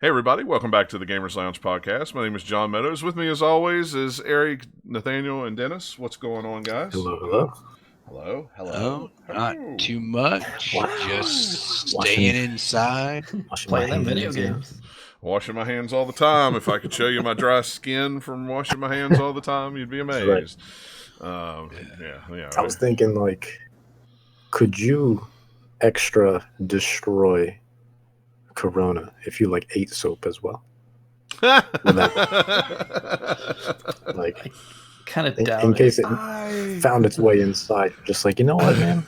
Hey everybody, welcome back to the Gamers Lounge podcast. My name is John Meadows. With me as always is Eric, Nathaniel, and Dennis. What's going on, guys? Hello. Hello. Oh, not too much. Wow. Just staying inside. Playing them video games. Washing my hands all the time. If I could show you my dry skin from washing my hands all the time, you'd be amazed. Right. I was thinking, like, could you extra destroy Corona if you like ate soap as well? Like, kind of in case it found its way inside, just like, you know what, man?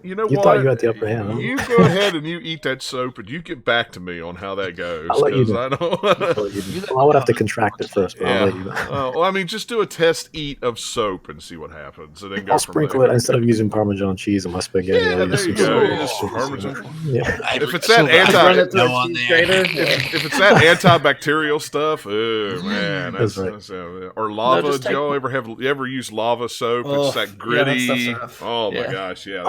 You know you what? Thought you had the upper hand. Huh? You go ahead and you eat that soap, and you get back to me on how that goes. I'll let you know. I would have to contract it first, but I'll let you know. Well, I mean, just do a test eat of soap and see what happens, and then go I'll sprinkle it instead of using Parmesan cheese on my spaghetti. Yeah, I'll there you use go. Parmesan. Yeah. If it's that if it's that antibacterial stuff, oh man, that's right. Or lava. Do y'all ever use lava soap? It's that gritty. Yeah, that oh my gosh, yeah.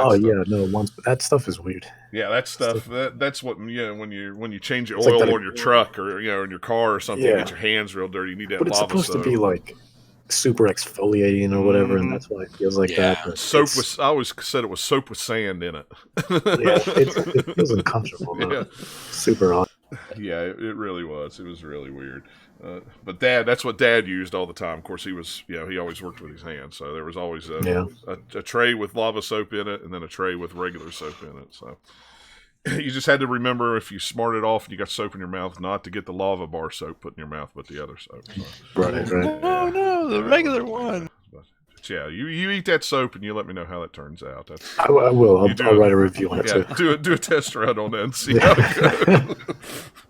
That stuff is weird. Yeah, that stuff. That's what when you change your oil on your truck or in your car or something, you get your hands real dirty. You need that lava soap. But it's supposed to be like super exfoliating or whatever, and that's why it feels like that. But soap I always said it was soap with sand in it. It feels uncomfortable. Yeah. Super odd. Yeah, it really was. It was really weird. But that's what Dad used all the time. Of course, he was, he always worked with his hands, so there was always a tray with lava soap in it, and then a tray with regular soap in it. So you just had to remember, if you smarted off and you got soap in your mouth, not to get the lava bar soap put in your mouth, but the other soap. So. Right. Oh no, the regular one. But yeah, you eat that soap and you let me know how that turns out. I will. I'll write a review on it too. Do a test run on that and see how it goes.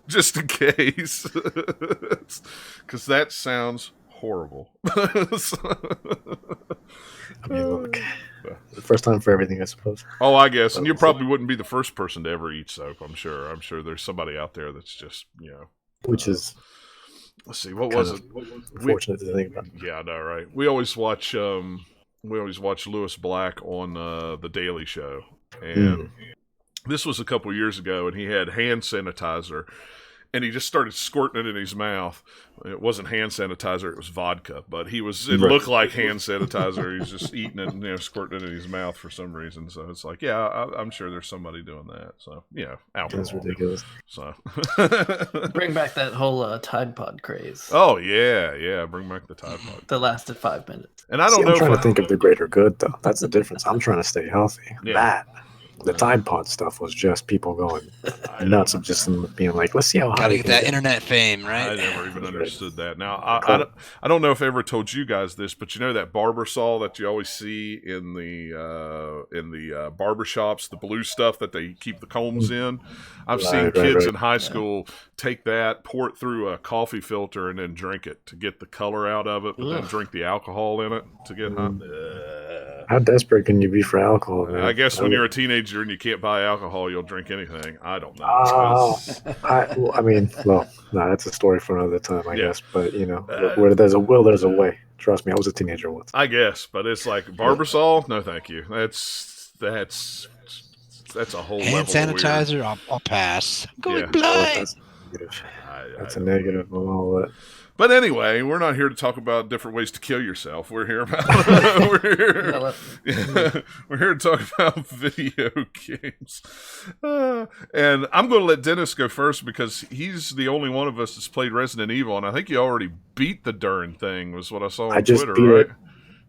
Just in case. Because that sounds horrible. I mean, look, the first time for everything, I suppose. Oh, I guess. And you probably wouldn't be the first person to ever eat soap, I'm sure. I'm sure there's somebody out there that's just, Which is... Let's see, what was it? Unfortunate to think about. Yeah, I know, right? We always watch Lewis Black on The Daily Show. And this was a couple years ago, and he had hand sanitizer. And he just started squirting it in his mouth. It wasn't hand sanitizer; it was vodka. But it looked like hand sanitizer. He was just eating it and squirting it in his mouth for some reason. So it's like, I'm sure there's somebody doing that. So alcohol. That's ridiculous. So bring back that whole Tide Pod craze. Oh yeah, bring back the Tide Pod. That lasted 5 minutes. And I don't know. I'm trying to think of the greater good, though. That's the difference. I'm trying to stay healthy. Yeah. The Tide Pod stuff was just people going nuts of just being like, let's see how high. Gotta get that internet fame, right? I never even understood that. Now, I don't know if I ever told you guys this, but that barber saw that you always see in the barber shops, the blue stuff that they keep the combs in. I've seen kids in high school take that, pour it through a coffee filter, and then drink it to get the color out of it, but then drink the alcohol in it to get hot. How desperate can you be for alcohol, man? I guess when you're a teenager and you can't buy alcohol, you'll drink anything. I don't know. That's a story for another time, I guess. But where there's a will, there's a way. Trust me, I was a teenager once. I guess, but it's like Barbasol. No, thank you. That's a whole hand sanitizer. I'll pass. I'm going blind. That's a negative on all that. But anyway, we're not here to talk about different ways to kill yourself. We're here about we're here to talk about video games. And I'm going to let Dennis go first because he's the only one of us that's played Resident Evil, and I think you already beat the darn thing. Was what I saw on Twitter, right? It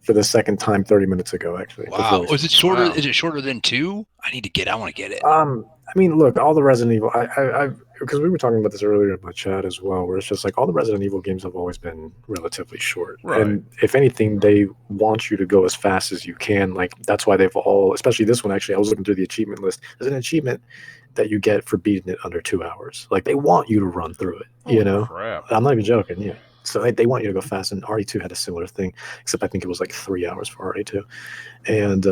for the second time 30 minutes ago, actually. Wow. Is it shorter? Wow. Is it shorter than 2? I want to get it. I mean, look, all the Resident Evil, because we were talking about this earlier in my chat as well, where it's just like all the Resident Evil games have always been relatively short. Right. And if anything, they want you to go as fast as you can. Like, that's why they've all, especially this one, actually, I was looking through the achievement list. There's an achievement that you get for beating it under 2 hours. Like, they want you to run through it, Crap. I'm not even joking, yeah. So they want you to go fast, and RE2 had a similar thing, except I think it was like 3 hours for RE2. And,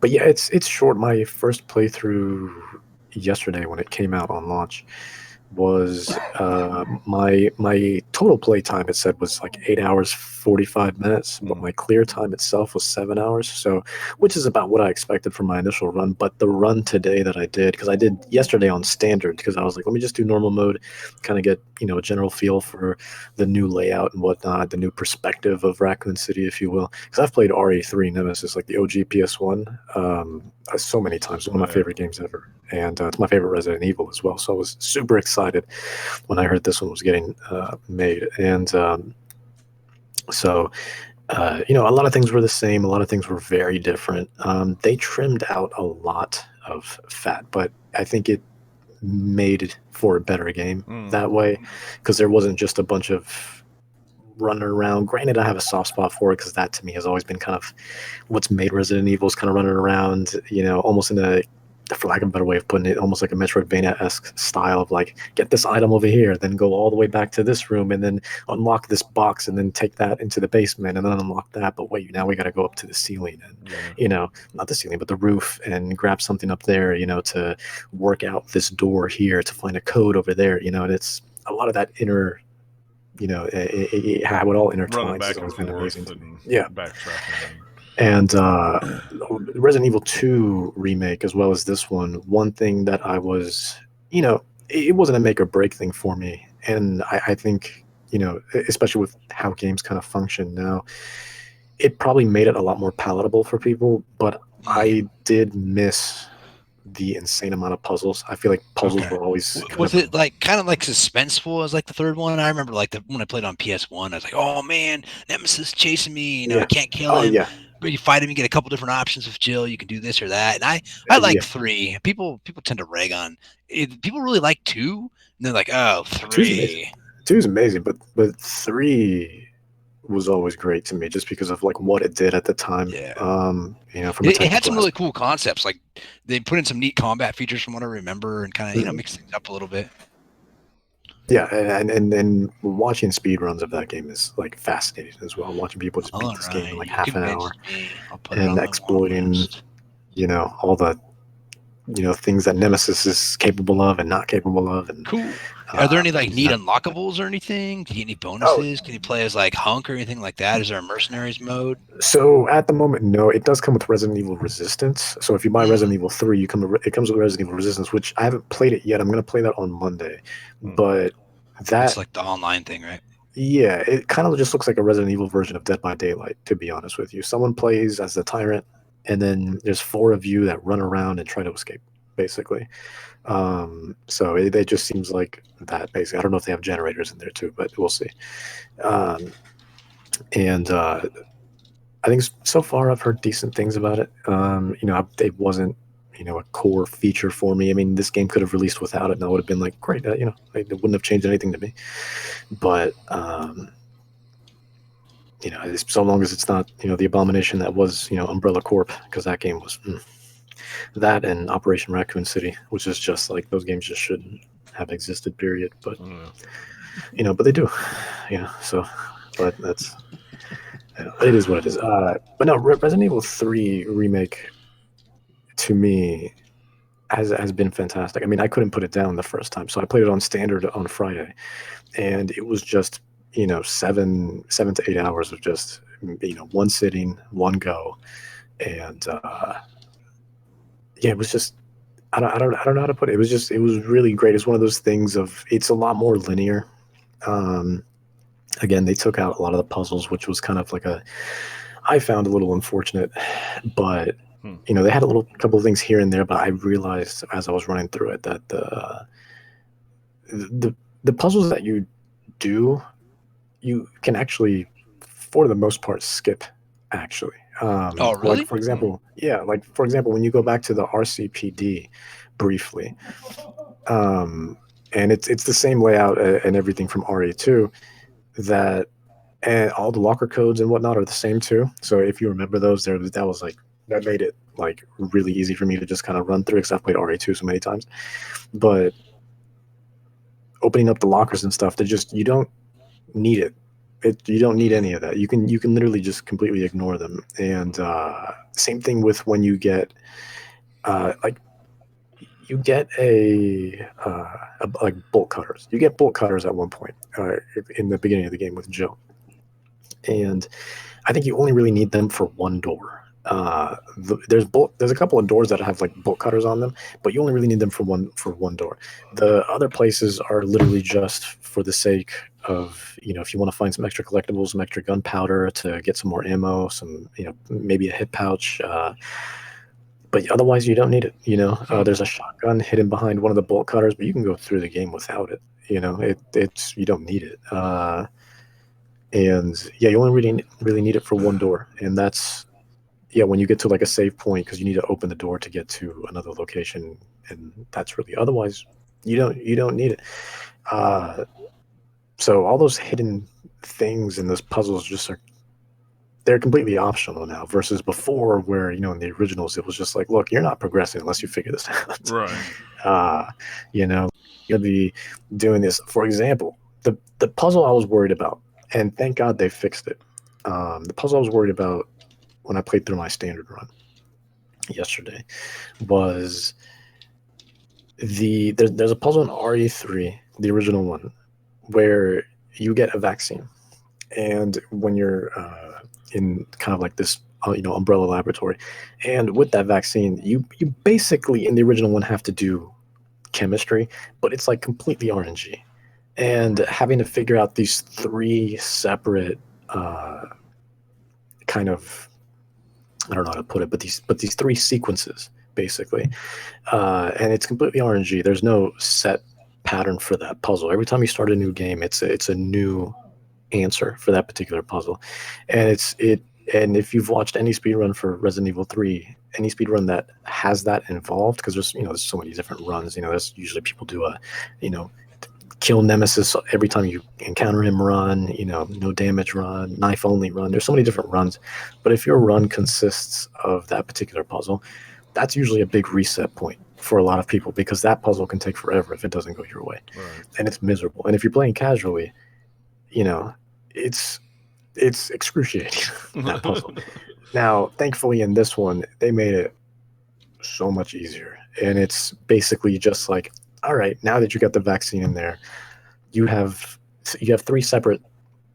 but yeah, it's short. My first playthrough yesterday when it came out on launch was my total play time, it said, was like 8 hours 45 minutes, but my clear time itself was 7 hours, so which is about what I expected from my initial run. But the run today that I did, because I did yesterday on standard, because I was like, let me just do normal mode, kind of get a general feel for the new layout and whatnot, the new perspective of Raccoon City, if you will, because I've played RE3 Nemesis, like the OG PS1, so many times. One of my favorite games ever, and it's my favorite Resident Evil as well, so I was super excited when I heard this one was getting made. And so a lot of things were the same, a lot of things were very different. They trimmed out a lot of fat, but I think it made it for a better game that way, because there wasn't just a bunch of running around. Granted, I have a soft spot for it, because that to me has always been kind of what's made Resident Evil, is kind of running around, almost in a, for lack of a better way of putting it, almost like a Metroidvania-esque style of like, get this item over here, then go all the way back to this room, and then unlock this box, and then take that into the basement, and then unlock that. But wait, now we got to go up to the ceiling, and not the ceiling, but the roof, and grab something up there, to work out this door here, to find a code over there, and it's a lot of that inner, how it all intertwines has always been amazing to me. Yeah. Backtracking. And Resident Evil 2 remake, as well as this one thing that I was, it wasn't a make or break thing for me. And I think, especially with how games kind of function now, it probably made it a lot more palatable for people. But I did miss the insane amount of puzzles. I feel like puzzles were always was it like kind of like suspenseful as like the third one? I remember like when I played on PS1, I was like, oh man, Nemesis chasing me, I can't kill him. Yeah. But you fight him, you get a couple different options with Jill, you can do this or that. And I like 3. People tend to rag on it. People really like 2, and they're like, oh, 3. 2's amazing, but 3 was always great to me, just because of like what it did at the time. Yeah. From it had some really cool concepts. Like they put in some neat combat features from what I remember, and kind of mix things up a little bit. Yeah, and watching speed runs of that game is like fascinating as well. Watching people just beat this game in like half an hour, and exploiting, all the things that Nemesis is capable of and not capable of. And cool. Are there any like neat unlockables or anything? Do you get any bonuses? Can you play as like Hunk or anything like that? Is there a mercenaries mode? So at the moment, no. It does come with Resident Evil Resistance. So if you buy Resident Evil 3, it comes with Resident Evil Resistance, which I haven't played it yet. I'm going to play that on Monday. But that's like the online thing, right? Yeah, it kind of just looks like a Resident Evil version of Dead by Daylight, to be honest with you. Someone plays as the tyrant, and then there's 4 of you that run around and try to escape, basically. So it just seems like that, basically. I don't know if they have generators in there too, but we'll see. And I think so far I've heard decent things about it. It wasn't, a core feature for me. I mean, this game could have released without it, and I would have been like, great, it wouldn't have changed anything to me. But so long as it's not, the abomination that was, Umbrella Corp, because that game was that, and Operation Raccoon City, which is just like, those games just shouldn't have existed, period. But but they do, so, but that's, it is what it is. But no, Resident Evil 3 remake to me has been fantastic. I mean, I couldn't put it down the first time, so I played it on standard on Friday, and it was just 7 to 8 hours of just one sitting, one go, and it was just, I don't know how to put it. It was really great. It's one of those things of, it's a lot more linear. Again, they took out a lot of the puzzles, which was kind of like I found a little unfortunate, but they had a couple of things here and there, but I realized as I was running through it that the puzzles that you do, you can actually, for the most part, skip, actually. Oh, really? Like, for example, when you go back to the RCPD briefly, and it's the same layout and everything from RE2, and all the locker codes and whatnot are the same too. So if you remember those, that made it like really easy for me to just kind of run through, because I've played RE2 so many times. But opening up the lockers and stuff, you don't need it. You don't need any of that. You can literally just completely ignore them. And same thing with when you get you get like bolt cutters. You get bolt cutters at one point in the beginning of the game with Jill, and I think you only really need them for one door. There's a couple of doors that have like bolt cutters on them, but you only really need them for one door. The other places are literally just for the sake of, if you want to find some extra collectibles, some extra gunpowder to get some more ammo, some, maybe a hit pouch. But otherwise, you don't need it. There's a shotgun hidden behind one of the bolt cutters, but you can go through the game without it. It's you don't need it. And yeah, you only really need it for one door, and that's when you get to like a save point, because you need to open the door to get to another location, and that's really, otherwise you don't need it. So all those hidden things in those puzzles they're completely optional now, versus before where, in the originals, it was just like, look, you're not progressing unless you figure this out. Right. You'll be doing this. For example, the puzzle I was worried about, and thank God they fixed it. The puzzle I was worried about when I played through my standard run yesterday was there's a puzzle in RE3, the original one, where you get a vaccine, and when you're in kind of like this umbrella laboratory, and with that vaccine, you basically in the original one have to do chemistry, but it's like completely RNG, and having to figure out these three separate kind of, I don't know how to put it, but these three sequences basically, and it's completely RNG. There's no set pattern for that puzzle. Every time you start a new game, it's a new answer for that particular puzzle, and and if you've watched any speedrun for Resident Evil 3, any speedrun that has that involved, because there's so many different runs. There's usually people do a kill Nemesis every time you encounter him run, no damage run, knife only run. There's so many different runs, but if your run consists of that particular puzzle, that's usually a big reset point for a lot of people, because that puzzle can take forever if it doesn't go your way. Right. And it's miserable. And if you're playing casually, it's excruciating, that puzzle. Now, thankfully in this one, they made it so much easier. And it's basically just like, all right, now that you got the vaccine in there, you have three separate,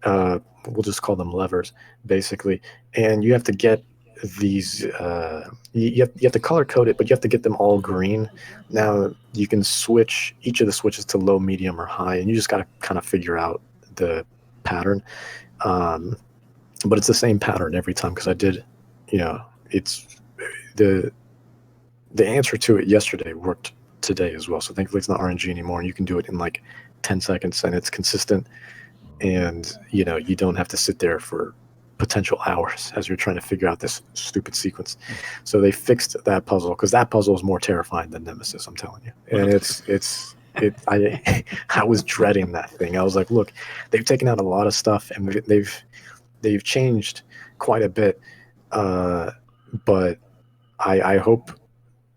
we'll just call them levers, basically, and you have to get these. You have to color code it, but you have to get them all green. Now you can switch each of the switches to low, medium, or high, and you just got to kind of figure out the pattern. But it's the same pattern every time, because I did, it's the answer to it yesterday worked today as well. So thankfully it's not RNG anymore, and you can do it in like 10 seconds, and it's consistent, and you don't have to sit there for potential hours as you're trying to figure out this stupid sequence. So they fixed that puzzle, because that puzzle is more terrifying than Nemesis, I'm telling you. And I was dreading that thing. I was like, look, they've taken out a lot of stuff, and they've changed quite a bit, but I hope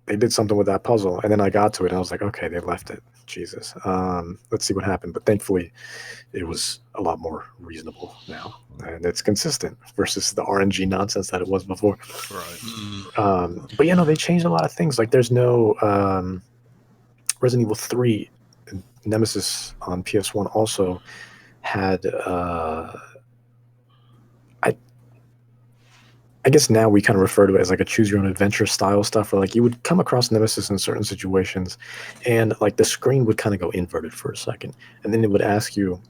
they did something with that puzzle. And then I got to it, and I was like, okay, they left it. Jesus. Let's see what happened. But thankfully, it was a lot more reasonable now, and it's consistent versus the RNG nonsense that it was before. Right. But they changed a lot of things. Like there's no Resident Evil 3 Nemesis on PS1 also had I guess now we kind of refer to it as like a choose your own adventure style stuff, where like you would come across Nemesis in certain situations, and like the screen would kind of go inverted for a second, and then it would ask you,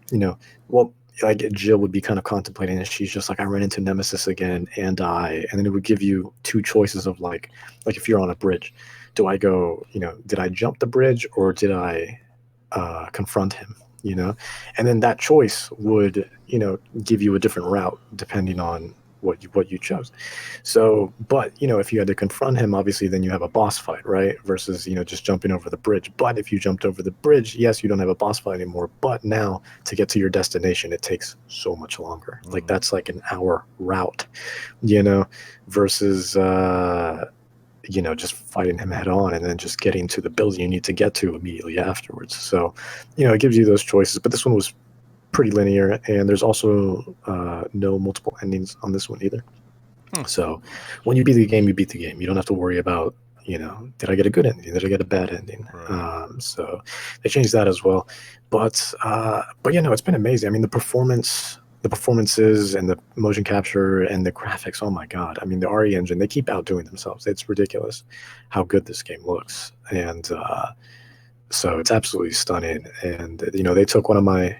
well, like Jill would be kind of contemplating, and she's just like, I ran into Nemesis again and die, and then it would give you two choices of like if you're on a bridge, do I go, did I jump the bridge, or did I confront him, and then that choice would give you a different route depending on what you chose. So, but if you had to confront him, obviously then you have a boss fight, right? Versus just jumping over the bridge. But if you jumped over the bridge, yes, you don't have a boss fight anymore, but now to get to your destination, it takes so much longer. Like that's like an hour route, versus just fighting him head on and then just getting to the building you need to get to immediately afterwards. So it gives you those choices. But this one was pretty linear, and there's also no multiple endings on this one either. So when you beat the game, you beat the game. You don't have to worry about did I get a good ending? Did I get a bad ending? Right. So they changed that as well. But it's been amazing. I mean, the performances and the motion capture and the graphics. Oh my God. I mean, the RE engine, they keep outdoing themselves. It's ridiculous how good this game looks. And so it's absolutely stunning. And, they took one of my,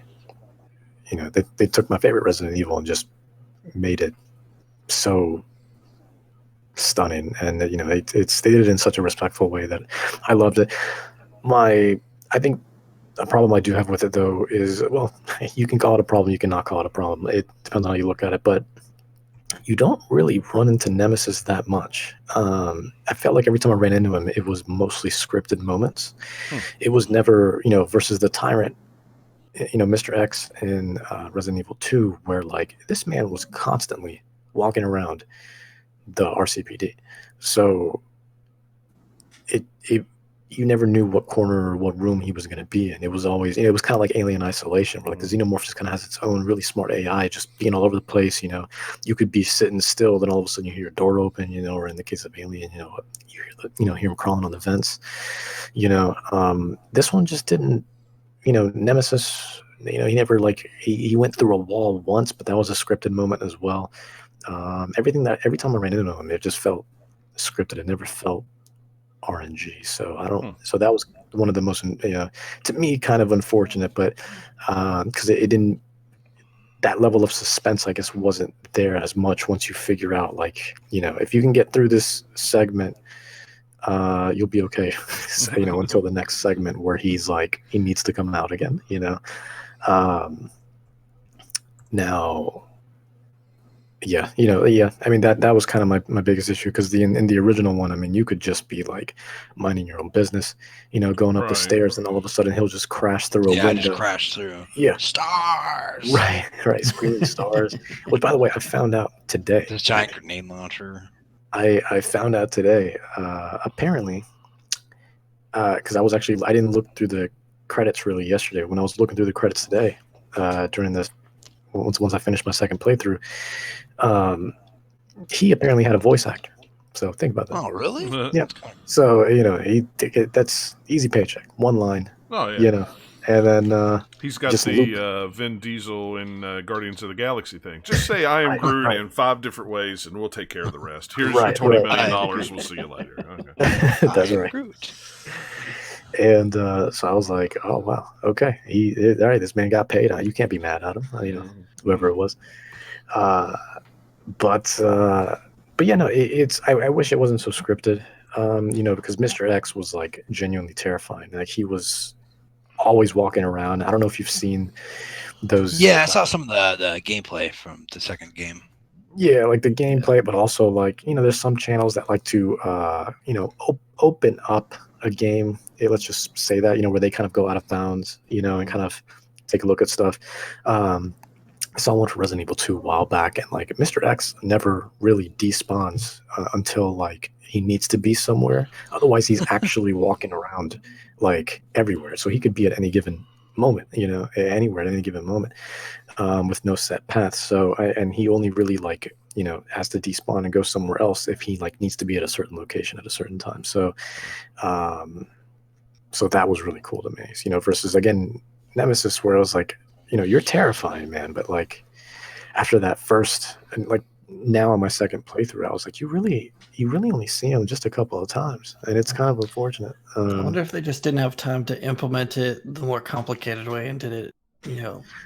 they took my favorite Resident Evil and just made it so stunning. And, they did it in such a respectful way that I loved it. I think a problem I do have with it, though, is, well, you can call it a problem, you can not call it a problem. It depends on how you look at it, but you don't really run into Nemesis that much. I felt like every time I ran into him, it was mostly scripted moments. It was never, versus the Tyrant, Mr. X in Resident Evil 2, where, like, this man was constantly walking around the RCPD. So you never knew what corner or what room he was going to be in. It was always, it was kind of like Alien Isolation, where like the Xenomorph just kind of has its own really smart AI, just being all over the place. You could be sitting still, then all of a sudden you hear a door open, or in the case of Alien, hear him crawling on the vents. This one just didn't. Nemesis. He never he went through a wall once, but that was a scripted moment as well. Every time I ran into him, it just felt scripted. It never felt RNG. So I don't. So that was one of the most, to me, kind of unfortunate, but because it didn't. That level of suspense, I guess, wasn't there as much once you figure out, if you can get through this segment, you'll be okay. Until the next segment where he's like, he needs to come out again. Now. Yeah, I mean, that was kind of my biggest issue, because in the original one, I mean, you could just be like minding your own business, going up the stairs, and all of a sudden he'll just crash through a window. Just crash through. Yeah, stars. Right, screaming stars. Which, by the way, I found out today. This giant grenade launcher. I found out today. Apparently, because I didn't look through the credits really yesterday. When I was looking through the credits today, during this. Once I finished my second playthrough, he apparently had a voice actor. So think about that. Oh, really? Yeah. So that's easy paycheck, one line. Oh yeah. And then he's got the Vin Diesel in Guardians of the Galaxy thing. Just say I am Groot in 5 different ways, and we'll take care of the rest. Here's your $20 million. We'll see you later. Okay. That's right. Groot. And so I was like, oh, wow, okay. All right, this man got paid. You can't be mad at him, whoever it was. But yeah, no, I wish it wasn't so scripted, because Mr. X was like genuinely terrifying. Like, he was always walking around. I don't know if you've seen those. Yeah, I saw some of the gameplay from the second game. Yeah, like the gameplay, but also there's some channels that like to, open up a game. Let's just say that, where they kind of go out of bounds, and kind of take a look at stuff. I saw one for Resident Evil 2 a while back, and Mr. X never really despawns until he needs to be somewhere. Otherwise, he's actually walking around everywhere. So he could be at any given moment, anywhere at any given moment, with no set path. So and he only really has to despawn and go somewhere else if he needs to be at a certain location at a certain time. So so that was really cool to me, versus again Nemesis, where I was like, you're terrifying, man, but after that first, and now on my second playthrough, I was like, you really only see him just a couple of times, and it's kind of unfortunate. I wonder if they just didn't have time to implement it the more complicated way and did it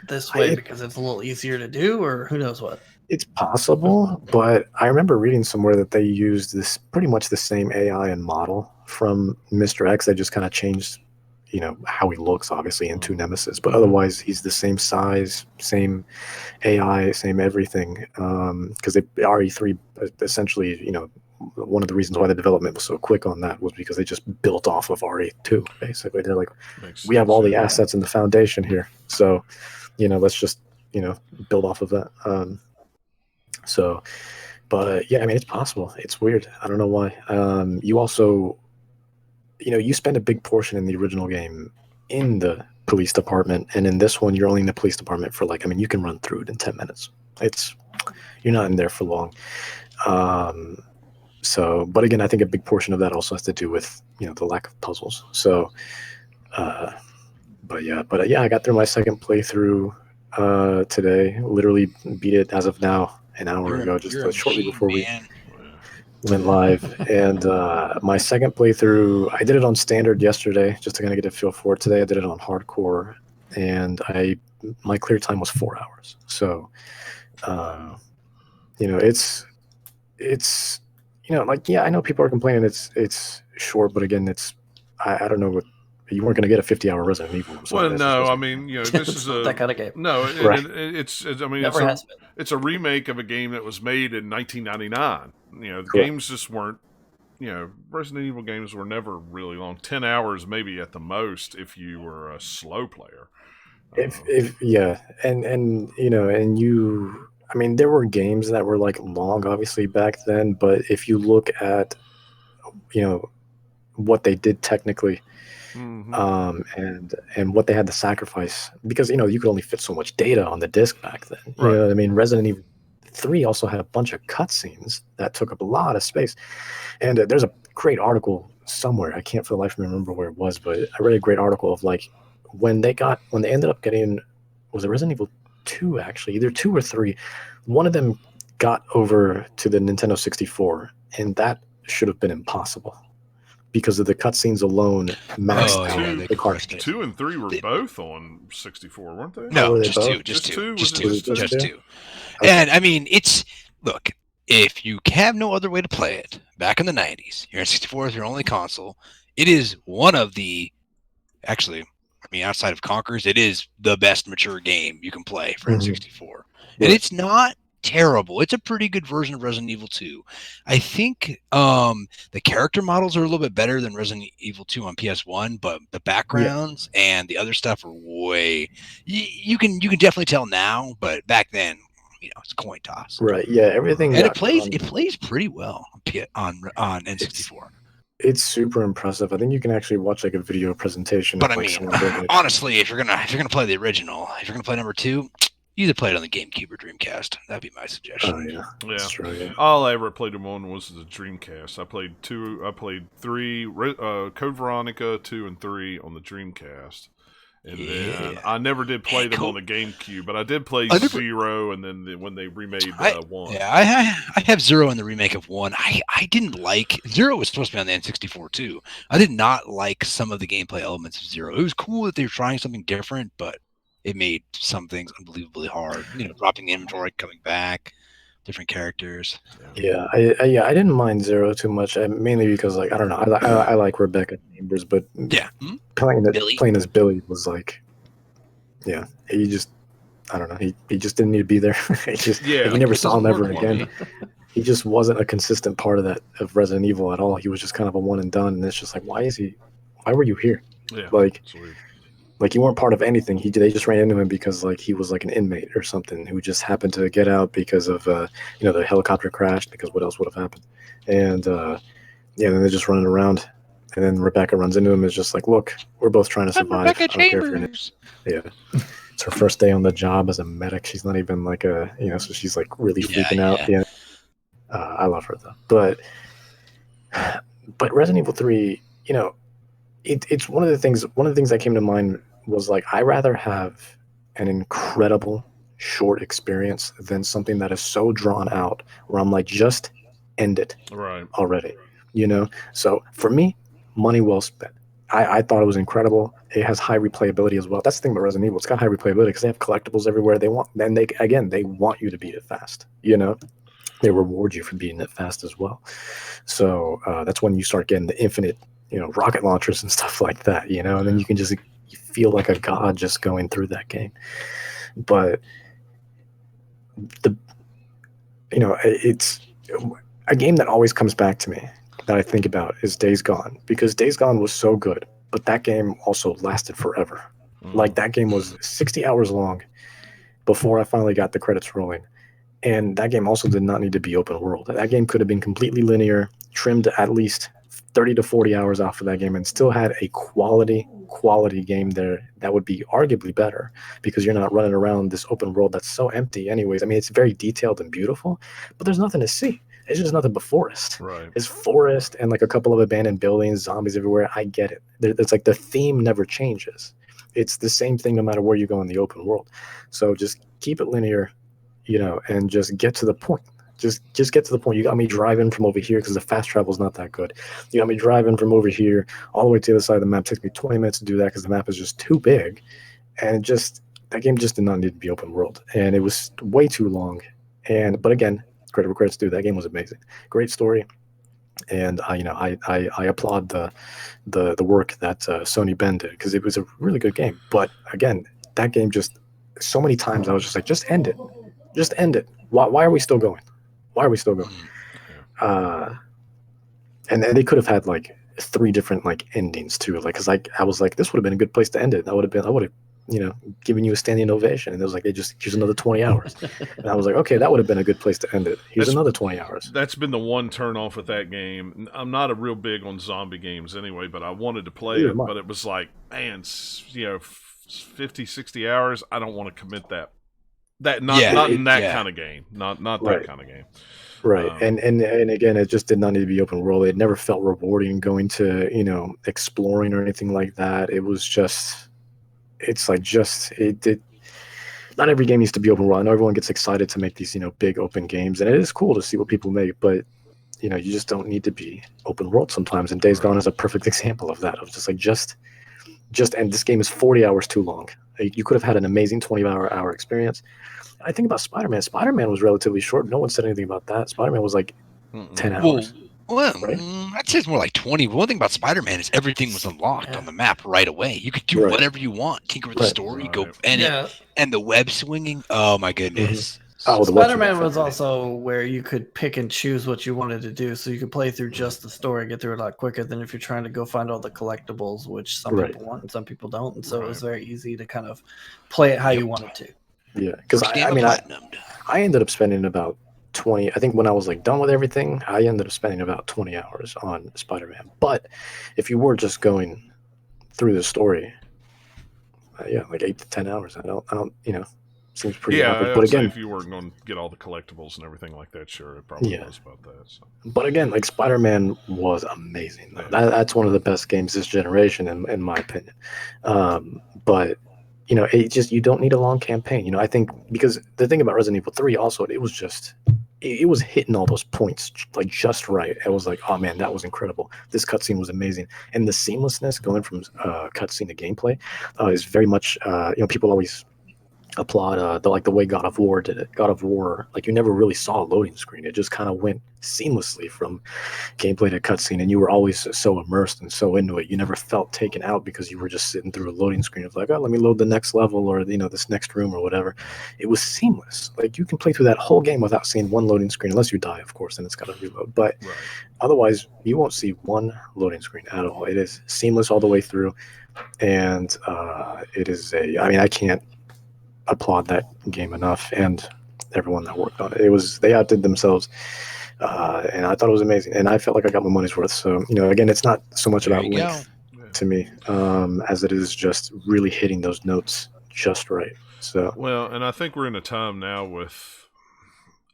this way because it's a little easier to do, or who knows what. It's possible, but I remember reading somewhere that they used this pretty much the same AI and model from Mr. X. They just kind of changed, how he looks, obviously, into Nemesis, but otherwise he's the same size, same AI, same everything. Because RE3 essentially, one of the reasons why the development was so quick on that was because they just built off of RE2. Basically, they're like, we have all the assets in the foundation here, so let's just build off of that. So, but yeah, I mean, it's possible. It's weird. I don't know why. You also, you spend a big portion in the original game in the police department, and in this one, you're only in the police department for you can run through it in 10 minutes. You're not in there for long. So, but again, I think a big portion of that also has to do with the lack of puzzles. So, but yeah, I got through my second playthrough today. Literally beat it as of now, an hour ago, just You're a shortly machine, before we man. went live. And my second playthrough, I did it on standard yesterday, just to kind of get a feel for it. Today, I did it on hardcore, and my clear time was 4 hours. So, it's like, yeah, I know people are complaining it's short, but again, I don't know what you weren't going to get a 50-hour Resident Evil. I'm sorry, Well, that's just no, I wasn't- mean, this is a that kind of game. no. Right. I mean, Never has been. it's a remake of a game that was made in 1999. The Correct. games just weren't. Resident Evil games were never really long. 10 hours, maybe at the most, if you were a slow player. If yeah, and you, I mean, there were games that were like long, obviously back then, but if you look at what they did technically, and what they had to sacrifice, because you could only fit so much data on the disc back then. You know what I mean? Resident Evil 3 also had a bunch of cutscenes that took up a lot of space, and there's a great article somewhere, I can't for the life of me remember where it was, but I read a great article of like when they ended up getting, was it Resident Evil 2, actually, either 2 or 3, one of them got over to the Nintendo 64, and that should have been impossible because of the cutscenes alone maxed out the cartridge. 2 and 3 were both on 64, weren't they? No, were they just both? two. Just Just two. two? Just Was two. it Just two? two. And I mean, look, if you have no other way to play it, back in the 90s, your N64 is your only console. It is one of the, actually, I mean, outside of Conker's, it is the best mature game you can play for N64. And it's not terrible. It's a pretty good version of Resident Evil 2. I think the character models are a little bit better than Resident Evil 2 on PS1, but the backgrounds and the other stuff are way. You can definitely tell now, but back then, it's a coin toss. Right. Yeah. Everything. And it plays pretty well on N64. It's super impressive. I think you can actually watch like a video presentation. But of, I like, mean, someone doing it. honestly, if you're gonna play the original, if you're gonna play number 2, either play it on the GameCube or Dreamcast. That'd be my suggestion. Oh yeah, that's true. Yeah. All I ever played them on was the Dreamcast. I played 2. I played 3. Code Veronica 2 and 3 on the Dreamcast. And then I never did play them on the GameCube, but I did play 0, and then when they remade 1. Yeah, I have 0 in the remake of 1. I didn't like 0 was supposed to be on the N64 too. I did not like some of the gameplay elements of 0. It was cool that they were trying something different, but it made some things unbelievably hard. Dropping the inventory, coming back, different characters. Yeah, I didn't mind 0 too much, mainly because, like, I don't know, I like Rebecca Chambers, but playing as Billy was like, yeah, he just, I don't know, he just didn't need to be there. You never saw him ever again. He just wasn't a consistent part of Resident Evil at all. He was just kind of a one and done, and it's just like, why were you here? Yeah, like you weren't part of anything. They just ran into him because like he was like an inmate or something who just happened to get out because of the helicopter crashed, because what else would have happened? And then they're just running around, and then Rebecca runs into him and is just like, look, we're both trying to survive. Rebecca Chambers. Yeah. It's her first day on the job as a medic. She's not even like so she's like really freaking out. Yeah. I love her though. But Resident Evil 3, it's one of the things that came to mind was like, I rather have an incredible short experience than something that is so drawn out where I'm like, just end it already, So for me, money well spent. I thought it was incredible. It has high replayability as well. That's the thing about Resident Evil. It's got high replayability because they have collectibles everywhere. They want you to beat it fast, They reward you for beating it fast as well. So that's when you start getting the infinite, rocket launchers and stuff like that, and then you can just feel like a god just going through that game. But it's a game that always comes back to me that I think about is Days Gone, because Days Gone was so good, but that game also lasted forever. Like, that game was 60 hours long before I finally got the credits rolling. And that game also did not need to be open world. That game could have been completely linear, trimmed at least 30 to 40 hours off of that game, and still had a quality game there that would be arguably better, because you're not running around this open world that's so empty anyways. I mean, it's very detailed and beautiful, but there's nothing to see. It's just nothing but forest. Right. It's forest and like a couple of abandoned buildings, zombies everywhere. I get it. It's like the theme never changes. It's the same thing no matter where you go in the open world. So just keep it linear, and just get to the point. Just get to the point. You got me driving from over here because the fast travel is not that good. You got me driving from over here all the way to the other side of the map. It takes me 20 minutes to do that because the map is just too big. And that game just did not need to be open world. And it was way too long. But again, credit where credit's due. That game was amazing. Great story. And I applaud the work that Sony Ben did because it was a really good game. But again, that game just so many times I was just like, just end it. Just end it. Why are we still going? Why are we still going? And they could have had like 3 different like endings too. Like, cause I was like, this would have been a good place to end it. I would have given you a standing ovation. And it was like, here's another 20 hours. And I was like, okay, that would have been a good place to end it. Here's another 20 hours. That's been the one turn off with that game. I'm not a real big on zombie games anyway, but I wanted to play it. But it was like, man, 50, 60 hours. I don't want to commit that. Not in that kind of game. Not that kind of game. Right. And again, it just did not need to be open world. It never felt rewarding going to, exploring or anything like that. It was just, not every game needs to be open world. I know everyone gets excited to make these, big open games, and it is cool to see what people make, but you just don't need to be open world sometimes. And Days Gone is a perfect example of that. Of just and this game is 40 hours too long. You could have had an amazing 20-hour experience. I think about Spider-Man. Spider-Man was relatively short. No one said anything about that. Spider-Man was like 10 hours. Well, right? I'd say it's more like 20. One thing about Spider-Man is everything was unlocked on the map right away. You could do whatever you want. Tinker with the story, go and the web swinging. Oh my goodness. Oh, Spider-Man was also where you could pick and choose what you wanted to do, so you could play through just the story, get through it a lot quicker than if you're trying to go find all the collectibles, which some people want and some people don't. And so it was very easy to kind of play it how you wanted to. Yeah, because I ended up spending about 20. I think when I was like done with everything, I ended up spending about 20 hours on Spider-Man. But if you were just going through the story, like 8 to 10 hours. I don't. Seems pretty average. But again, if you were going to get all the collectibles and everything like that, sure, it probably was about that. So. But again, like Spider-Man was amazing. That's one of the best games this generation, in my opinion. But it just, you don't need a long campaign. I think because the thing about Resident Evil 3 also, it was just, it was hitting all those points like just right. I was like, oh man, that was incredible. This cutscene was amazing, and the seamlessness going from cutscene to gameplay is very much. People always applaud the way God of War did it. God of War, like you never really saw a loading screen. It just kind of went seamlessly from gameplay to cutscene, and you were always so immersed and so into it. You never felt taken out because you were just sitting through a loading screen of like, oh, let me load the next level or this next room or whatever. It was seamless. Like you can play through that whole game without seeing one loading screen, unless you die, of course, and it's got to reload. But otherwise, you won't see one loading screen at all. It is seamless all the way through, and it is I can't applaud that game enough, and everyone that worked on it. They outdid themselves, and I thought it was amazing, and I felt like I got my money's worth. So again, it's not so much about length to me as it is just really hitting those notes just right. So and I think we're in a time now with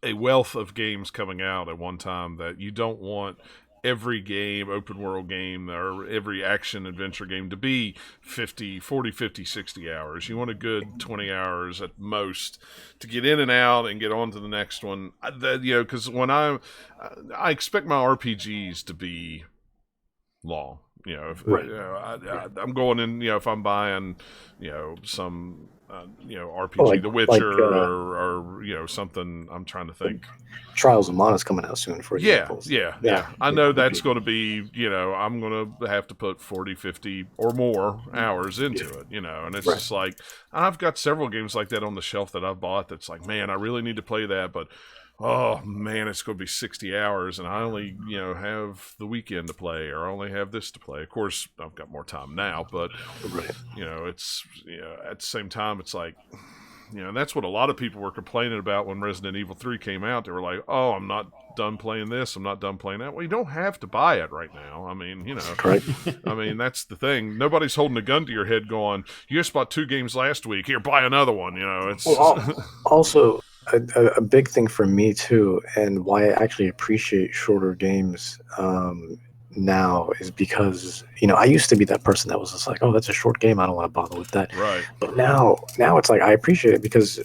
a wealth of games coming out at one time that you don't want every game, open world game, or every action adventure game to be 40, 50, 60 hours. You want a good 20 hours at most to get in and out and get on to the next one. Because when I expect my RPGs to be long. I'm going in, if I'm buying, some, RPG, The Witcher, or something. I'm trying to think. Trials of Mana's coming out soon, for example. Yeah. I know that's going to be, I'm going to have to put 40, 50 or more hours into it, and it's just like, I've got several games like that on the shelf that I've bought that's like, man, I really need to play that, but oh man, it's going to be 60 hours and I only, have the weekend to play, or I only have this to play. Of course, I've got more time now, but, it's, at the same time, it's like, that's what a lot of people were complaining about when Resident Evil 3 came out. They were like, oh, I'm not done playing this, I'm not done playing that. Well, you don't have to buy it right now. I mean, I mean, that's the thing. Nobody's holding a gun to your head going, you just bought 2 games last week, here, buy another one. It's also a big thing for me too, and why I actually appreciate shorter games now is because I used to be that person that was just like, oh, that's a short game, I don't want to bother with that. Right. But now it's like I appreciate it because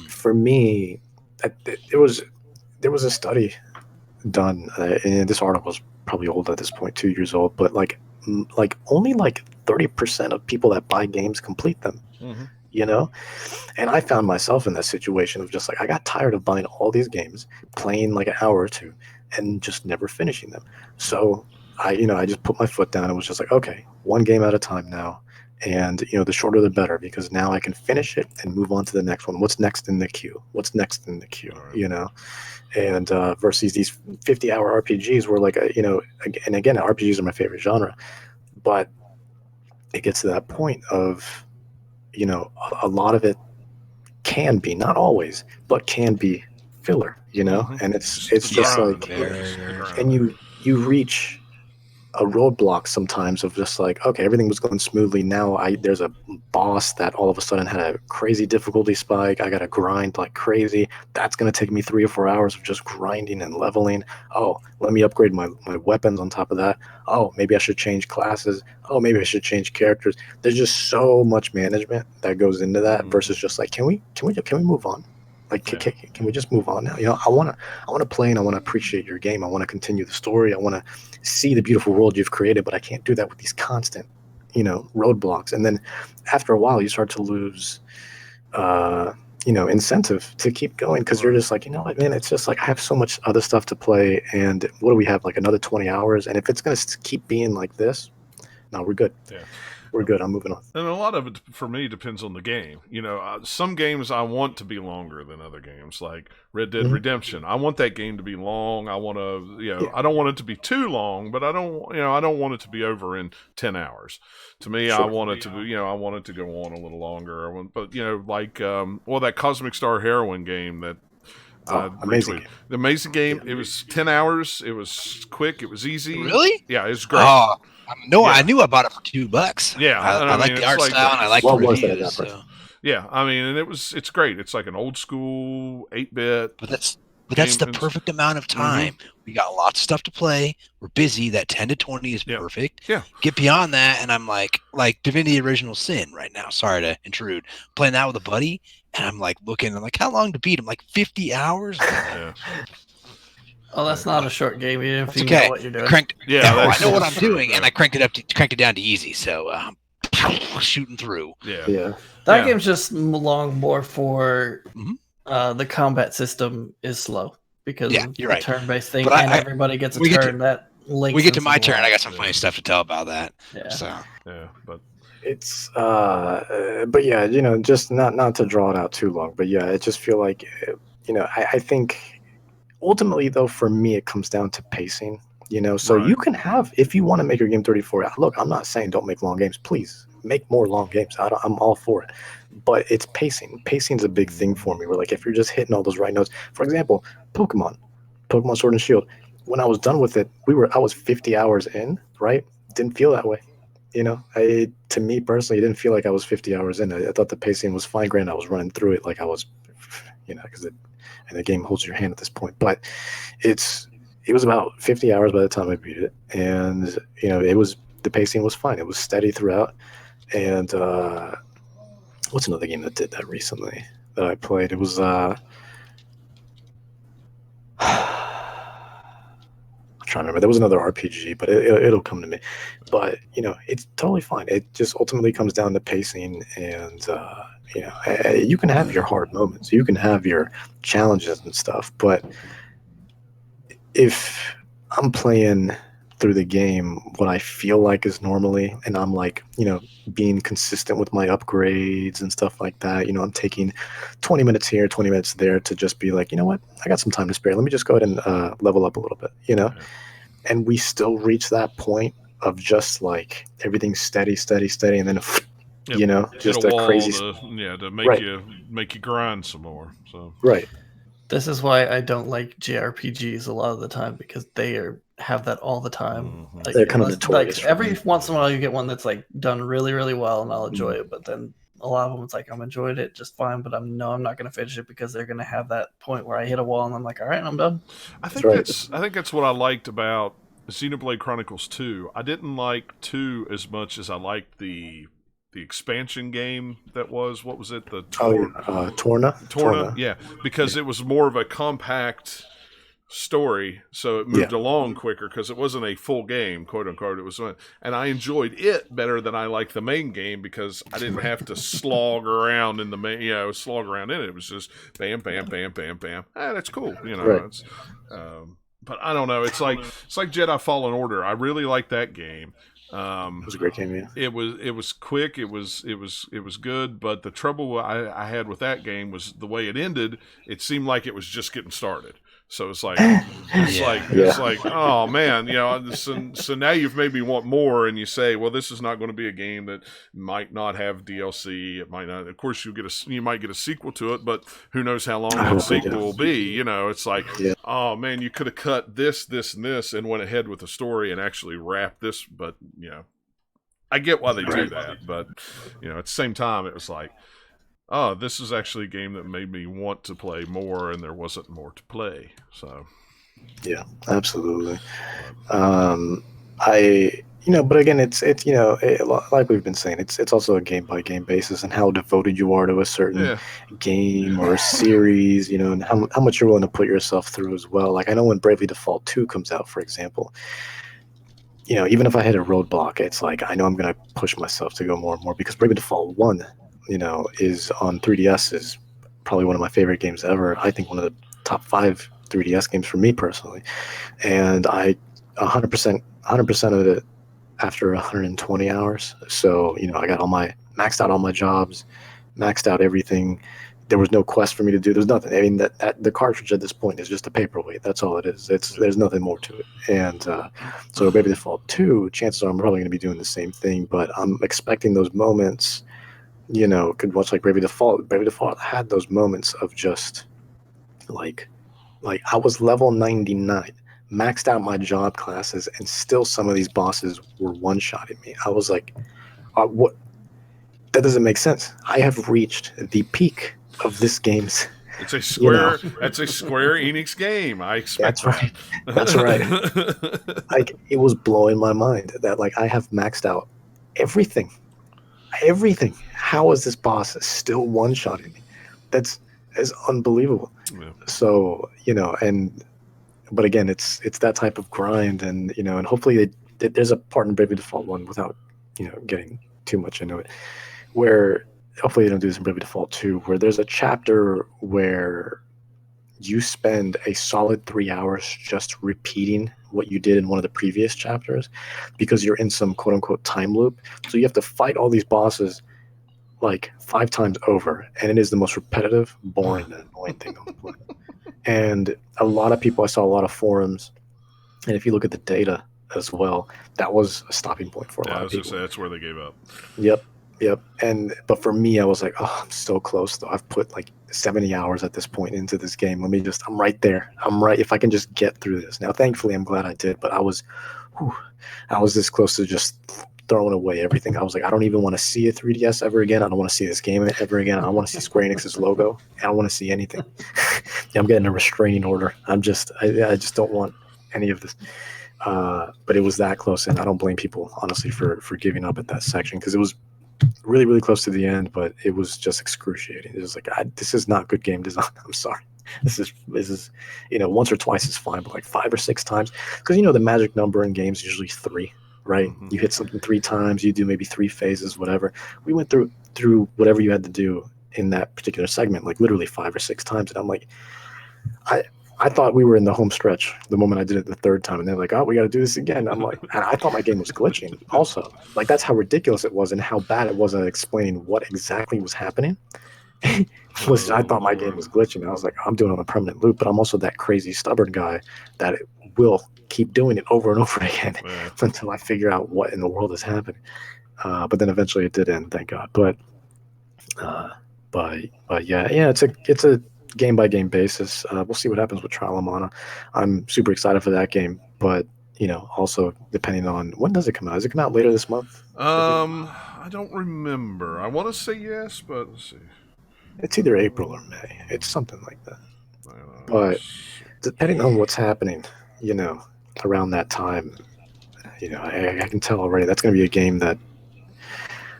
for me, there was a study done, and this article is probably old at this point, 2 years old, but like only like 30% of people that buy games complete them. Mm-hmm. And I found myself in that situation of just like I got tired of buying all these games, playing like an hour or two, and just never finishing them. So I just put my foot down and was just like, okay, one game at a time now, and the shorter the better, because now I can finish it and move on to the next one. What's next in the queue? What's next in the queue? Right. And versus these 50-hour RPGs where like and again, RPGs are my favorite genre, but it gets to that point of a lot of it can be, not always, but can be filler, and it's just grind, like, the grind. and you reach a roadblock sometimes of just like, okay, everything was going smoothly, now there's a boss that all of a sudden had a crazy difficulty spike, I gotta grind like crazy, that's gonna take me 3 or 4 hours of just grinding and leveling. Oh, let me upgrade my weapons on top of that. Oh, maybe I should change classes. Oh, maybe I should change characters. There's just so much management that goes into that versus just like, can we move on? Like, can we just move on now? I want to play and I want to appreciate your game. I want to continue the story. I want to see the beautiful world you've created, but I can't do that with these constant, roadblocks. And then after a while, you start to lose, incentive to keep going because you're just like, you know what, man, it's just like I have so much other stuff to play. And what do we have? Like another 20 hours. And if it's going to keep being like this, no, we're good. Yeah. We're good. I'm moving on. And a lot of it, for me, depends on the game. Some games I want to be longer than other games, like Red Dead Redemption. I want that game to be long. I want to, I don't want it to be too long, but I don't want it to be over in 10 hours. To me, I want it to be, I want it to go on a little longer. But that Cosmic Star Heroine game that. Amazing. The amazing game. It was 10 hours. It was quick. It was easy. Really? Yeah, it was great. I knew I bought it for $2. Yeah, I like the art style and I like the reviews. So. Yeah, I mean, and it's great. It's like an old school 8-bit. But that's the perfect amount of time. We got lots of stuff to play. We're busy. That 10 to 20 is perfect. Yeah. Get beyond that, and I'm like Divinity Original Sin right now. Sorry to intrude. Playing that with a buddy, and I'm like looking. I'm like, how long to beat him? Like 50 hours. Yeah. Oh, that's not a short game, even if you know what you're doing. I know what I'm doing, and I cranked it down to easy. So shooting through. Yeah. That game's just long more for the combat system is slow because of the turn-based thing, and everybody gets a turn that links. We get to my turn. I got some funny stuff to tell about that. Yeah. So. Yeah, but. It's but yeah, just not to draw it out too long, but yeah, I just feel like I think ultimately though for me it comes down to pacing, so you can have, if you want to make your game 34 look, I'm not saying don't make long games, please make more long games, I'm all for it, but it's pacing's a big thing for me, where like if you're just hitting all those right notes, for example, Pokemon Sword and Shield, when I was done with it, I was 50 hours in, right? Didn't feel that way. To me personally, it didn't feel like I was 50 hours in. I thought the pacing was fine. Granted, I was running through it like I was, because the game holds your hand at this point. But it was about 50 hours by the time I beat it, and the pacing was fine. It was steady throughout. And what's another game that did that recently that I played? It was trying to remember. There was another RPG, but it'll come to me. But it's totally fine. It just ultimately comes down to pacing, and you can have your hard moments, you can have your challenges and stuff, but if I'm playing through the game what I feel like is normally, and I'm like being consistent with my upgrades and stuff like that, I'm taking 20 minutes here, 20 minutes there to just be like, you know what, I got some time to spare, let me just go ahead and level up a little bit, and we still reach that point of just like everything's steady, and then just a crazy to make you grind some more. So this is why I don't like JRPGs a lot of the time, because they have that all the time. Like, they're kind of notorious. Like every once in a while you get one that's like done really, really well, and I'll enjoy it. But then a lot of them, it's like I'm enjoyed it just fine, but I'm not going to finish it because they're going to have that point where I hit a wall and I'm like, all right, I'm done. I think that's what I liked about Xenoblade Chronicles 2. I didn't like 2 as much as I liked the expansion game that was. What was it? The Torna. Yeah, because it was more of a compact story, so it moved along quicker because it wasn't a full game, quote unquote. It was, and I enjoyed it better than I liked the main game because I didn't have to slog around in the main, slog around in it. It was just bam, bam, bam, bam, bam. That's cool, Right. It's, but I don't know. It's like Jedi Fallen Order. I really like that game. It was a great game. Yeah. It was quick. It was good. But the trouble I had with that game was the way it ended. It seemed like it was just getting started. So it's like oh man, so now you've made me want more, and you say, well, this is not going to be a game that might not have DLC. It might not. Of course, you might get a sequel to it, but who knows how long that sequel will be? It's like, oh man, you could have cut this, and this, and went ahead with the story and actually wrapped this. But I get why they do that, but at the same time, it was like, oh, this is actually a game that made me want to play more, and there wasn't more to play. So, yeah, absolutely. But again, it's like we've been saying, it's also a game by game basis and how devoted you are to a certain game or a series, and how much you're willing to put yourself through as well. Like I know when Bravely Default 2 comes out, for example, even if I hit a roadblock, it's like I know I'm gonna push myself to go more and more because Bravely Default 1, is on 3DS is probably one of my favorite games ever. I think one of the top 5 3DS games for me personally, and I 100% of it after 120 hours. So I got maxed out all my jobs, maxed out everything. There was no quest for me to do. There's nothing. I mean, that the cartridge at this point is just a paperweight. That's all it is. There's nothing more to it. And so Bravely Default 2, chances are I'm probably going to be doing the same thing, but I'm expecting those moments. Could watch like Bravely Default. Bravely Default had those moments of just like I was level 99, maxed out my job classes, and still some of these bosses were one-shotting me. I was like, what? That doesn't make sense. I have reached the peak of this game's. It's a Square. That's a Square Enix game. I expect. That's right. Like it was blowing my mind that I have maxed out everything. How is this boss still one-shotting me? That's unbelievable. Yeah. So but again, it's that type of grind, and and hopefully there's a part in Bravely Default 1 without getting too much into it, where hopefully they don't do this in Bravely Default 2, where there's a chapter where you spend a solid 3 hours just repeating what you did in one of the previous chapters because you're in some quote-unquote time loop. So you have to fight all these bosses 5 times over, and it is the most repetitive, boring, and annoying thing on the planet. And a lot of people, I saw a lot of forums, and if you look at the data as well, that was a stopping point for a lot of people. Say, that's where they gave up. Yep. But for me, I was like, oh, I'm so close though. I've put 70 hours at this point into this game. I'm right there. If I can just get through this. Now, thankfully, I'm glad I did, but I was this close to just throwing away everything. I was like, I don't even want to see a 3DS ever again. I don't want to see this game ever again. I don't want to see Square Enix's logo. I don't want to see anything. I'm getting a restraining order. I just don't want any of this. But it was that close, and I don't blame people, honestly, for giving up at that section because it was really, really close to the end, but it was just excruciating. It was like, this is not good game design. I'm sorry. This is once or twice is fine, but 5 or 6 times, because the magic number in games is usually 3. Right? Mm-hmm. You hit something 3 times, you do maybe 3 phases, whatever. We went through whatever you had to do in that particular segment, literally 5 or 6 times. And I'm like, I thought we were in the home stretch the moment I did it the 3rd time. And they're like, oh, we got to do this again. I'm like, and I thought my game was glitching also. That's how ridiculous it was and how bad it was at explaining what exactly was happening. I thought my game was glitching. I was like, I'm doing it on a permanent loop, but I'm also that crazy stubborn guy that it will keep doing it over and over again until I figure out what in the world is happening. But then eventually it did end, thank God. But yeah, it's a game by game basis. We'll see what happens with Trial of Mana. I'm super excited for that game, but also depending on when does it come out? Does it come out later this month? I don't remember. I want to say yes, but let's see. It's either April or May. It's something like that. Uh, But depending on what's happening, around that time, I can tell already that's going to be a game that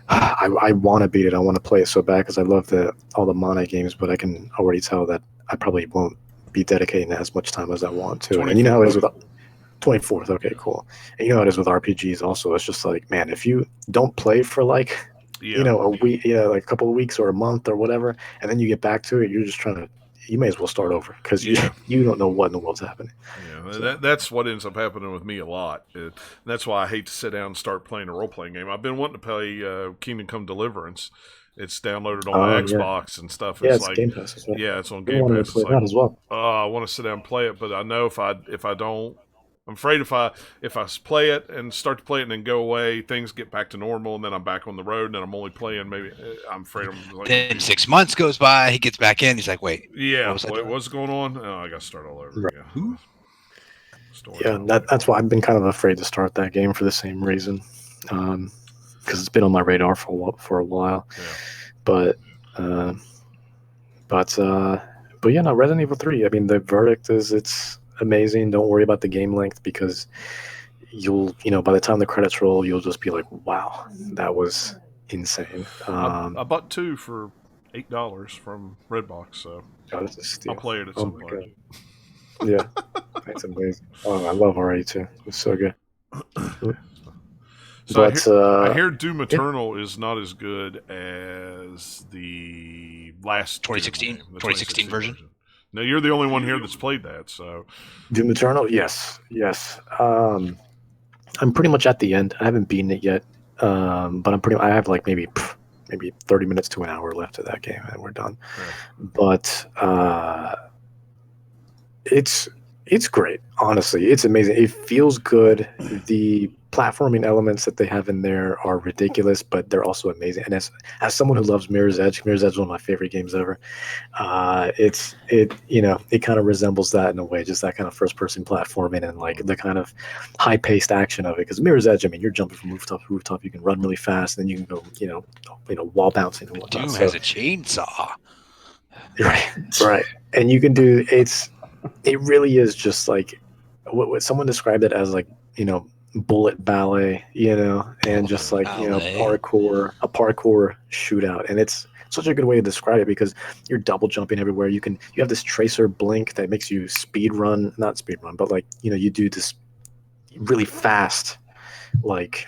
I want to beat it. I want to play it so bad because I love all the Monet games, but I can already tell that I probably won't be dedicating as much time as I want to. And you know how it is with 24th. Okay, cool. And you know how it is with RPGs also. It's just like, man, if you don't play for like, a week, like a couple of weeks or a month or whatever, and then you get back to it, you're just you may as well start over because you don't know what in the world's happening. Yeah, so. That's what ends up happening with me a lot. That's why I hate to sit down and start playing a role-playing game. I've been wanting to play Kingdom Come Deliverance. It's downloaded on my Xbox and stuff. Yeah, it's like Game Pass as well. Yeah, it's on Game Pass. It's like, that as well. I want to sit down and play it, but I know if I don't, I'm afraid if I play it and start to play it and then go away, things get back to normal, and then I'm back on the road, and then I'm only playing maybe. I'm afraid I'm like. Then 6 months goes by, he gets back in, he's like, "Wait, yeah, what's going on? Oh, I got to start all over." Right. Yeah, that's why I've been kind of afraid to start that game for the same reason, because it's been on my radar for a while. Yeah. But yeah, no, Resident Evil 3. I mean, the verdict is it's amazing. Don't worry about the game length because you'll, by the time the credits roll, you'll just be like, wow, that was insane. I bought 2 for $8 from Redbox, so that's a steal. I'll play it at some point. Yeah, that's amazing. Oh, I love RE2. It's so good. So I hear Doom Eternal is not as good as the last 2016 version. No, you're the only one here that's played that. So Doom Eternal, yes. I'm pretty much at the end. I haven't beaten it yet, but I have like maybe 30 minutes to an hour left of that game, and we're done. Yeah. But it's great. Honestly, it's amazing. It feels good. The platforming elements that they have in there are ridiculous, but they're also amazing. And as someone who loves Mirror's Edge is one of my favorite games ever. It kind of resembles that in a way, just that kind of first-person platforming and like the kind of high-paced action of it. Because Mirror's Edge, I mean, you're jumping from rooftop to rooftop. You can run really fast, and then you can go, wall bouncing and whatnot. Doom has a chainsaw. Right. And you can do it really is just like what someone described it as, like, bullet ballet, and just like, a parkour shootout. And it's such a good way to describe it because you're double jumping everywhere. You have this tracer blink that makes you not speed run, but like, you do this really fast, like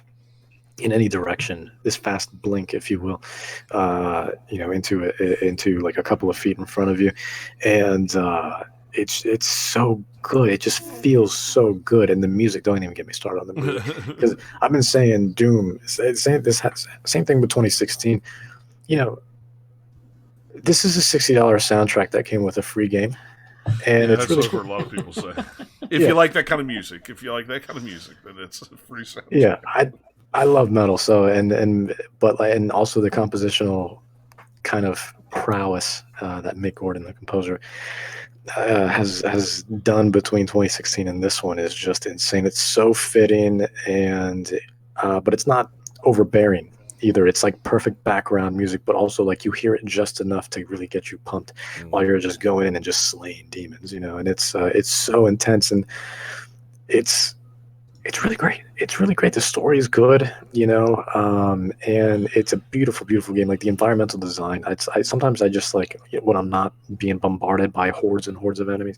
in any direction, this fast blink, if you will, into like a couple of feet in front of you. And, it's so good. It just feels so good, and the music. Don't even get me started on the music because I've been saying Doom. Same thing with 2016. This is a $60 soundtrack that came with a free game, and it's really cool. What a lot of people say. If you like that kind of music, then it's a free soundtrack. Yeah, I love metal, so and also the compositional kind of prowess that Mick Gordon, the composer, has done between 2016 and this one is just insane. It's so fitting, and but it's not overbearing either. It's like perfect background music, but also like you hear it just enough to really get you pumped while you're just going in and just slaying demons, and it's so intense, and it's really great. It's really great. The story is good, and it's a beautiful, beautiful game. Like the environmental design, sometimes I just like when I'm not being bombarded by hordes and hordes of enemies,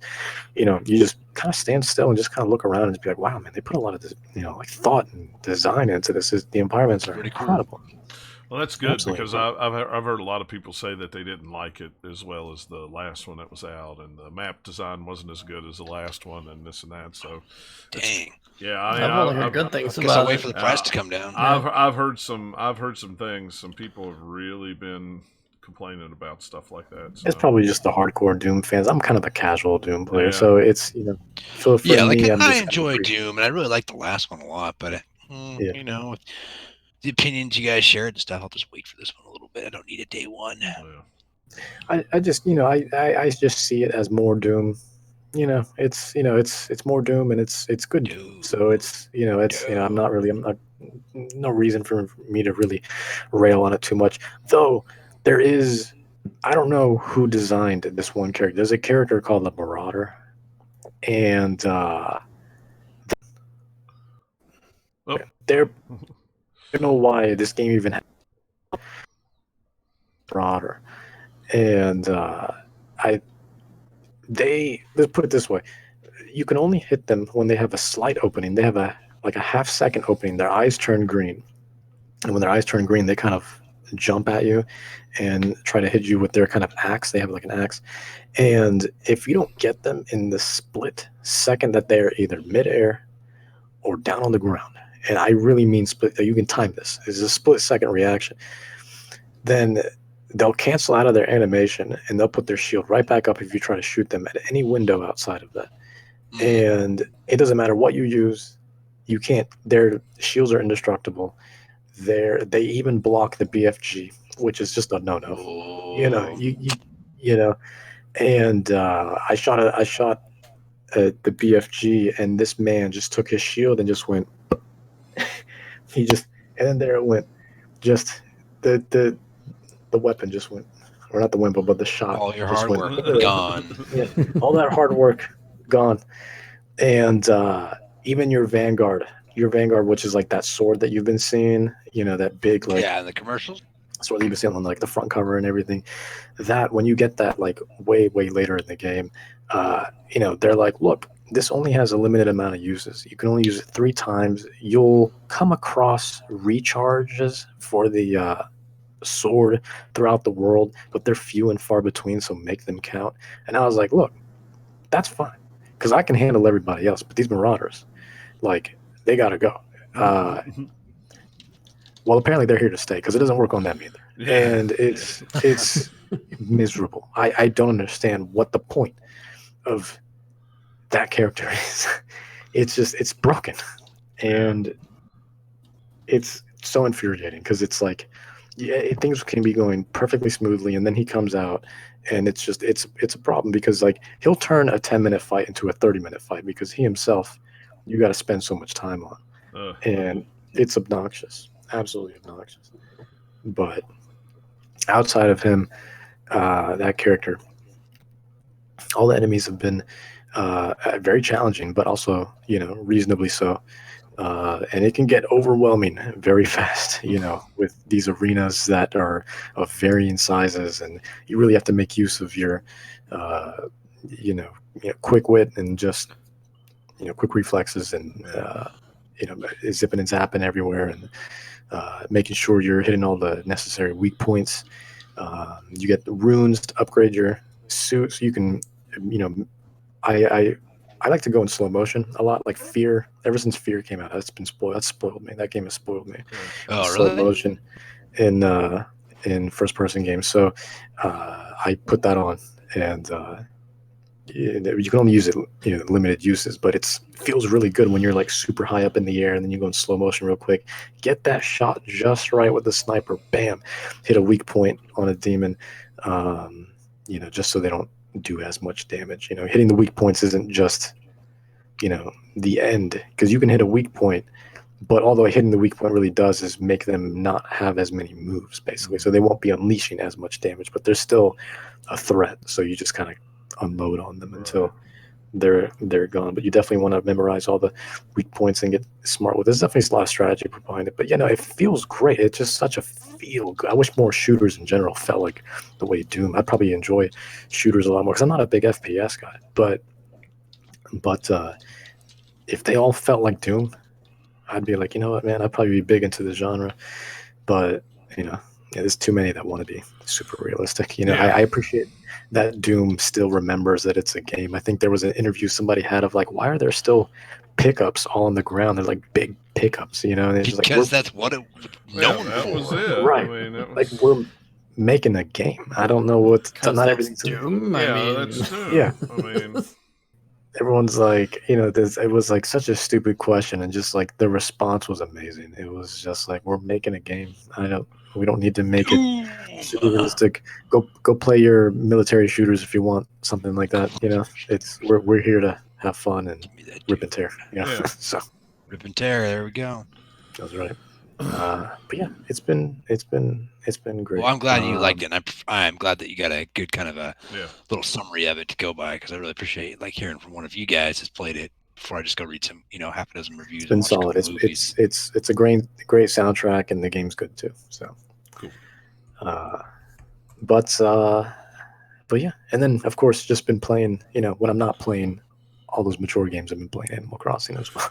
you just kind of stand still and just kind of look around and just be like, wow, man, they put a lot of this, like thought and design into this. The environments are incredible. Cool. Well, that's good. Absolutely. Because I've heard a lot of people say that they didn't like it as well as the last one that was out, and the map design wasn't as good as the last one, and this and that. So, dang. Yeah, I've only heard good things about it. I'll wait for the price to come down. I've heard some things. Some people have really been complaining about stuff like that. So. It's probably just the hardcore Doom fans. I'm kind of a casual Doom player, so it's for me, I enjoy Doom, and I really like the last one a lot. But the opinions you guys shared and stuff, I'll just wait for this one a little bit. I don't need it day one. I just I just see it as more Doom. it's more Doom, and it's good Doom. So it's I'm not no reason for me to really rail on it too much. Though there is, I don't know who designed this one character. There's a character called the Marauder, and Oh. there, I don't know why this game even has Marauder, and let's put it this way: you can only hit them when they have a slight opening. They have a half-second opening. Their eyes turn green, and when their eyes turn green, they kind of jump at you and try to hit you with their kind of axe. They have like an axe, and if you don't get them in the split second that they're either midair or down on the ground, and I really mean split, you can time this. It's a split second reaction. Then they'll cancel out of their animation and they'll put their shield right back up if you try to shoot them at any window outside of that. And it doesn't matter what you use, you can't. Their shields are indestructible. They even block the BFG, which is just a no-no. And I shot the BFG, and this man just took his shield and just went. And then there it went. Just the weapon just went, or not the weapon, but the shot. All your just hard work gone. Yeah, all that hard work gone. And even your Vanguard, which is like that sword that you've been seeing, that big in the commercials. Sword that you've been seeing on like the front cover and everything. That when you get that like way later in the game, they're like, look, this only has a limited amount of uses. You can only use it 3 times. You'll come across recharges for the sword throughout the world, but they're few and far between, so make them count. And I was like, look, that's fine, because I can handle everybody else, but these Marauders, like, they gotta go. Well, apparently they're here to stay, because it doesn't work on them either. Yeah. And it's miserable. I don't understand what the point of that character is. It's broken, and it's so infuriating, because it's like, things can be going perfectly smoothly, and then he comes out, and it's a problem, because like he'll turn a 10-minute fight into a 30-minute fight, because he himself, you got to spend so much time on, and it's obnoxious, absolutely obnoxious. But outside of him, that character, all the enemies have been very challenging, but also reasonably so. And it can get overwhelming very fast, with these arenas that are of varying sizes, and you really have to make use of your, quick wit and just, quick reflexes, and zipping and zapping everywhere, and making sure you're hitting all the necessary weak points. You get the runes to upgrade your suit, so you can, I like to go in slow motion a lot, like Fear. Ever since Fear came out, that's been spoiled. That's spoiled me. That game has spoiled me. Oh, slow really? motion in first-person games. So I put that on, and you can only use it, limited uses, but it feels really good when you're like super high up in the air, and then you go in slow motion real quick. Get that shot just right with the sniper. Bam, hit a weak point on a demon. Just so they don't do as much damage. Hitting the weak points isn't just the end, because you can hit a weak point, but although hitting the weak point really does is make them not have as many moves, basically, so they won't be unleashing as much damage, but they're still a threat, so you just kind of unload on them until they're gone. But you definitely want to memorize all the weak points and get smart with it. There's definitely a lot of strategy behind it, but it feels great. It's just such a feel good. I wish more shooters in general felt like the way Doom. I probably enjoy shooters a lot more, because I'm not a big FPS guy, but if they all felt like Doom, I'd be like, you know what, man, I'd probably be big into the genre. But there's too many that want to be super realistic. I appreciate that Doom still remembers that it's a game. I think there was an interview somebody had of like, why are there still pickups all on the ground? They're like big pickups, and it's just because that's what it was known that for. was it. Right. I mean, like we're making a game. I don't know what. Not everything's Doom. Yeah, I mean, that's Doom. Yeah. I mean, everyone's like, it was like such a stupid question, and just like the response was amazing. It was just like, we're making a game. We don't need to make it super realistic. Go play your military shooters if you want something like that. We're here to have fun and Give me that rip dude. and tear. Yeah. So Rip and tear. There we go. that's right. But yeah, it's been great. Well, I'm glad you liked it. And I'm glad that you got a good kind of a Yeah. little summary of it to go by, because I really appreciate hearing from one of you guys has played it before I just go read some half a dozen reviews. It's been and watch a solid. couple movies. It's a great soundtrack, and the game's good too. So Cool. But yeah, and then of course just been playing. When I'm not playing all those mature games, I've been playing Animal Crossing as well.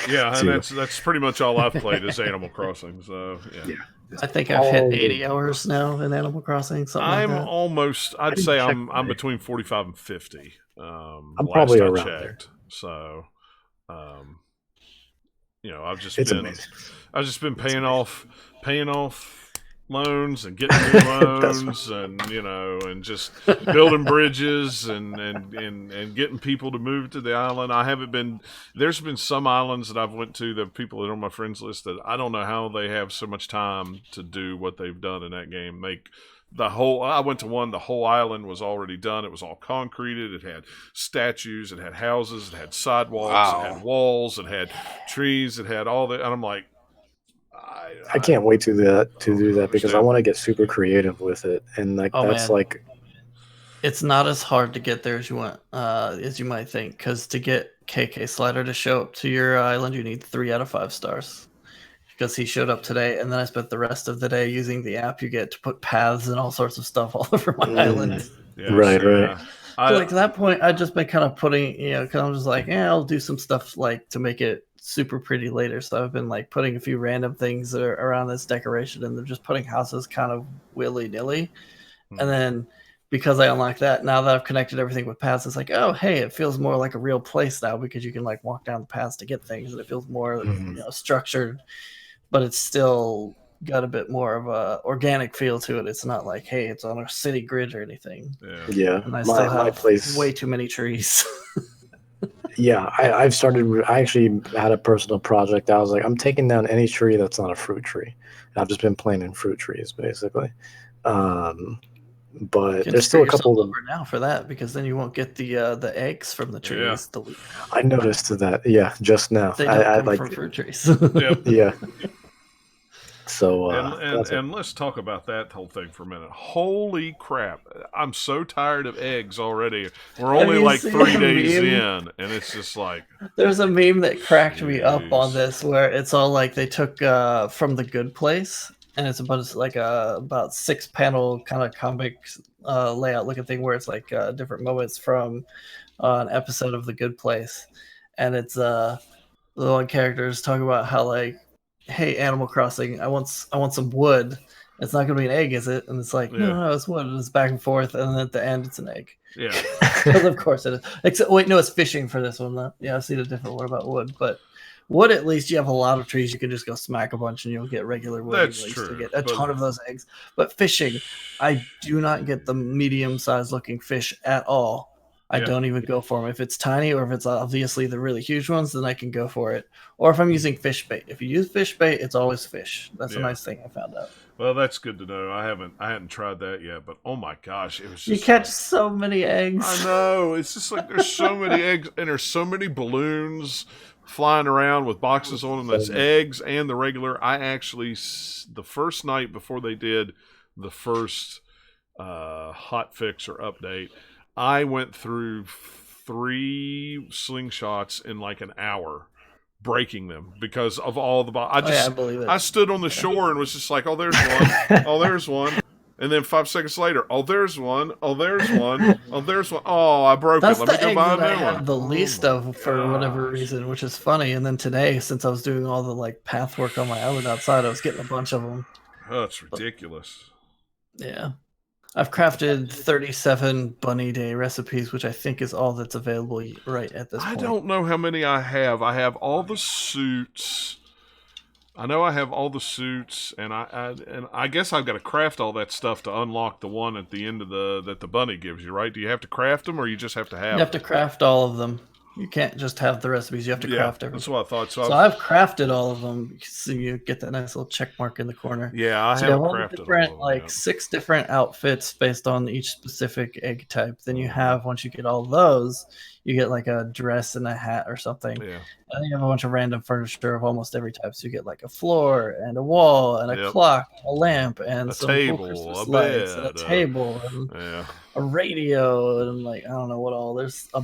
Yeah, too. and that's pretty much all I've played is Animal Crossing. So yeah. I think I've hit 80 hours now in Animal Crossing. Something I'm like that. almost. I'd didn't say check I'm today. between 45 and 50. I'm last probably I around checked. there. So, I've just It's been amazing. I've just been paying off loans and getting new loans, and and just building bridges and getting people to move to the island. I haven't been. There's been some islands that I've went to, the people that are on my friends list, that I don't know how they have so much time to do what they've done in that game. I went to one, the whole island was already done. It was all concreted. It had statues, it had houses, it had sidewalks, it had walls, it had trees, it had all that. And I'm like, I can't wait to do that because I understand. want to get super creative with it, and that's man. like It's not as hard to get there as you want, as you might think. Because to get KK Slider to show up to your island, you need 3 out of 5 stars. Because he showed up today, and then I spent the rest of the day using the app you get to put paths and all sorts of stuff all over my island. Yeah, right. so So to that point, I've just been kind of putting, because I'm just like, I'll do some stuff to make it super pretty later. So I've been putting a few random things around this decoration, and they're just putting houses kind of willy-nilly. And then because I unlocked that, now that I've connected everything with paths, it's like, oh, hey, it feels more like a real place now, because you can walk down the paths to get things, and it feels more structured, but it's still got a bit more of a organic feel to it. It's not like, hey, it's on a city grid or anything. Yeah, And I still have way too many trees. Yeah, I actually had a personal project. I was like, I'm taking down any tree that's not a fruit tree. And I've just been planting fruit trees, basically. But there's still a couple of them now for that, because then you won't get the eggs from the trees. Yeah. I noticed that. Yeah, just now. They don't come from fruit trees. Yep. Yeah. So and let's talk about that whole thing for a minute. Holy crap! I'm so tired of eggs already. We're only like 3 days in, and it's just like, there's a meme that cracked me up on this, where it's all like they took from The Good Place, and it's about about 6-panel kind of comic layout looking thing, where it's different moments from an episode of The Good Place, and it's the one character is talking about how hey, Animal Crossing, I want some wood. It's not going to be an egg, is it? And it's like, no, it's wood. And it's back and forth, and then at the end, it's an egg. Yeah. Because of course it is. Except, wait, no, it's fishing for this one. Though. Yeah, I've seen a different one about wood, but wood, at least you have a lot of trees. You can just go smack a bunch, and you'll get regular wood. That's You true. get a ton of those eggs. But fishing, I do not get the medium-sized looking fish at all. I don't even go for them. If it's tiny, or if it's obviously the really huge ones, then I can go for it. Or if I'm using fish bait. If you use fish bait, it's always fish. That's a nice thing I found out. Well, that's good to know. I hadn't tried that yet, but oh my gosh, it was just, you catch so many eggs. I know. It's just like there's so many eggs, and there's so many balloons flying around with boxes on them. That's eggs and the regular. I actually, the first night before they did the first hot fix or update, I went through 3 slingshots in like an hour, breaking them because of all the I believe it. I stood on the shore and was just like, oh, there's one. Oh, there's one. And then 5 seconds later, oh, there's one. Oh, there's one. Oh, there's one. Oh, I broke That's it. Let me go buy a that I new have one. the least of for whatever reason, which is funny. And then today, since I was doing all the path work on my island outside, I was getting a bunch of them. Oh, it's ridiculous. Yeah. I've crafted 37 Bunny Day recipes, which I think is all that's available right at this point. I don't know how many I have. I have all the suits. I know I have all the suits, and I guess I've got to craft all that stuff to unlock the one at the end of that the bunny gives you, right? Do you have to craft them, or you just have to have? You have to craft all of them. You can't just have the recipes. You have to craft everything. That's what I thought. So I've crafted all of them. So you get that nice little check mark in the corner. Yeah, I so haven't you have all crafted the different, all of them, 6 different outfits based on each specific egg type. Then you have, once you get all those, you get like a dress and a hat or something. Yeah. And then you have a bunch of random furniture of almost every type. So you get like a floor and a wall and a clock, a lamp, and some table, cool Christmas a lights, bed, and a table, and a radio, and I don't know what all. There's a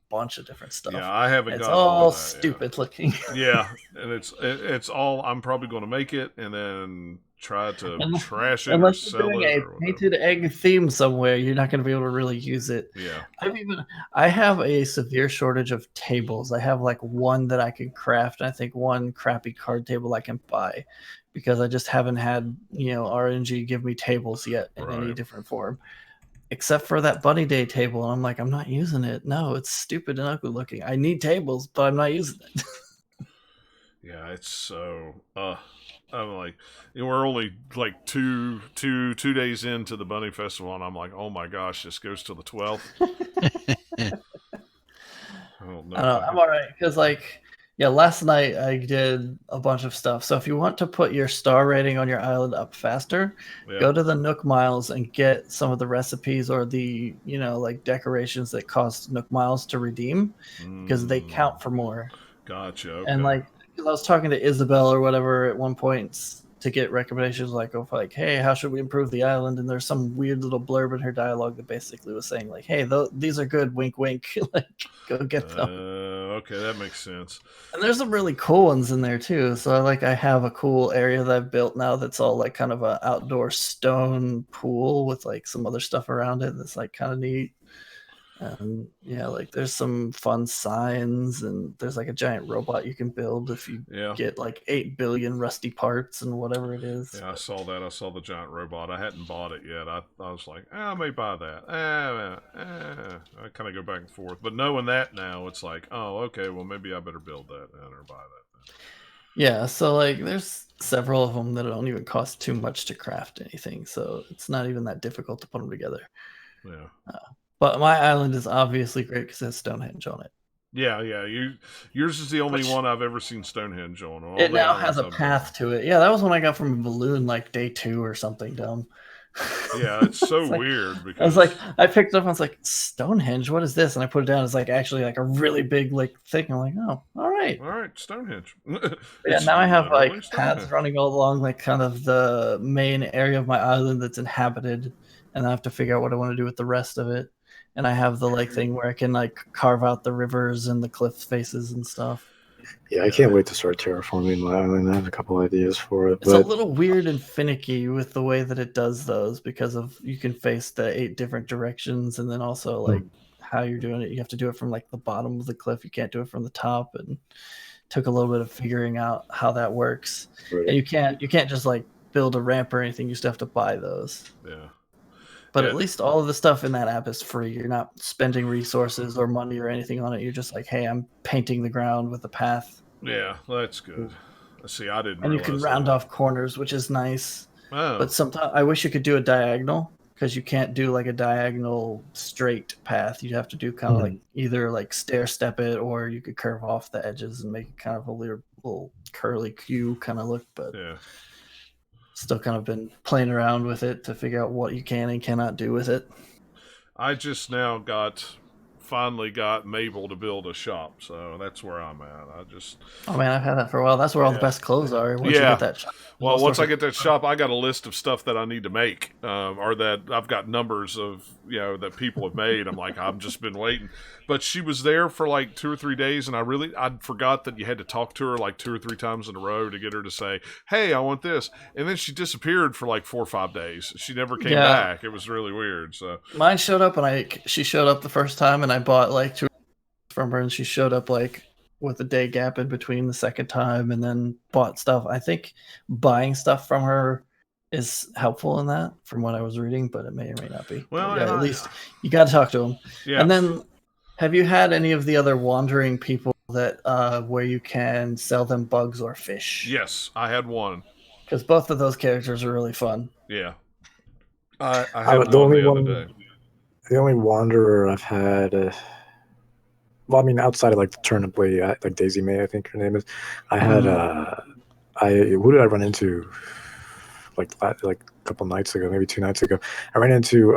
bunch of different stuff. Yeah, I haven't It's got all that, stupid looking. Yeah, and it's all. I'm probably going to make it and then try to trash it Unless or you're sell doing it. a painted egg theme somewhere, you're not going to be able to really use it. Yeah, I have a severe shortage of tables. I have like one that I can craft. I think one crappy card table I can buy, because I just haven't had RNG give me tables yet in any different form. Except for that Bunny Day table. And I'm like, I'm not using it. No, it's stupid and ugly looking. I need tables, but I'm not using it. Yeah, it's so. I'm like, we're only like two days into the Bunny Festival, and I'm like, oh my gosh, this goes to the 12th. I don't know. I'm all right because last night I did a bunch of stuff. So if you want to put your star rating on your island up faster, go to the Nook Miles and get some of the recipes or the decorations that cost Nook Miles to redeem, because they count for more. Gotcha. Okay. And because I was talking to Isabel or whatever at one point to get recommendations hey, how should we improve the island? And there's some weird little blurb in her dialogue that basically was saying hey, these are good, wink wink, go get them. Okay, that makes sense. And there's some really cool ones in there too. So I have a cool area that I've built now that's all kind of an outdoor stone pool with some other stuff around it that's kind of neat. And there's some fun signs, and there's a giant robot you can build if you get 8 billion rusty parts and whatever it is. Yeah, I saw that. I saw the giant robot. I hadn't bought it yet. I was like, I may buy that. I kind of go back and forth. But knowing that now, it's like, oh, okay, well, maybe I better build that then or buy that then. Yeah, so there's several of them that don't even cost too much to craft anything. So it's not even that difficult to put them together. Yeah. But my island is obviously great because it has Stonehenge on it. Yeah. Yours is the only one I've ever seen Stonehenge on. It now has a path to it. Yeah, that was one I got from a balloon day 2 or something dumb. Yeah, it's so weird because I picked it up and I was like, Stonehenge, what is this? And I put it down. It's actually a really big thing. I'm like, oh, all right, Stonehenge. Yeah, now I have paths running all along kind of the main area of my island that's inhabited, and I have to figure out what I want to do with the rest of it. And I have the thing where I can carve out the rivers and the cliff faces and stuff. Yeah, I can't wait to start terraforming my island. I have a couple ideas for it. It's a little weird and finicky with the way that it does those, because of you can face the 8 different directions, and then also how you're doing it. You have to do it from the bottom of the cliff. You can't do it from the top, and it took a little bit of figuring out how that works. Right. And you can't just build a ramp or anything. You still have to buy those. Yeah. But at least all of the stuff in that app is free. You're not spending resources or money or anything on it. You're just hey, I'm painting the ground with a path. Yeah, that's good. See, I didn't. And you can round off corners, which is nice. Oh. But sometimes I wish you could do a diagonal, because you can't do a diagonal straight path. You'd have to do kind of either stair step it, or you could curve off the edges and make it kind of a little curly Q kind of look. But yeah. Still kind of been playing around with it to figure out what you can and cannot do with it. I just now finally got Mabel to build a shop, so that's where I'm at. Oh man, I've had that for a while. That's where all the best clothes are. Once you get that shop. Well, once I get that shop, I got a list of stuff that I need to make, or that I've got numbers of, that people have made. I'm I've just been waiting. But she was there for 2 or 3 days, and I forgot that you had to talk to her 2 or 3 times in a row to get her to say, hey, I want this. And then she disappeared for 4 or 5 days. She never came back. It was really weird. So mine showed up, and she showed up the first time, and I bought 2 from her, and she showed up with a day gap in between the second time, and then bought stuff. I think buying stuff from her is helpful in that, from what I was reading, but it may or may not be. Well, at least you got to talk to them. Yeah. And then, have you had any of the other wandering people that where you can sell them bugs or fish? Yes, I had one. Because both of those characters are really fun. Yeah. I had one the other day. The only wanderer I've had well, I mean, outside of like the turnip lady, like Daisy May, I think her name is. I had who did I run into? Like a couple nights ago, maybe 2 nights ago, I ran into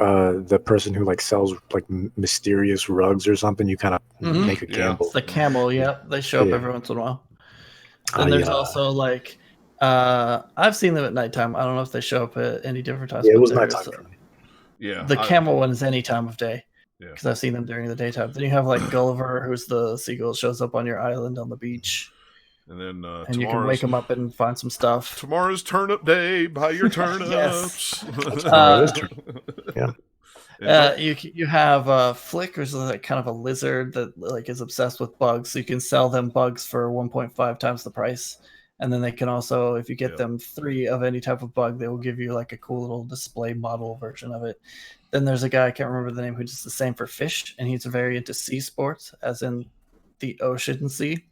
the person who like sells like mysterious rugs or something. You kind of make a gamble. It's the camel. Yep, they show up every once in a while. Then there's also like I've seen them at nighttime. I don't know if they show up at any different times. Yeah, it but was nighttime for me. Yeah, the camel one is any time of day. Yeah, because I've seen them during the daytime. Then you have like Gulliver, who's the seagull, shows up on your island on the beach. And then and you can wake him up and find some stuff. Tomorrow's turnip day. Buy your turnips. Yeah. You have Flick, who's like kind of a lizard that like is obsessed with bugs. So you can sell them bugs for 1.5 times the price. And then they can also, if you get them 3 of any type of bug, they will give you like a cool little display model version of it. Then there's a guy, I can't remember the name, who does the same for fish, and he's very into sea sports, as in the ocean sea.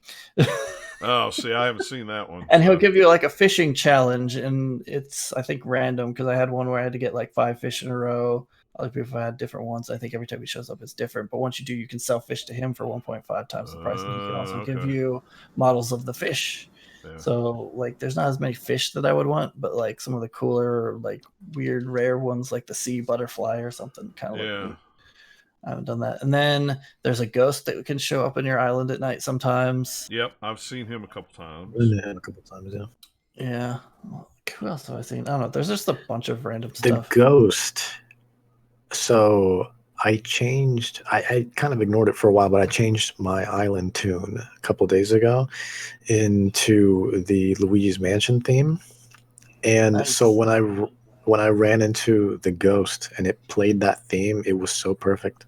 Oh, see, I haven't seen that one. And he'll give you like a fishing challenge, and it's, I think, random, because I had one where I had to get like 5 fish in a row. Other people had different ones. I think every time he shows up, it's different. But once you do, you can sell fish to him for 1.5 times the price, and he can also give you models of the fish. Yeah. So, like, there's not as many fish that I would want, but like some of the cooler, like weird, rare ones, like the sea butterfly or something, kind of. Yeah. I haven't done that. And then there's a ghost that can show up on your island at night sometimes. Yep, I've seen him a couple times. Yeah. Yeah. Who else have I seen? I don't know. There's just a bunch of random stuff. The ghost. So I changed. I kind of ignored it for a while, but I changed my island tune a couple days ago into the Luigi's Mansion theme. And so when I ran into the ghost and it played that theme, it was so perfect.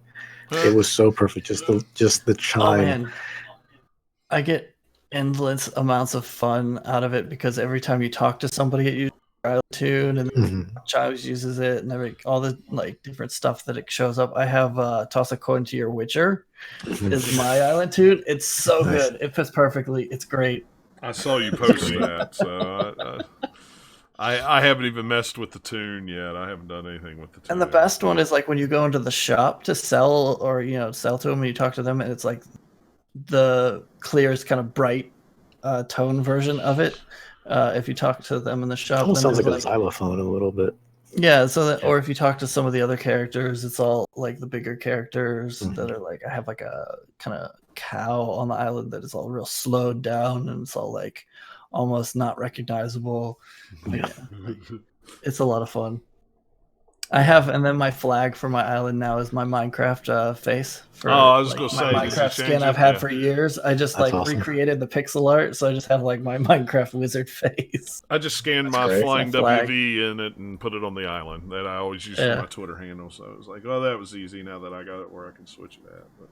It was so perfect. Just the chime. Oh, man. I get endless amounts of fun out of it because every time you talk to somebody, it uses your island tune, and Chives uses it, and all the like different stuff that it shows up. I have Toss a Coin to Your Witcher is my island tune. It's so good. It fits perfectly. It's great. I saw you post that, so I haven't even messed with the tune yet. I haven't done anything with the tune. And the best one is like when you go into the shop to sell, or sell to them, and you talk to them, and it's like the clearest kind of bright tone version of it. If you talk to them in the shop, it sounds like a xylophone a little bit. Yeah, or if you talk to some of the other characters, it's all like the bigger characters that are like, I have like a kind of cow on the island that is all real slowed down, and it's all like almost not recognizable. Yeah. It's a lot of fun. And then my flag for my island now is my Minecraft face. I was going to say, my Minecraft skin I've had for years. I just recreated the pixel art, so I just have like my Minecraft wizard face. I just scanned my flying WV in it and put it on the island that I always use for my Twitter handle. So it was like, oh, that was easy now that I got it where I can switch it at. But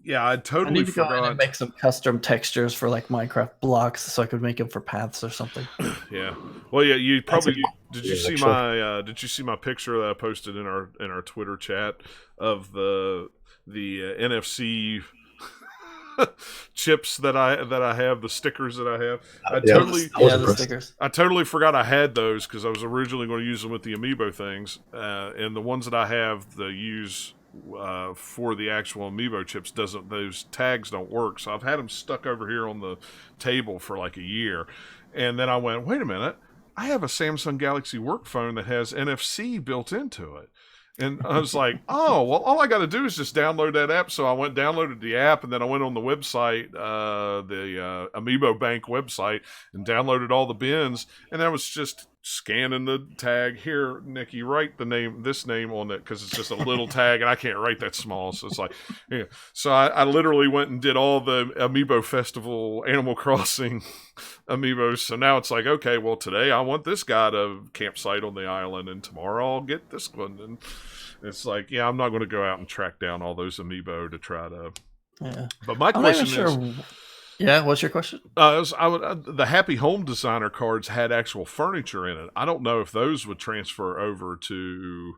yeah, I totally forgot. Go in and make some custom textures for like Minecraft blocks, so I could make them for paths or something. Yeah. Well, yeah. You probably did you see my picture that I posted in our Twitter chat of the NFC chips that I have, the stickers that I have. The stickers. I totally forgot I had those because I was originally going to use them with the amiibo things, and the ones that I have the use. For the actual amiibo chips, those tags don't work, so I've had them stuck over here on the table for like a year, and then I went, wait a minute, I have a Samsung Galaxy work phone that has NFC built into it. And I was like, oh, well, all I got to do is just download that app. So I downloaded the app, and then I went on the website, the Amiibo Bank website, and downloaded all the bins. And I was just scanning the tag. Here, Nikki, write this name on it, because it's just a little tag, and I can't write that small. So it's like, yeah. So I literally went and did all the Amiibo Festival Animal Crossing amiibos. So now it's like, okay, well, today I want this guy to campsite on the island, and tomorrow I'll get this one. And it's like, yeah, I'm not going to go out and track down all those amiibo to try to. Yeah. But my question is. Yeah, what's your question? The Happy Home Designer cards had actual furniture in it. I don't know if those would transfer over to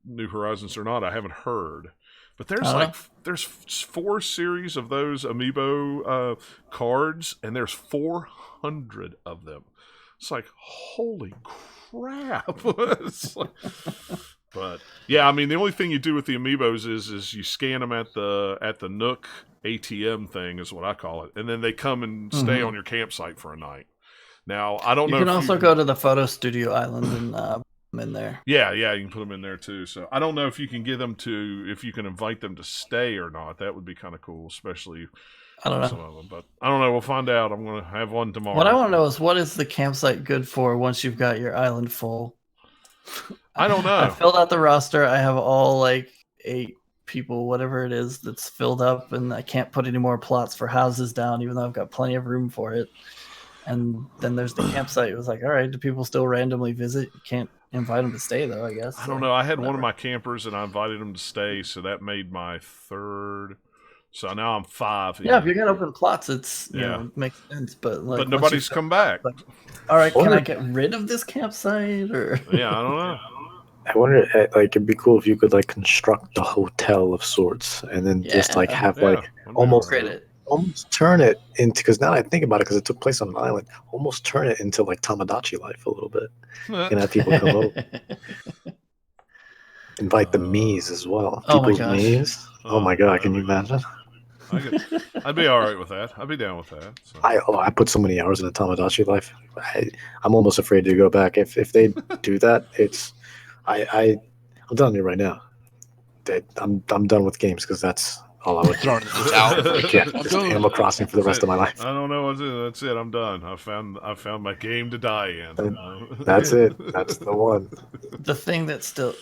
New Horizons or not. I haven't heard. But there's 4 series of those amiibo cards, and there's 400 of them. It's like, holy crap! It's like, But yeah, I mean, the only thing you do with the amiibos is you scan them at the Nook ATM thing, is what I call it, and then they come and stay on your campsite for a night. Now, I don't You know can if also go to the photo studio island and put 'em in there. Yeah, you can put them in there too. So I don't know if you can get them if you can invite them to stay or not. That would be kind of cool, especially I don't some know. of them. But I don't know. We'll find out. I'm going to have one tomorrow. What I want to know is, what is the campsite good for once you've got your island full? I don't know. I filled out the roster. I have all like 8 people, whatever it is, that's filled up, and I can't put any more plots for houses down, even though I've got plenty of room for it. And then there's the campsite. It was like, all right, do people still randomly visit? You can't invite them to stay, though, I guess. I don't know. I had one of my campers, and I invited him to stay, so that made my 3rd. So now I'm 5. Yeah, if you got open plots, it's you know, it makes sense. But like, but nobody's come back. Like, all right, can I get rid of this campsite? Or yeah, I don't know. I wonder, like, it'd be cool if you could like construct a hotel of sorts, and then just like have like almost turn it into, because now I think about it, because it took place on an island, almost turn it into like Tamagotchi life a little bit. And have people come over. Invite the Miis as well. People's Miis. Oh my god, can you imagine? I'd be all right with that. I'd be down with that. So. I put so many hours in a Tamagotchi life. I'm almost afraid to go back. If they do that, it's I'm telling you right now that I'm done with games, because that's all I would throw in the towel. Just Animal Crossing for the rest of my life. I don't know what to do. That's it. I'm done. I found my game to die in. That's it. That's the one. The thing that still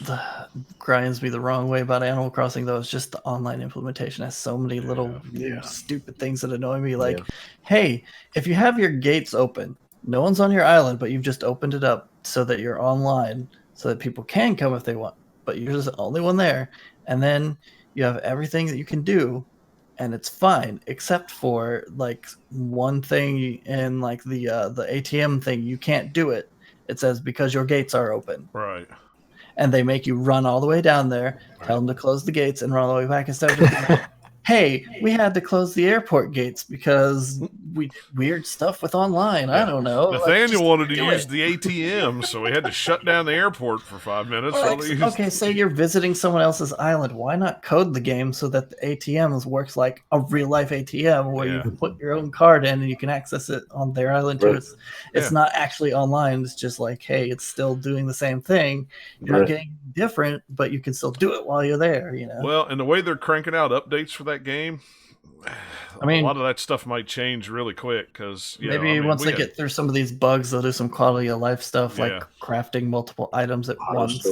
grinds me the wrong way about Animal Crossing, though, is just the online implementation has so many little stupid things that annoy me. Like, hey, if you have your gates open, no one's on your island, but you've just opened it up so that you're online, so that people can come if they want, but you're just the only one there. And then you have everything that you can do, and it's fine, except for like one thing in like the ATM thing. You can't do it. It says because your gates are open. Right. And they make you run all the way down there, tell them to close the gates, and run all the way back, instead of just hey, we had to close the airport gates because we did weird stuff with online. I don't know. Nathaniel wanted to use the ATM, so we had to shut down the airport for 5 minutes. Okay, say you're visiting someone else's island. Why not code the game so that the ATM works like a real life ATM, where you put your own card in and you can access it on their island too? It's not actually online. It's just like, hey, it's still doing the same thing. You're not getting different, but you can still do it while you're there. You know. Well, and the way they're cranking out updates for that game, I mean, a lot of that stuff might change really quick, because once they get through some of these bugs, they'll do some quality of life stuff, like crafting multiple items at once.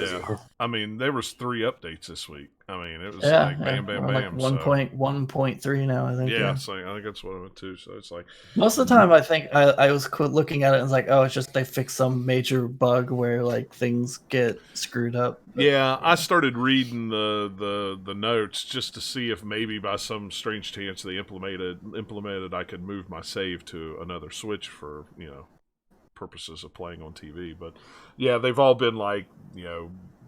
Yeah, I mean, there was 3 updates this week. I mean, it was like bam, bam, bam. Like 1.1.3 now, I think. Yeah, so I think that's what it went to. So it's like most of the time, I think I was looking at it and was like, oh, it's just they fixed some major bug where like things get screwed up. Yeah, I started reading the notes just to see if maybe by some strange chance they implemented I could move my save to another Switch for purposes of playing on TV. But yeah, they've all been like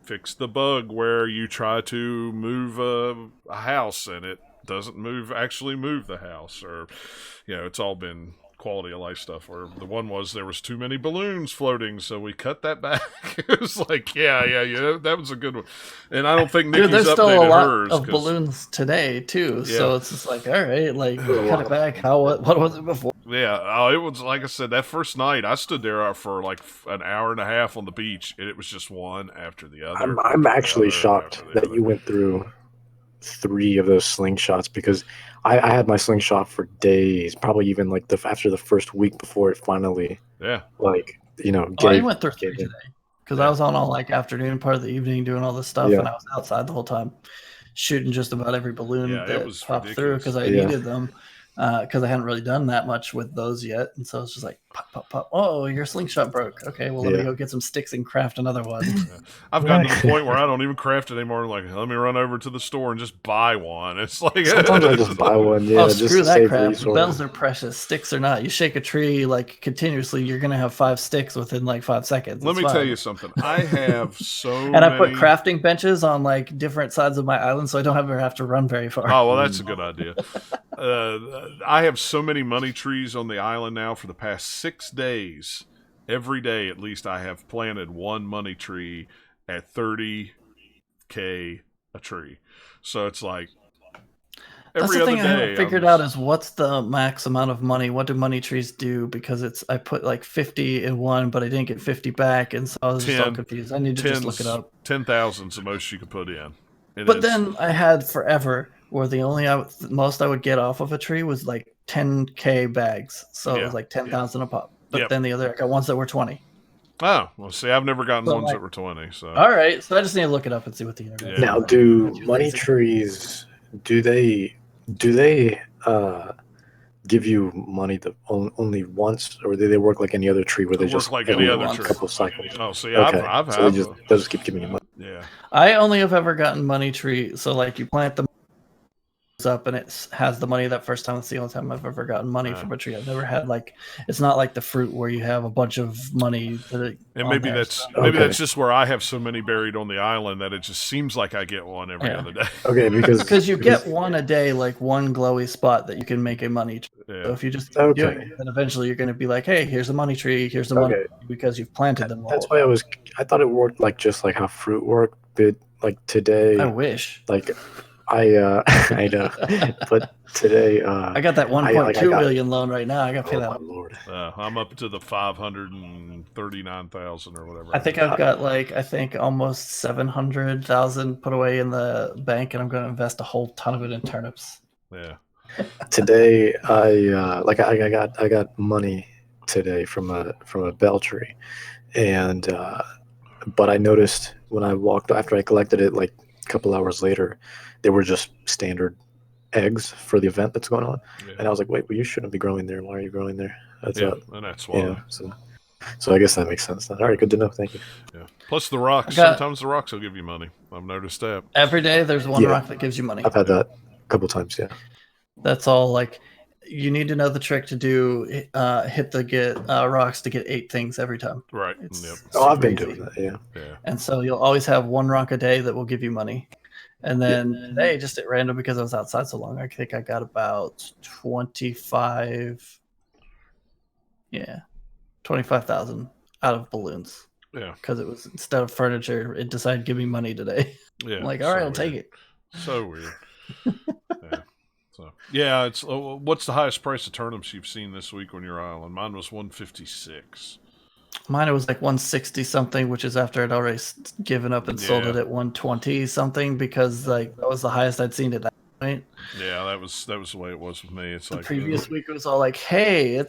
fix the bug where you try to move a house and it doesn't actually move the house, or it's all been quality of life stuff. Where the one was there was too many balloons floating, so we cut that back. It was like yeah, that was a good one. And I don't think Nikki's there's updated still a lot hers of balloons today too. So it's just like, all right, like cut it back. What was it before? Yeah, it was like I said, that first night I stood there for like an hour and a half on the beach, and it was just one after the other. I'm actually shocked that you went through 3 of those slingshots, because I had my slingshot for days, probably even like after the first week before it finally I went through 3 today, because I was on all like afternoon part of the evening doing all this stuff, and I was outside the whole time shooting just about every balloon that popped through, because I needed them. Because I hadn't really done that much with those yet, and so it's just like pop, pop, pop. Oh, your slingshot broke. Okay, well let me go get some sticks and craft another one. I've gotten to the point where I don't even craft it anymore. Like, let me run over to the store and just buy one. It's like sometimes I just buy one. Yeah, just screw to that save crap. resources. Bells are precious. Sticks are not. You shake a tree like continuously, you're gonna have 5 sticks within like 5 seconds. Let me tell you something. I have so I put crafting benches on like different sides of my island, so I don't ever have to run very far. Oh well, that's a good idea. I have so many money trees on the island now for the past 6 days. Every day, at least, I have planted one money tree at $30K a tree. So it's like That's every the other thing I day. haven't figured out is what's the max amount of money? What do money trees do? Because I put like 50 in one, but I didn't get 50 back, and so I was just all confused. I need to just look it up. 10,000 is the most you can put in. But then I had forever where the only most I would get off of a tree was like 10K bags, so it was like 10,000 a pop. But then the other I got ones that were 20. Oh, well, see, I've never gotten ones that were 20. So all right, so I just need to look it up and see what the internet. Now, do money trees? Do they give you money only once, or do they work like any other tree where they just like any other tree? Couple cycles. Oh, see, okay. I've so had. They'll just keep giving you money. Yeah. I only have ever gotten money tree. So like you plant them up and it has the money that first time. That's the only time I've ever gotten money from a tree. I've never had it's not like the fruit where you have a bunch of money. And maybe that's just where I have so many buried on the island that it just seems like I get one every other day. Okay, because you get one a day, like one glowy spot that you can make a money tree. So if you just keep doing it, then eventually you're going to be like, hey, here's a money tree, here's the money tree, because you've planted them all. That's why I thought it worked just like how fruit worked, but like today I wish. I know, but today I got that 1.2 million loan right now. I got to pay that. My Lord. I'm up to the 539,000 or whatever. I think I've got almost 700,000 put away in the bank, and I'm going to invest a whole ton of it in turnips. Yeah. Today I got money today from a bell tree, and but I noticed when I walked after I collected it a couple hours later, they were just standard eggs for the event that's going on. Yeah. And I was like, wait, well, you shouldn't be growing there. Why are you growing there? And that's why. So I guess that makes sense then. All right, good to know. Thank you. Yeah. Plus the rocks. Sometimes the rocks will give you money. I've noticed that. Every day there's one rock that gives you money. I've had that a couple times, yeah. That's all you need to know the trick to do get rocks to get 8 things every time. Right. I've been doing that, yeah. And so you'll always have one rock a day that will give you money. And then today, just at random, because I was outside so long, I think I got about 25,000 out of balloons. Yeah. Because it was, instead of furniture, it decided to give me money today. Yeah. I'm like, all right, I'll take it. So weird. It's what's the highest price of turnips you've seen this week on your island? Mine was $156. Mine was 160 something, which is after I'd already given up and sold it at 120 something, because that was the highest I'd seen at that point. Yeah, that was the way it was with me. It's the previous week it was all hey, do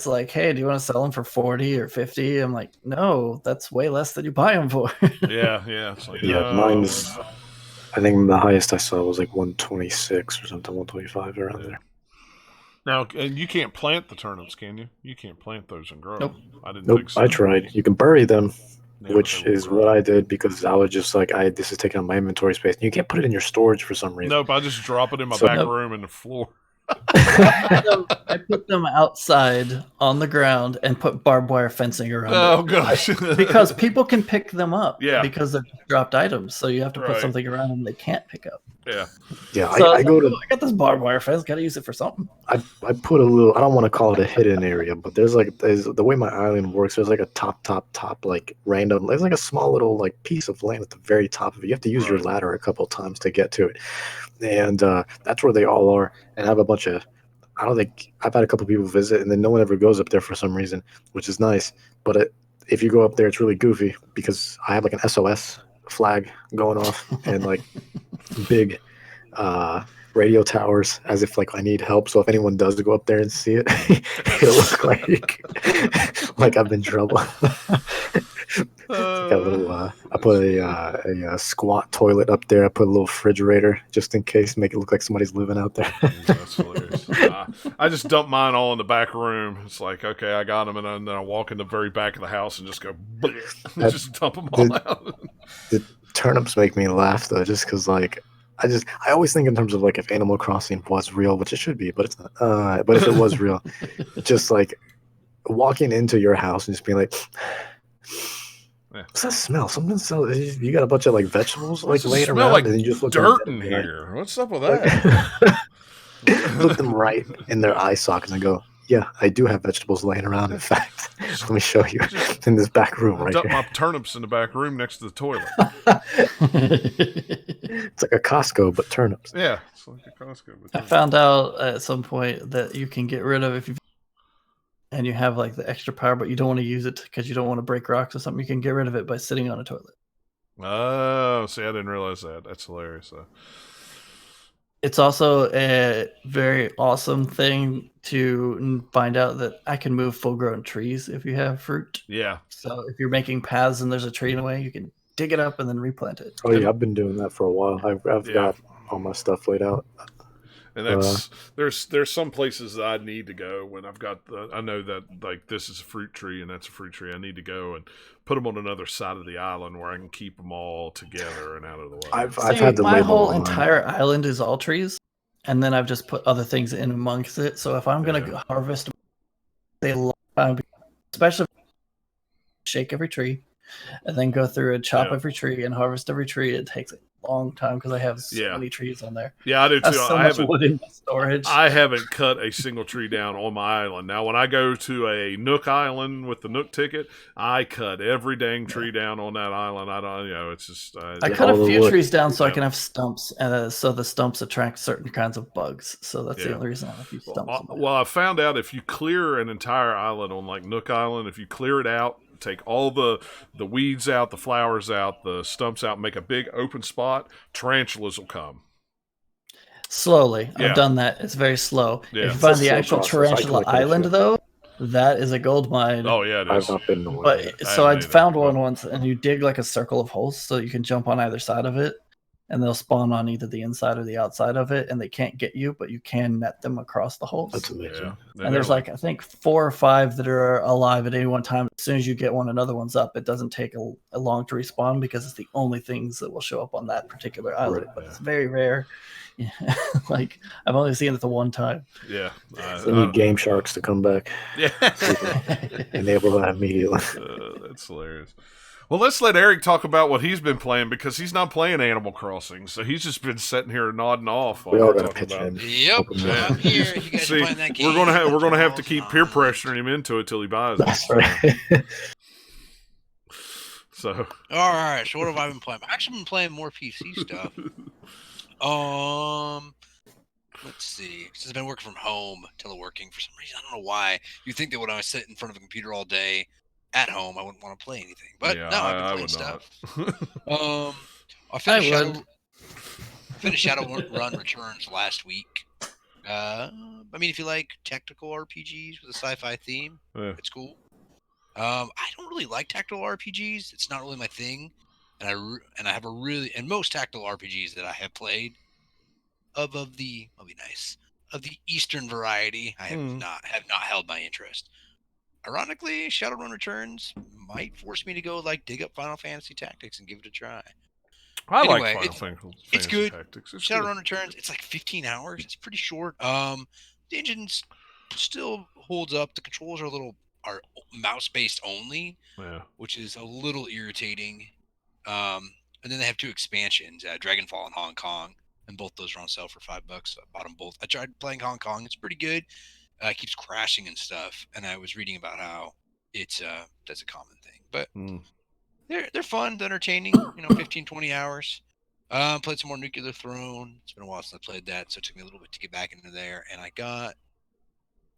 you want to sell them for 40 or 50? I'm like, no, that's way less than you buy them for. Yeah. It's mine's. I think the highest I saw was 126 or something, 125 around there. Now, and you can't plant the turnips, can you? You can't plant those and grow them. I didn't think so. I tried. You can bury them, which is what I did, because I was just this is taking up my inventory space. You can't put it in your storage for some reason. Nope, I just drop it in my back room in the floor. I put them outside on the ground and put barbed wire fencing around it. Oh, gosh. Because people can pick them up. Yeah. Because they're dropped items. So you have to put something around them they can't pick up. Yeah. Yeah. So I got this barbed wire fence. Got to use it for something. I put a little, I don't want to call it a hidden area, but there's the way my island works, there's a top, random, there's a small little piece of land at the very top of it. You have to use your ladder a couple times to get to it. And that's where they all are. And I have a bunch of, I've had a couple people visit, and then no one ever goes up there for some reason, which is nice. But if you go up there, it's really goofy, because I have an SOS flag going off and big radio towers, as if I need help. So if anyone does go up there and see it, it'll look like I'm in trouble. Got a little, I put a squat toilet up there. I put a little refrigerator just in case, make it look like somebody's living out there. That's hilarious. I just dump mine all in the back room. It's okay, I got them, and then I walk in the very back of the house and just go, just dump them all out. The turnips make me laugh though, just because I always think in terms of if Animal Crossing was real, which it should be, but it's not. But if it was real, just walking into your house and just being what's that smell? Something smells. You got a bunch of vegetables laying around, and you just look dirt in here. What's up with that? Look them right in their eye sockets and go, Yeah, I do have vegetables laying around. In fact, let me show you Just in this back room right dump here. my turnips in the back room next to the toilet. It's like a Costco, but turnips. Yeah, it's like a Costco. I found out at some point that you can get rid of if you and you have like the extra power, but you don't want to use it because you don't want to break rocks or something. You can get rid of it by sitting on a toilet. Oh, see, I didn't realize that. That's hilarious. It's also a very awesome thing to find out that I can move full-grown trees if you have fruit. Yeah. So if you're making paths and there's a tree in the way, you can dig it up and then replant it. Oh yeah, I've been doing that for a while. I've got all my stuff laid out. And that's there's some places that I need to go when I've got I know that like this is a fruit tree and that's a fruit tree. I need to go and put them on another side of the island where I can keep them all together and out of the way. I've had the my label whole on. entire island is all trees, and then I've just put other things in amongst it. So if I'm gonna harvest, a long time, especially shake every tree, and then go through and chop every tree and harvest every tree. It takes a long time because I have so many trees on there. Yeah, I do too. So much wood in my storage. I haven't cut a single tree down on my island. Now, when I go to a Nook island with the Nook ticket, I cut every dang tree down on that island. I don't, it's just. I cut a few trees down so I can have stumps, and so the stumps attract certain kinds of bugs. So that's the only reason I have a few stumps. Well, I found out if you clear an entire island on like Nook Island, if you clear it out, take all the weeds out, the flowers out, the stumps out, make a big open spot, tarantulas will come. Slowly. I've done that. It's very slow. Yeah. If you find the actual tarantula island, though, that is a gold mine. Oh, yeah, it is. I've not been to one. But so I found one once, and you dig like a circle of holes so you can jump on either side of it, and they'll spawn on either the inside or the outside of it, and they can't get you, but you can net them across the holes. That's amazing. And there's like, I think 4 or 5 that are alive at any one time. As soon as you get one, another one's up. It doesn't take a long to respawn because it's the only things that will show up on that particular island. But it's very rare. Yeah. Like, I've only seen it the one time. Yeah. They need game sharks to come back. Yeah. Enable that immediately. That's hilarious. Well, let's let Eric talk about what he's been playing because he's not playing Animal Crossing, so he's just been sitting here nodding off. We all got to pitch in. Yep, I'm here. You guys are playing that game. We're gonna have to keep peer pressuring him into it till he buys it. That's right. So. All right. So what have I been playing? I've actually been playing more PC stuff. Let's see. Since I've been working from home, teleworking for some reason, I don't know why. You'd think that when I sit in front of a computer all day at home, I wouldn't want to play anything. But no, I've been playing stuff. I finished Shadowrun Returns last week. I mean, if you like tactical RPGs with a sci-fi theme, it's cool. I don't really like tactical RPGs. It's not really my thing. And I have most tactical RPGs that I have played of the Eastern variety, I have not held my interest. Ironically, Shadowrun Returns might force me to go dig up Final Fantasy Tactics and give it a try. Like Final Fantasy it's good. Tactics. Shadowrun Returns, it's like 15 hours. It's pretty short. The engine still holds up. The controls are mouse-based only, which is a little irritating. And then they have 2 expansions, Dragonfall and Hong Kong, and both those are on sale for $5. So I bought them both. I tried playing Hong Kong. It's pretty good. It keeps crashing and stuff, and I was reading about how that's a common thing. But they're fun, they're entertaining. 15, 20 hours. Played some more Nuclear Throne. It's been a while since I played that, so it took me a little bit to get back into there. And I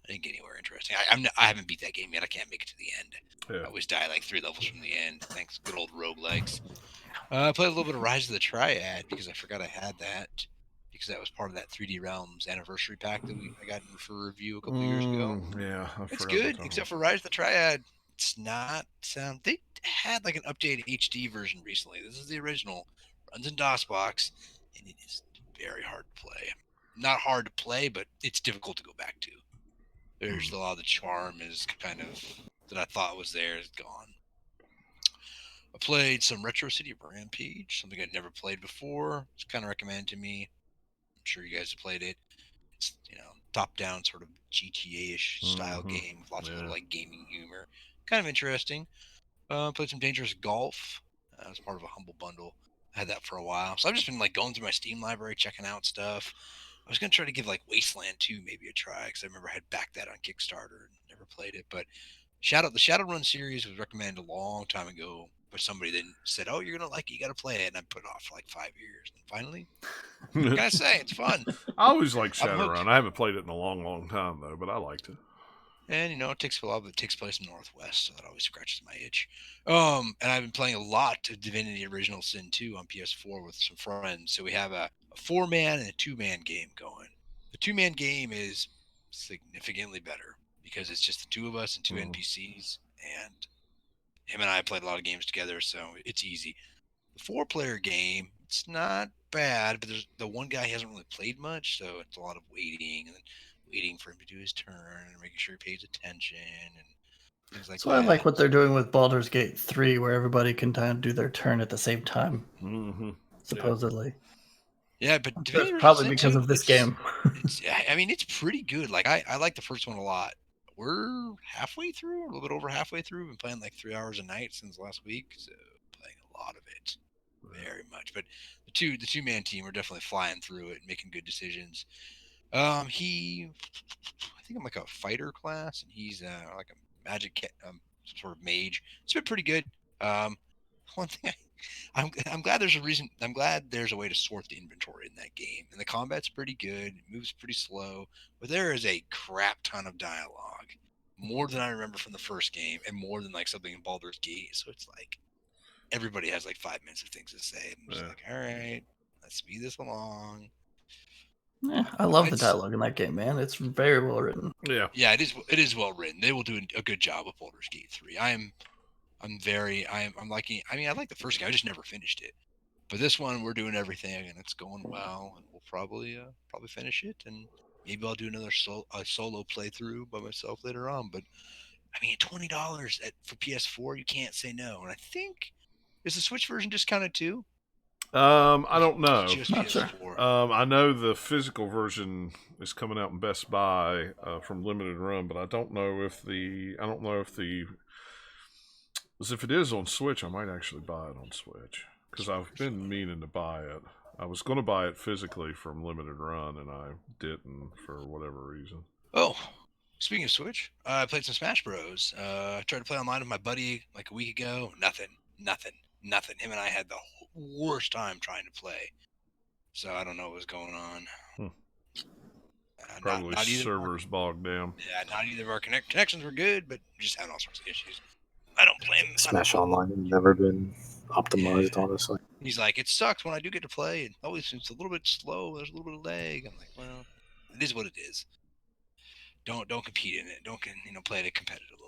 didn't get anywhere interesting. I haven't beat that game yet. I can't make it to the end. Yeah. I always die 3 levels from the end. Thanks, good old roguelikes. I played a little bit of Rise of the Triad because I forgot I had that. Because that was part of that 3D Realms anniversary pack that I got for review a couple years ago. Yeah, it's good, except for Rise of the Triad. It's not. They had an updated HD version recently. This is the original. Runs in DOSBox, and it is very hard to play. Not hard to play, but it's difficult to go back to. There's a lot of the charm is kind of that I thought was there is gone. I played some Retro City Rampage, something I'd never played before. It's kind of recommended to me. I'm sure you guys have played it. It's top-down sort of GTA-ish style game with lots of little gaming humor. Kind of interesting. Played some Dangerous Golf as part of a Humble Bundle. I had that for a while, so I've just been going through my Steam library, checking out stuff. I was gonna try to give like Wasteland 2 maybe a try because I remember I had backed that on Kickstarter and never played it. But the Shadowrun series was recommended a long time ago by somebody that said, "Oh, you're gonna like it. You got to play it." And I put it off for like 5 years. And finally, I gotta say, it's fun. I always liked I'm hooked. Shadowrun. I haven't played it in a long, long time though, but I liked it. And it takes a lot, but it takes place in the Northwest, so that always scratches my itch. And I've been playing a lot of Divinity Original Sin 2 on PS4 with some friends. So we have a 4-man and a 2-man game going. The 2-man game is significantly better because it's just the two of us and two NPCs, and him and I played a lot of games together, so it's easy. The 4-player game, it's not bad, but there's the one guy hasn't really played much, so it's a lot of waiting and waiting for him to do his turn and making sure he pays attention and things like So that. I like what they're doing with Baldur's Gate 3, where everybody can kind of do their turn at the same time, supposedly. Yeah, but That's probably because of this game. It's pretty good. Like I like the first one a lot. We're halfway through, a little bit over halfway through. We've been playing like 3 hours a night since last week, so playing a lot of it, very much. But the 2-man team are definitely flying through it and making good decisions. I think I'm like a fighter class, and he's like a magic sort of mage. It's been pretty good. One thing I'm glad there's a reason. I'm glad there's a way to sort the inventory in that game, and the combat's pretty good. It moves pretty slow, but there is a crap ton of dialogue, more than I remember from the first game, and more than like something in Baldur's Gate. So it's like everybody has like 5 minutes of things to say. I'm just like, all right, let's speed this along. Yeah, I love the dialogue in that game, man. It's very well written. Yeah, it is well written. They will do a good job with Baldur's Gate 3. I'm liking. I mean, I like the first game. I just never finished it. But this one, we're doing everything, and it's going well, and we'll probably finish it, and maybe I'll do another solo playthrough by myself later on. But I mean, $20 for PS4, you can't say no. And I think is the Switch version discounted too? I don't know. Just Not PS4. I know the physical version is coming out in Best Buy from Limited Run, but I don't know if if it is on Switch, I might actually buy it on Switch because I've been meaning to buy it. I was going to buy it physically from Limited Run, and I didn't for whatever reason. Oh, speaking of Switch, I played some Smash Bros. I tried to play online with my buddy like a week ago. Nothing. Him and I had the worst time trying to play. So I don't know what was going on. Probably not servers bogged down. Yeah, not either of our connections were good, but just having all sorts of issues. I don't blame him. Smash Online has never been optimized, honestly. He's like, it sucks when I do get to play. It always seems a little bit slow. There's a little bit of lag. I'm like, well, it is what it is. Don't compete in it. Don't play at a competitive level.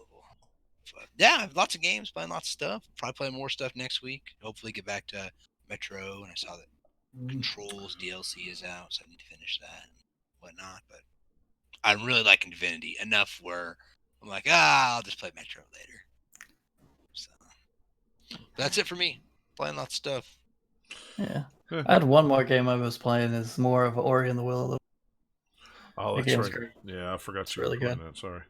But yeah, lots of games, playing lots of stuff. Probably play more stuff next week. Hopefully get back to Metro. And I saw that Controls DLC is out, so I need to finish that and whatnot. But I'm really liking Divinity enough where I'm like, I'll just play Metro later. So that's it for me. Playing lots of stuff. Yeah. I had one more game I was playing. Is more of Ori and the Will of the. Oh, that's right. Great. Yeah, I forgot you were really playing that. Sorry.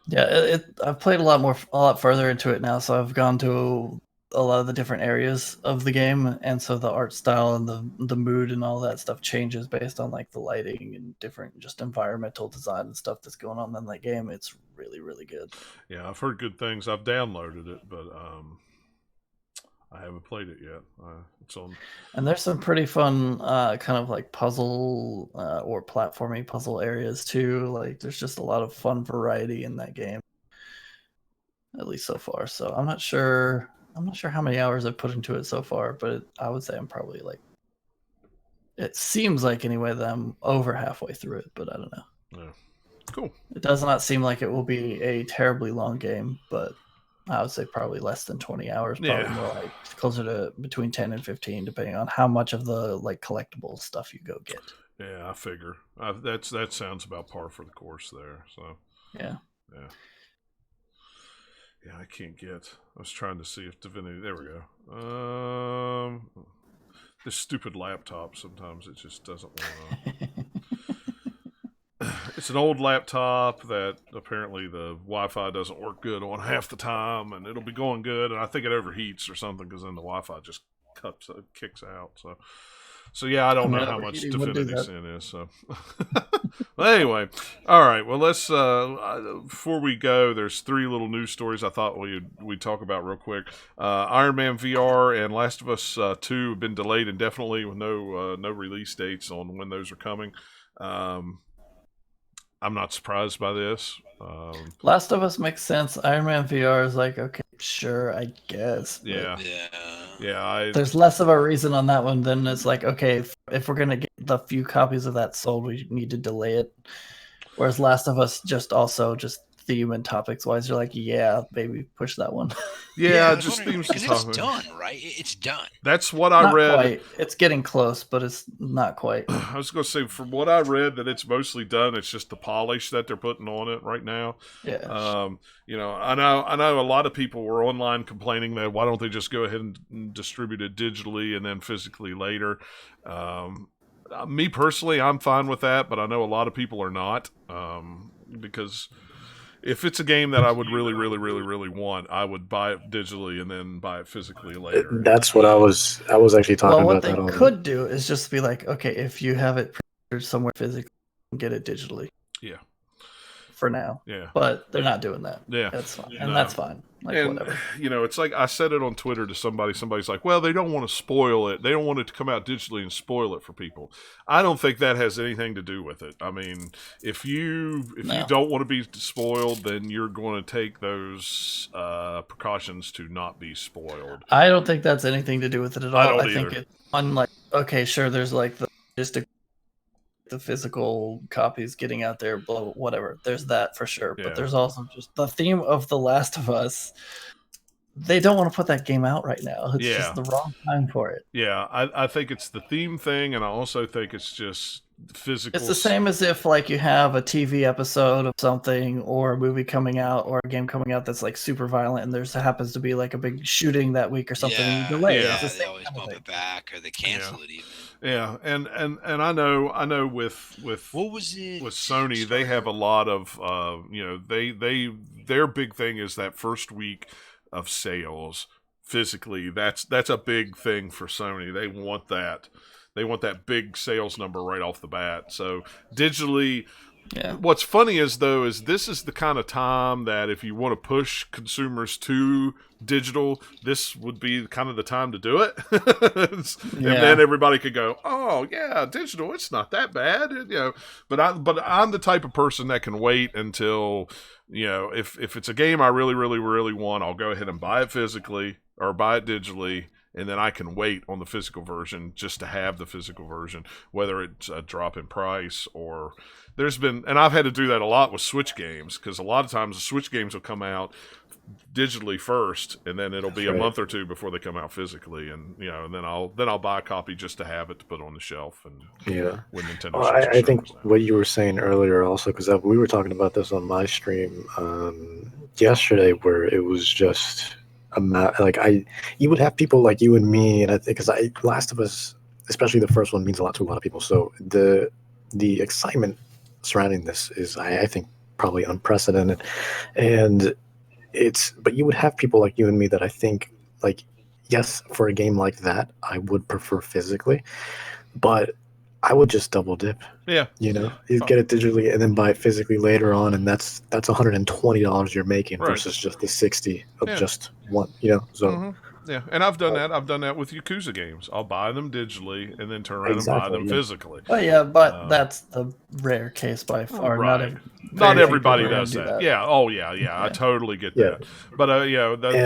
Yeah, I've played a lot further into it now, so I've gone to a lot of the different areas of the game, and so the art style and the mood and all that stuff changes based on like the lighting and different just environmental design and stuff that's going on in that game. It's really, really good. Yeah, I've heard good things. I've downloaded it, but I haven't played it yet. It's on. And there's some pretty fun kind of like puzzle or platforming puzzle areas too. Like there's just a lot of fun variety in that game, at least so far. So I'm not sure how many hours I've put into it so far, but I would say I'm probably like, it seems like anyway that I'm over halfway through it, but I don't know. Yeah. Cool. It does not seem like it will be a terribly long game, but I would say probably less than 20 hours, probably more like closer to between 10 and 15, depending on how much of the like collectible stuff you go get. Yeah, I figure. That sounds about par for the course there. So yeah. Yeah, I can't get. I was trying to see if Divinity. There we go. This stupid laptop. Sometimes it just doesn't want to. It's an old laptop that apparently the Wi-Fi doesn't work good on half the time, and it'll be going good, and I think it overheats or something because then the Wi-Fi just kicks out. So So yeah, I don't know mean, how much overheating would do Divinity that. Sin is. So, well, anyway, all right. Well, let's before we go, there's 3 little news stories I thought we'd talk about real quick. Iron Man VR and Last of Us 2 have been delayed indefinitely with no release dates on when those are coming. I'm not surprised by this. Last of Us makes sense. Iron Man VR is like, okay, sure, I guess. But Yeah. there's less of a reason on that one than it's like, okay, if we're gonna get the few copies of that sold, we need to delay it. Whereas Last of Us just theme and topics wise, you're like, yeah, baby, push that one. Yeah, just themes and because it's topics. done, right? It's done. That's what I Not read. quite. It's getting close, but it's not quite. I was going to say, from what I read, that it's mostly done. It's just the polish that they're putting on it right now. Yeah. I know a lot of people were online complaining that why don't they just go ahead and distribute it digitally and then physically later. Me personally, I'm fine with that, but I know a lot of people are not, because if it's a game that I would really, really, really, really want, I would buy it digitally and then buy it physically later. That's what I was actually talking Well, about. what they could do is just be like, okay, if you have it printed somewhere physically, get it digitally. Yeah. For now. Yeah. But they're not doing that. Yeah. That's fine. And that's fine. Like, whatever. It's like I said it on Twitter to somebody. Somebody's like, well, they don't want to spoil it. They don't want it to come out digitally and spoil it for people. I don't think that has anything to do with it. I mean, if you don't want to be spoiled, then you're going to take those precautions to not be spoiled. I don't think that's anything to do with it at all. I think it's unlike, okay, sure, there's like the physical copies getting out there, whatever. There's that for sure. Yeah. But there's also just the theme of The Last of Us. They don't want to put that game out right now. It's just the wrong time for it. Yeah, I think it's the theme thing, and I also think it's just physical. It's the same as if like you have a TV episode of something or a movie coming out or a game coming out that's like super violent, and there's happens to be like a big shooting that week or something. Yeah, and you delay it. Yeah, it's the they always bump it back or they cancel it even. Yeah, and I know with what was it with Sony, they have a lot of their big thing is that first week of sales physically. That's a big thing for Sony. They want that big sales number right off the bat. So digitally. Yeah. What's funny is this is the kind of time that if you want to push consumers to digital, this would be kind of the time to do it. And then everybody could go, oh yeah, digital, it's not that bad, But I'm the type of person that can wait until if it's a game I really, really, really want, I'll go ahead and buy it physically or buy it digitally. And then I can wait on the physical version just to have the physical version, whether it's a drop in price or and I've had to do that a lot with Switch games because a lot of times the Switch games will come out digitally first, and then it'll be a month or two before they come out physically, and and then I'll buy a copy just to have it to put on the shelf. And when Nintendo, well, I think what you were saying earlier also, because we were talking about this on my stream yesterday, where it was just you would have people like you and me, and I think because Last of Us, especially the first one, means a lot to a lot of people. So the excitement surrounding this is, I think, probably unprecedented, but you would have people like you and me that I think, like, yes, for a game like that, I would prefer physically, but I would just double dip. Yeah, you get it digitally and then buy it physically later on, and that's $120 you're making versus just the 60 of just one. So. Mm-hmm. Yeah, and I've done that. I've done that with Yakuza games. I'll buy them digitally and then turn around and buy them physically. Oh yeah, but that's the rare case by far. Right. Not everybody does that. Yeah. Oh yeah. I totally get that. But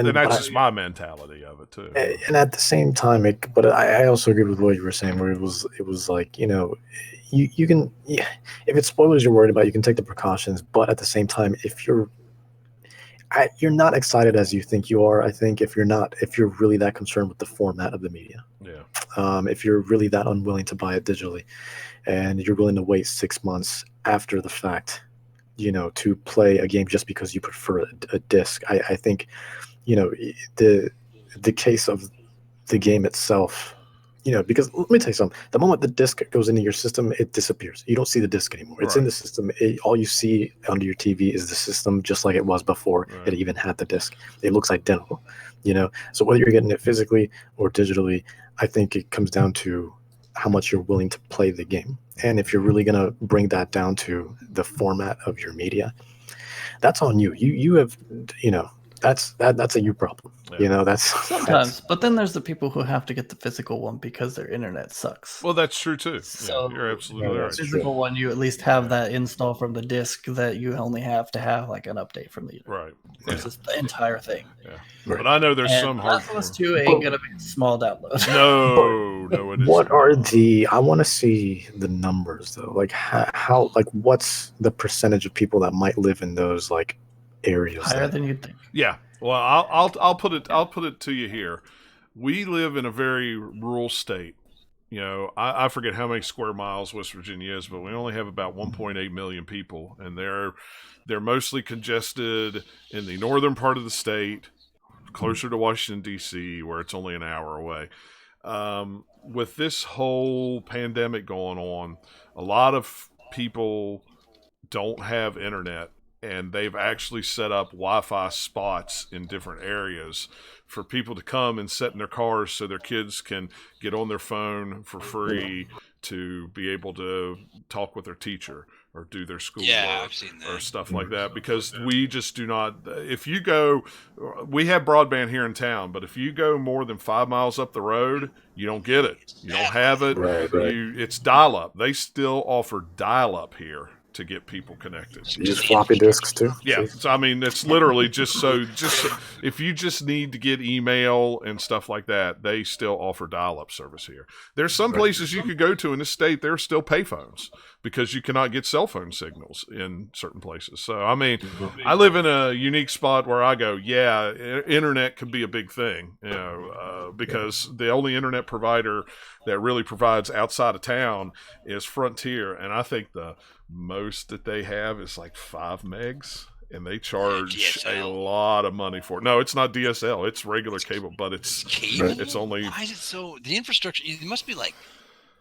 that's just my mentality of it too. And at the same time, but I also agree with what you were saying, where it was like you can, if it's spoilers you're worried about, you can take the precautions. But at the same time, if you're not excited as you think you are, I think if you're really that concerned with the format of the media, if you're really that unwilling to buy it digitally, and you're willing to wait 6 months after the fact, to play a game just because you prefer a disc, I think, the case of the game itself. Because let me tell you something. The moment the disc goes into your system, it disappears. You don't see the disc anymore. It's in the system. All you see under your TV is the system, just like it was before it even had the disc. It looks identical. So whether you're getting it physically or digitally, I think it comes down to how much you're willing to play the game. And if you're really going to bring that down to the format of your media, that's on you. You have, that's a you problem. Yeah. That's sometimes. But then there's the people who have to get the physical one because their internet sucks. Well, that's true too. So you're absolutely right. that's physical one, you at least have that install from the disc that you only have to have like an update from the Right. versus the entire thing. Yeah. Right. But I know there's And some Last of Us hardcore. 2 ain't gonna be a small download. No, it isn't. What are I want to see the numbers though. Like how like what's the percentage of people that might live in those like areas? Higher than you'd think. Yeah. Well, I'll put it to you here. We live in a very rural state. I forget how many square miles West Virginia is, but we only have about 1.8 million people, and they're mostly congested in the northern part of the state, closer to Washington D.C., where it's only an hour away. With this whole pandemic going on, a lot of people don't have internet, and they've actually set up Wi-Fi spots in different areas for people to come and sit in their cars so their kids can get on their phone for free to be able to talk with their teacher or do their schoolwork I've seen that. or stuff like that, because we just do not. If you go, we have broadband here in town, but if you go more than 5 miles up the road, you don't get it. You don't have it. Right. It's dial-up. They still offer dial-up here to get people connected. You use floppy disks too? Yeah, so I mean, it's literally just if you just need to get email and stuff like that, they still offer dial-up service here. There's some places you could go to in this state, there are still payphones because you cannot get cell phone signals in certain places. So, I mean, I live in a unique spot where I go, internet could be a big thing, because the only internet provider that really provides outside of town is Frontier, and I think the most that they have is like 5 megs, and they charge DSL. a lot of money for it. No, it's not DSL, it's regular cable, but it's Cable? it's only. Why is it so? The infrastructure, it must be like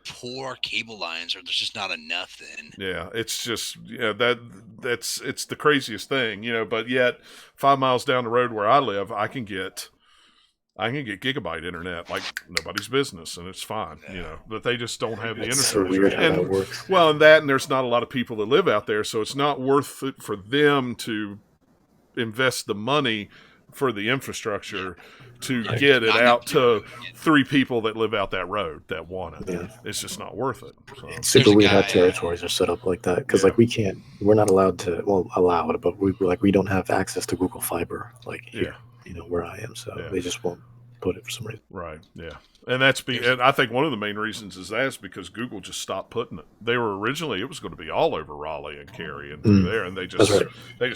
poor cable lines, or there's just not enough then. Yeah, it's just it's the craziest thing, but yet 5 miles down the road where I live, I can get gigabyte internet like nobody's business, and it's fine, but they just don't have the It's infrastructure. so weird how that works. Well, and there's not a lot of people that live out there, so it's not worth it for them to invest the money for the infrastructure to get it out to 3 people that live out that road that want it. Yeah. It's just not worth it. So. It's super There's a weird how guy, territories are set up like that, because like we're not allowed to, allowed, but we don't have access to Google Fiber like here, where I am, so they just won't put it for some reason. Right. Yeah. And and I think one of the main reasons is because Google just stopped putting it. They were originally, it was going to be all over Raleigh and Cary and through there, and they just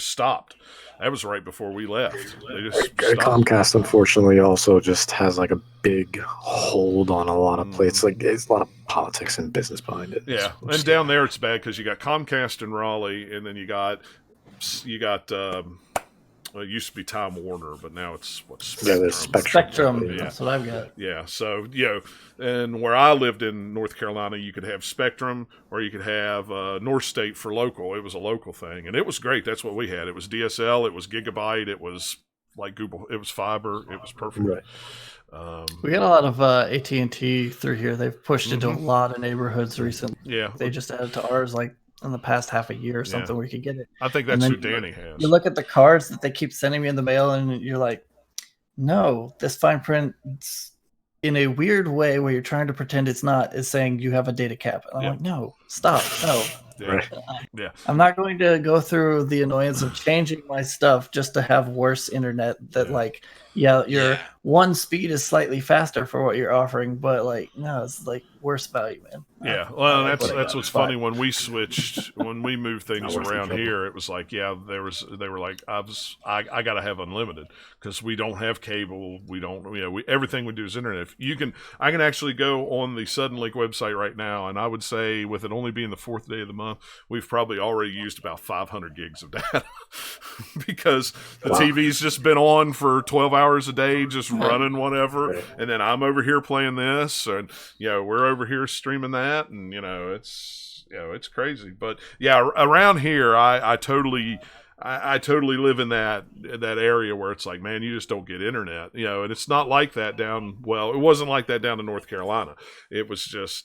stopped. That was right before we left. They just stopped. Comcast, unfortunately, also just has like a big hold on a lot of places. Like it's a lot of politics and business behind it. Yeah, and down there it's bad because you got Comcast in Raleigh, and then you got well, it used to be Time Warner, but now it's Spectrum. Yeah, there's Spectrum. Spectrum. Yeah. That's what I've got. Yeah, so and where I lived in North Carolina, you could have Spectrum or you could have North State for local. It was a local thing, and it was great. That's what we had. It was DSL, it was gigabyte, it was like Google, it was fiber, it was perfect. Right. We got a lot of AT&T through here. They've pushed into a lot of neighborhoods recently. Yeah, They just added to ours like in the past half a year or something where you could get it. I think And that's then who Danny has. You look at the cards that they keep sending me in the mail, and you're like, no, this fine print, in a weird way where you're trying to pretend it's not, is saying you have a data cap. And I'm like, no, stop, no. Yeah. I'm not going to go through the annoyance of changing my stuff just to have worse internet that your one speed is slightly faster for what you're offering, but no, it's like worse value, man. Yeah, well, that's what's funny. When we switched, when we moved things around here, it was like, they were like, I got to have unlimited because we don't have cable. We don't, everything we do is internet. I can actually go on the Suddenlink website right now, and I would say with it only being the 4th day of the month, we've probably already used about 500 gigs of data because the TV's just been on for 12 hours a day, just running whatever, and then I'm over here playing this, and we're over here streaming that, and it's crazy. But around here, I totally I totally live in that area where it's like, man, you just don't get internet, and it's not like that down. Well, it wasn't like that down in North Carolina. It was just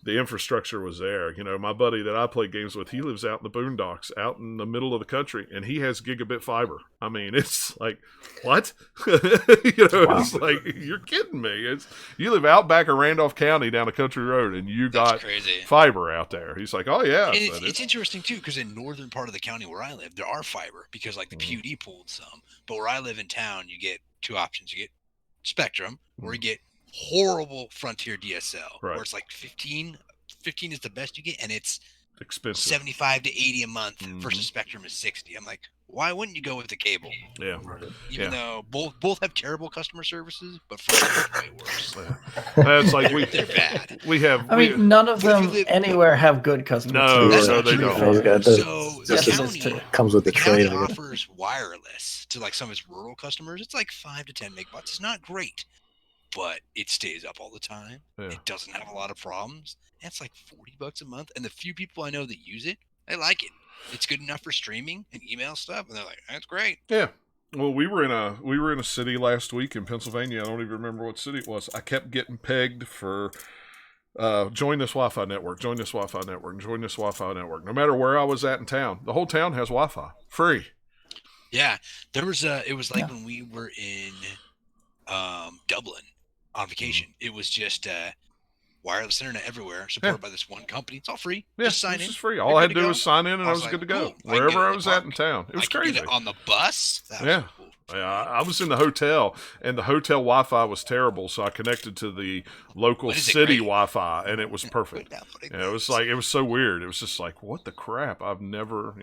the infrastructure was there. My buddy that I play games with, he lives out in the boondocks, out in the middle of the country, and he has gigabit fiber. I mean, it's like, what? It's like, you're kidding me. You live out back of Randolph County down a country road, and you got fiber out there. He's like, oh yeah. And it's interesting too, because in northern part of the county where I live, there are fiber because like the PUD pulled some. But where I live in town, you get two options: you get Spectrum, or you get horrible Frontier DSL, where it's like 15 is the best you get, and it's expensive, 75 to 80 a month versus Spectrum is 60. I'm like, why wouldn't you go with the cable? Yeah, even though both have terrible customer services, but Frontier way worse. It's like they're bad. None of them anywhere have good customer service. No, they don't. So the county comes with the trade. Offers wireless to like some of its rural customers. It's like 5 to 10 megabytes. It's not great, but it stays up all the time. It doesn't have a lot of problems. And it's like $40 a month. And the few people I know that use it, they like it. It's good enough for streaming and email stuff, and they're like, "That's great." Yeah. Well, we were in a city last week in Pennsylvania. I don't even remember what city it was. I kept getting pegged for join this Wi-Fi network, join this Wi-Fi network, join this Wi-Fi network. No matter where I was at in town, the whole town has Wi-Fi, free. Yeah, there was it was like when we were in Dublin on vacation. It was just wireless internet everywhere, supported by this one company. It's all free. Yeah, just sign in. It's free. All I had to do was sign in, and I was good to go. Cool. Wherever I was at in town. It was crazy. Get it on the bus? Yeah. Cool. I was in the hotel, and the hotel Wi-Fi was terrible, so I connected to the local city Wi-Fi, and it was perfect. It was so weird. It was just like, what the crap? I've never,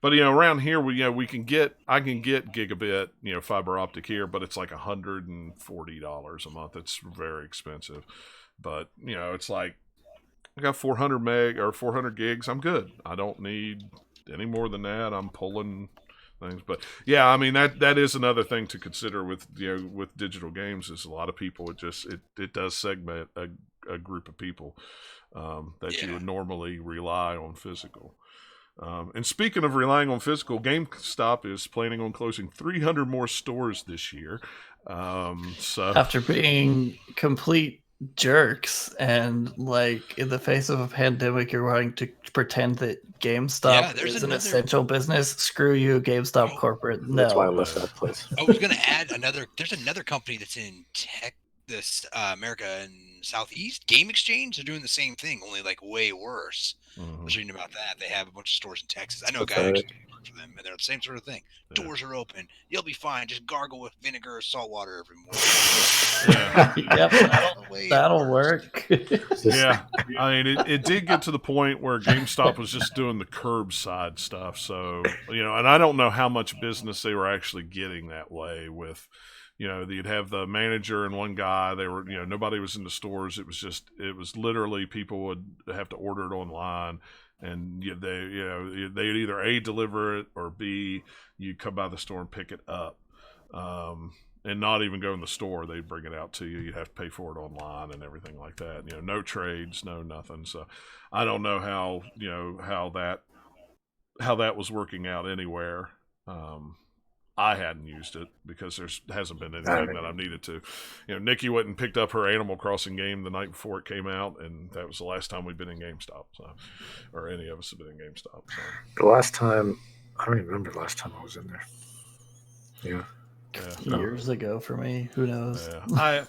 But around here I can get gigabit, fiber optic here, but it's like $140 a month. It's very expensive. But it's like I got 400 meg or 400 gigs. I'm good. I don't need any more than that. I'm pulling things, but yeah, I mean that is another thing to consider with with digital games is a lot of people. It does segment a group of people that you would normally rely on physical. And speaking of relying on physical, GameStop is planning on closing 300 more stores this year. So after being complete jerks and like in the face of a pandemic, you're wanting to pretend that GameStop is an essential business. Screw you, GameStop corporate. No, that's why I left that place. I was going to add there's another company that's in America and Southeast, Game Exchange. They're doing the same thing, only like way worse. I was reading about that. They have a bunch of stores in Texas. I know a guy who works for them, and they're the same sort of thing. Doors are open. You'll be fine. Just gargle with vinegar or salt water every morning. Yep, that'll work. Yeah, I mean, it did get to the point where GameStop was just doing the curbside stuff. So and I don't know how much business they were actually getting that way with. You'd have the manager and one guy. They were, nobody was in the stores. It was literally people would have to order it online, and they'd either A, deliver it, or B, you come by the store and pick it up, and not even go in the store. They'd bring it out to you. You'd have to pay for it online and everything like that. No trades, no nothing. So I don't know how that was working out anywhere. I hadn't used it because there hasn't been anything that I've needed to. Nikki went and picked up her Animal Crossing game the night before it came out, and that was the last time we've been in GameStop, or any of us have been in GameStop. So. The last time, I don't even remember the last time I was in there. Yeah. Years ago for me. Who knows? Yeah.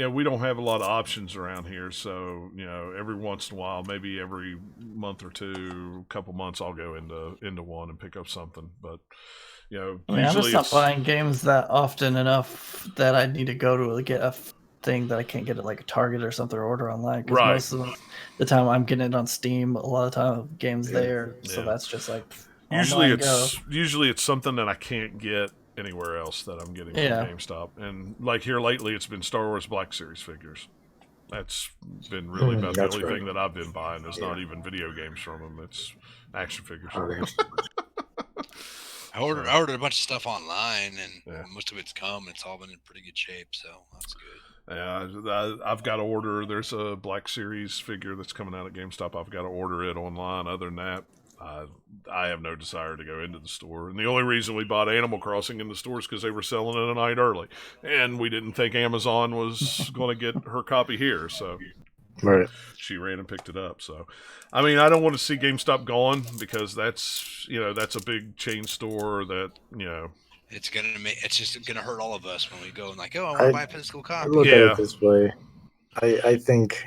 We don't have a lot of options around here, so every once in a while, maybe every month or two, couple months, I'll go into one and pick up something, but. I'm just not buying games that often enough that I need to go to get a thing that I can't get at like a Target or something or order online. Because most of the time I'm getting it on Steam. A lot of time games there, so that's just like usually it's something that I can't get anywhere else that I'm getting from GameStop. And like here lately, it's been Star Wars Black Series figures. That's been really about the only thing that I've been buying. It's not even video games from them. It's action figures. I ordered a bunch of stuff online, and most of it's come. It's all been in pretty good shape, so that's good. Yeah, I've got to order. There's a Black Series figure that's coming out at GameStop. I've got to order it online. Other than that, I have no desire to go into the store. And the only reason we bought Animal Crossing in the store is because they were selling it a night early. And we didn't think Amazon was going to get her copy here. So Right. she ran and picked it up. So, I mean, I don't want to see GameStop gone because that's a big chain store that, It's just gonna hurt all of us when we go and like, oh, I want to buy a physical I copy. look at it this way. I think,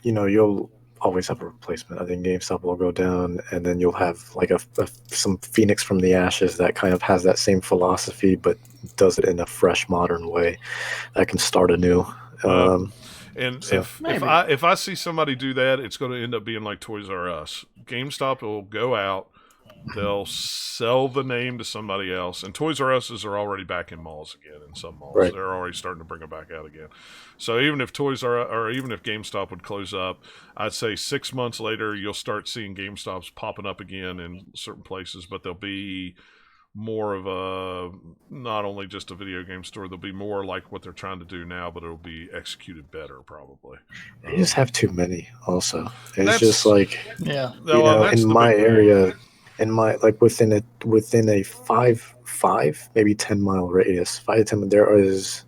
you'll always have a replacement. I think GameStop will go down, and then you'll have like some Phoenix from the ashes that kind of has that same philosophy, but does it in a fresh, modern way that can start anew. And So- if I see somebody do that, it's going to end up being like Toys R Us. GameStop will go out, they'll sell the name to somebody else, and Toys R Us's are already back in malls again. In some malls, Right. they're already starting to bring them back out again. So even if even if GameStop would close up, I'd say 6 months later you'll start seeing GameStops popping up again in certain places, but they'll be more of a not only just a video game store. They'll be more like what they're trying to do now, but it'll be executed better probably. They just have too many. Also, it's That's- just like Yeah. That's in the my big- area, within a 5 maybe 10 mile radius, 5 to 10, there is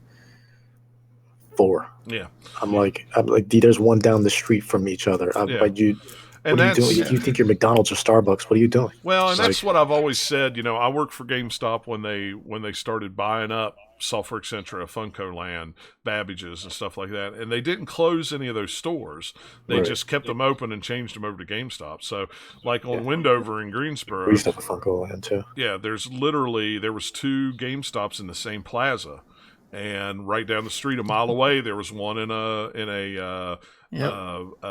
4. Yeah. I'm like, there's one down the street from each other. I'm Yeah. like, what are you doing? You think you're McDonald's or Starbucks? What are you doing? Well, and It's that's what I've always said. I worked for GameStop when they started buying up Software Etc., Funko Land, Babbage's, and stuff like that. And they didn't close any of those stores. They Right. just kept them open and changed them over to GameStop. So, like on Wendover in Greensboro, We used to have a Funko Land too. yeah, there was 2 GameStops in the same plaza. And right down the street, a mile away, there was one in a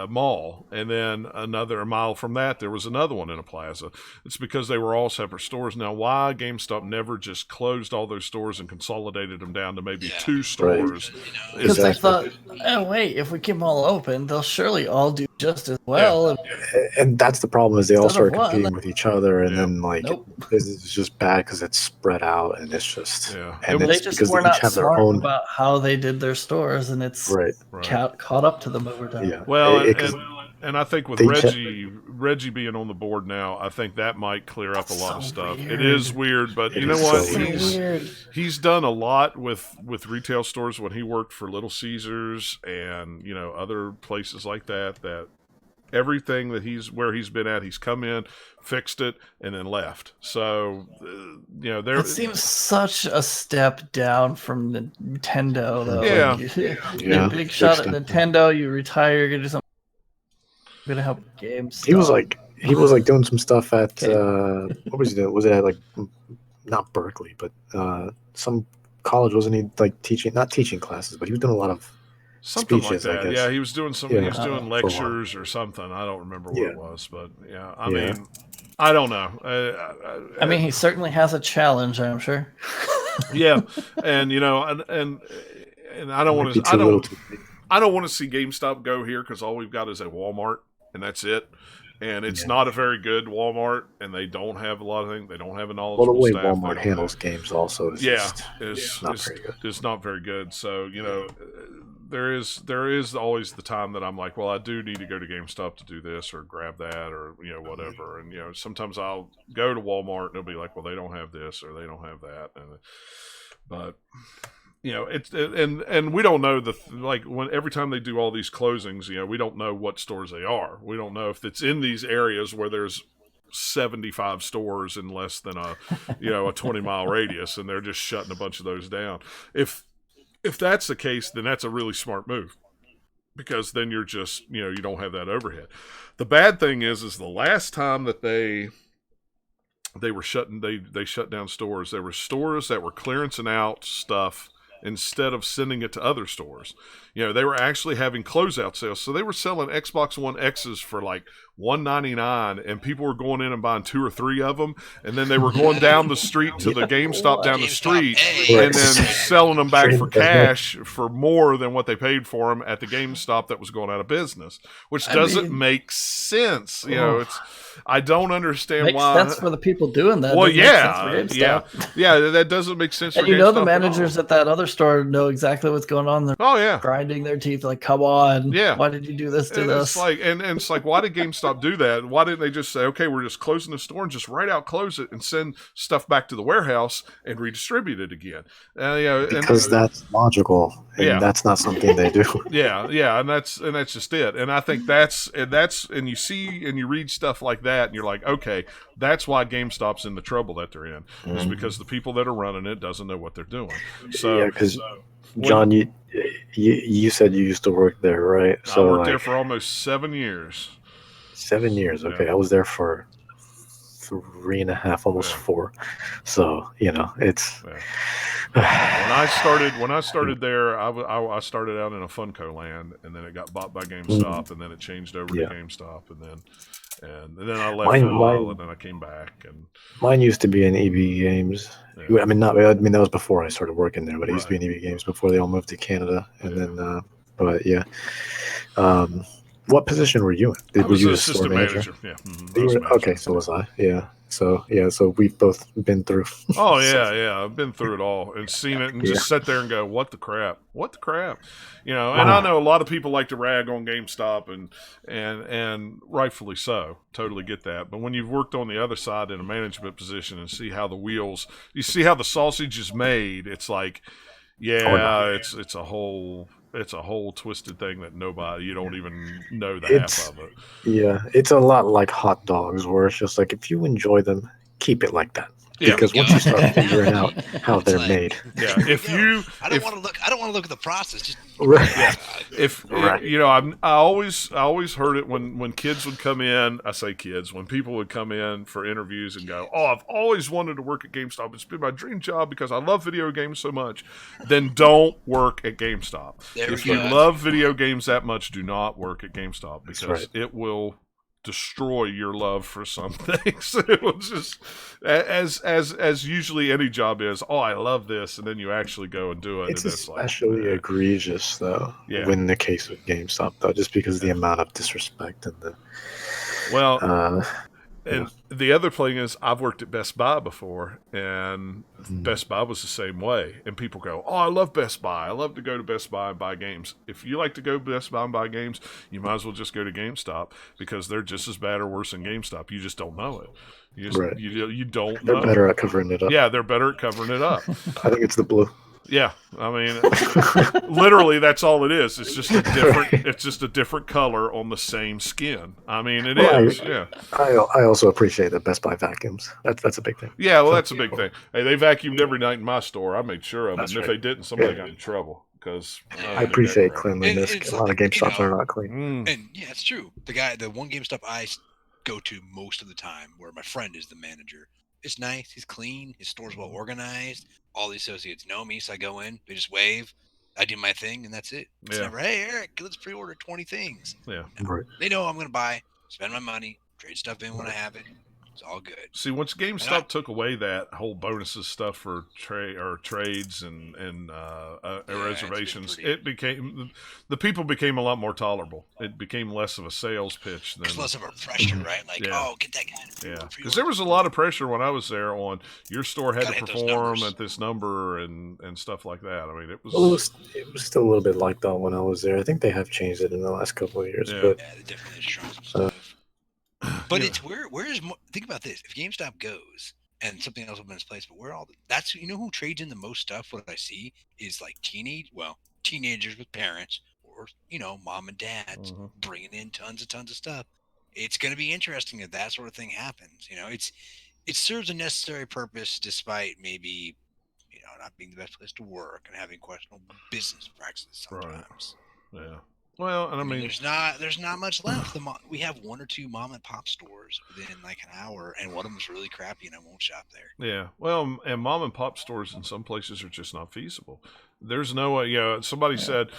mall, and then a mile from that, there was another one in a plaza. It's because they were all separate stores. Now, why GameStop never just closed all those stores and consolidated them down to maybe 2 stores? Because Exactly. they thought, oh wait, if we keep them all open, they'll surely all do just as well. And that's the problem, is they all Instead of start one, competing with each other, and Yeah. then Nope. it's just bad because it's spread out, and it's just Yeah. and They They it's just because were they each not have their smart own about how they did their stores, and it's right. caught up to them over time. Yeah. Well, It- 'cause and I think with they Reggie being on the board now, I think that might clear up a lot of so stuff. weird. It is weird, but It you know is what? so weird. Weird. He's done a lot with retail stores when he worked for Little Caesars and other places like that. That everything that where he's been at, he's come in, fixed it, and then left. So there. It seems such a step down from Nintendo, though. Yeah. Like, you Yeah. big shot at Big step. Nintendo. You retire. You're gonna do something. You're gonna help games. He was like doing some stuff at Okay. what was he doing? Was it at not Berkeley, but some college? Wasn't he not teaching classes, but he was doing a lot of Something speeches, like I that. guess. Yeah, he was doing some. Yeah. He was doing For a while. lectures or something. I don't remember what Yeah. it was, but yeah. I Yeah. mean, I don't know. I mean, he certainly has a challenge. I'm sure. yeah, and and I don't want Might be to. too little too big. I don't want to see GameStop go here because all we've got is a Walmart, and that's it. And it's Yeah. not a very good Walmart, and they don't have a lot of things. They don't have a Well, knowledgeable the way staff. They Walmart don't handles have- games also is yeah, just is not very good. It's not very good. So there is always the time that I'm like, well, I do need to go to GameStop to do this or grab that or whatever. And sometimes I'll go to Walmart and they'll be like, well, they don't have this or they don't have that. But it's and we don't know when every time they do all these closings, we don't know what stores they are. We don't know if it's in these areas where there's 75 stores in less than a 20-mile radius, and they're just shutting a bunch of those down. If that's the case, then that's a really smart move, because then you're just you don't have that overhead. The bad thing is the last time that they were shutting they shut down stores, there were stores that were clearancing out stuff instead of sending it to other stores. They were actually having closeout sales. So they were selling Xbox One X's for like $199, and people were going in and buying 2 or 3 of them, and then they were going down the street to the GameStop down the street and then selling them back for cash for more than what they paid for them at the GameStop that was going out of business, which doesn't make sense. I don't understand Makes why. sense for the people doing that. Well, Doesn't make sense for yeah, GameStop. yeah. That doesn't make sense. And for the GameStop managers at at that other store know exactly what's going on. They're all. Oh yeah, grinding their teeth like, come on, Yeah. why did you do this to and us? it's like, and it's like, why did GameStop GameStop do that? Why didn't they just say, okay, we're just closing the store and just right out close it and send stuff back to the warehouse and redistribute it again? Because that's logical, and that's not something they do. Yeah, and that's just it. And I think that's and you see and you read stuff like that, and you're like, okay, that's why GameStop's in the trouble that they're in, is because the people that are running it doesn't know what they're doing. So, yeah, because John, you said you used to work there, right? So I worked there for almost 7 years. 7 years, okay. Yeah. I was there for 3.5, almost 4. So it's. Yeah. When I started there, I started out in a Funko land, and then it got bought by GameStop, and then it changed over to GameStop, and then I left for a while, and then I came back. And mine used to be in EB Games. Yeah. I mean, that was before I started working there, but it used to be in EB Games before they all moved to Canada, and then. But yeah. What position were you in? I was an assistant manager. Yeah. Mm-hmm. Okay, so was I. Yeah. So we've both been through. Oh yeah. I've been through it all and seen it, and just sit there and go, "What the crap? What the crap?" And I know a lot of people like to rag on GameStop, and rightfully so. Totally get that. But when you've worked on the other side in a management position and see how you see how the sausage is made, it's like, it's a whole twisted thing that you don't even know the half of it. Yeah, it's a lot like hot dogs, where it's just like, if you enjoy them, keep it like that. Yeah. Because once you start figuring out how they're made, I don't want to look at the process. Just I always heard it when kids would come in. I say kids, when people would come in for interviews and go, "Oh, I've always wanted to work at GameStop. It's been my dream job because I love video games so much." Then don't work at GameStop. If you love video games that much, do not work at GameStop, because it will destroy your love for some things. It will just, as usually any job is, oh, I love this, and then you actually go and do it. It's especially egregious, though, in the case of GameStop, though, just because of the amount of disrespect and and the other thing is, I've worked at Best Buy before, and Best Buy was the same way. And people go, "Oh, I love Best Buy. I love to go to Best Buy and buy games." If you like to go to Best Buy and buy games, you might as well just go to GameStop, because they're just as bad or worse than GameStop. You just don't know it. You don't know. They're better at covering it up. Yeah, they're better at covering it up. I think it's the blue. Yeah, I mean, literally, that's all it is. It's just a different. It's just a different color on the same skin. I mean, it is. I also appreciate that Best Buy vacuums. That's a big thing. Yeah, well, that's a big thing. Hey, they vacuumed every night in my store. I made sure of it. And if they didn't, somebody got in trouble. Because I appreciate cleanliness. A lot of GameStops are not clean. And yeah, it's true. The one GameStop I go to most of the time, where my friend is the manager, it's nice. He's clean. His store's well organized. All the associates know me, so I go in. They just wave. I do my thing, and that's it. It's never, "Hey, Eric, let's pre-order 20 things." Yeah. No, they know I'm going to buy, spend my money, trade stuff in when I have it. It's all good. See, once GameStop took away that whole bonuses stuff for trades and reservations, it became, the people became a lot more tolerable. It became less of a sales pitch than less of a pressure, right? Like, oh, get that guy. Yeah, because there was a lot of pressure when I was there on your store had to perform at this number and stuff like that. I mean, it was. Well, it was still a little bit like that when I was there. I think they have changed it in the last couple of years, but they definitely tried some stuff. But it's where is think about this: if GameStop goes and something else will be in its place, but that's who trades in the most stuff. What I see is like teenagers with parents, or mom and dads bringing in tons of stuff. It's going to be interesting if that sort of thing happens. It serves a necessary purpose, despite maybe not being the best place to work and having questionable business practices sometimes. Right. Yeah. Well, and I mean, there's not much left. We have 1 or 2 mom and pop stores within like an hour, and one of them is really crappy, and I won't shop there. Yeah, well, and mom and pop stores in some places are just not feasible. There's no way. Somebody said,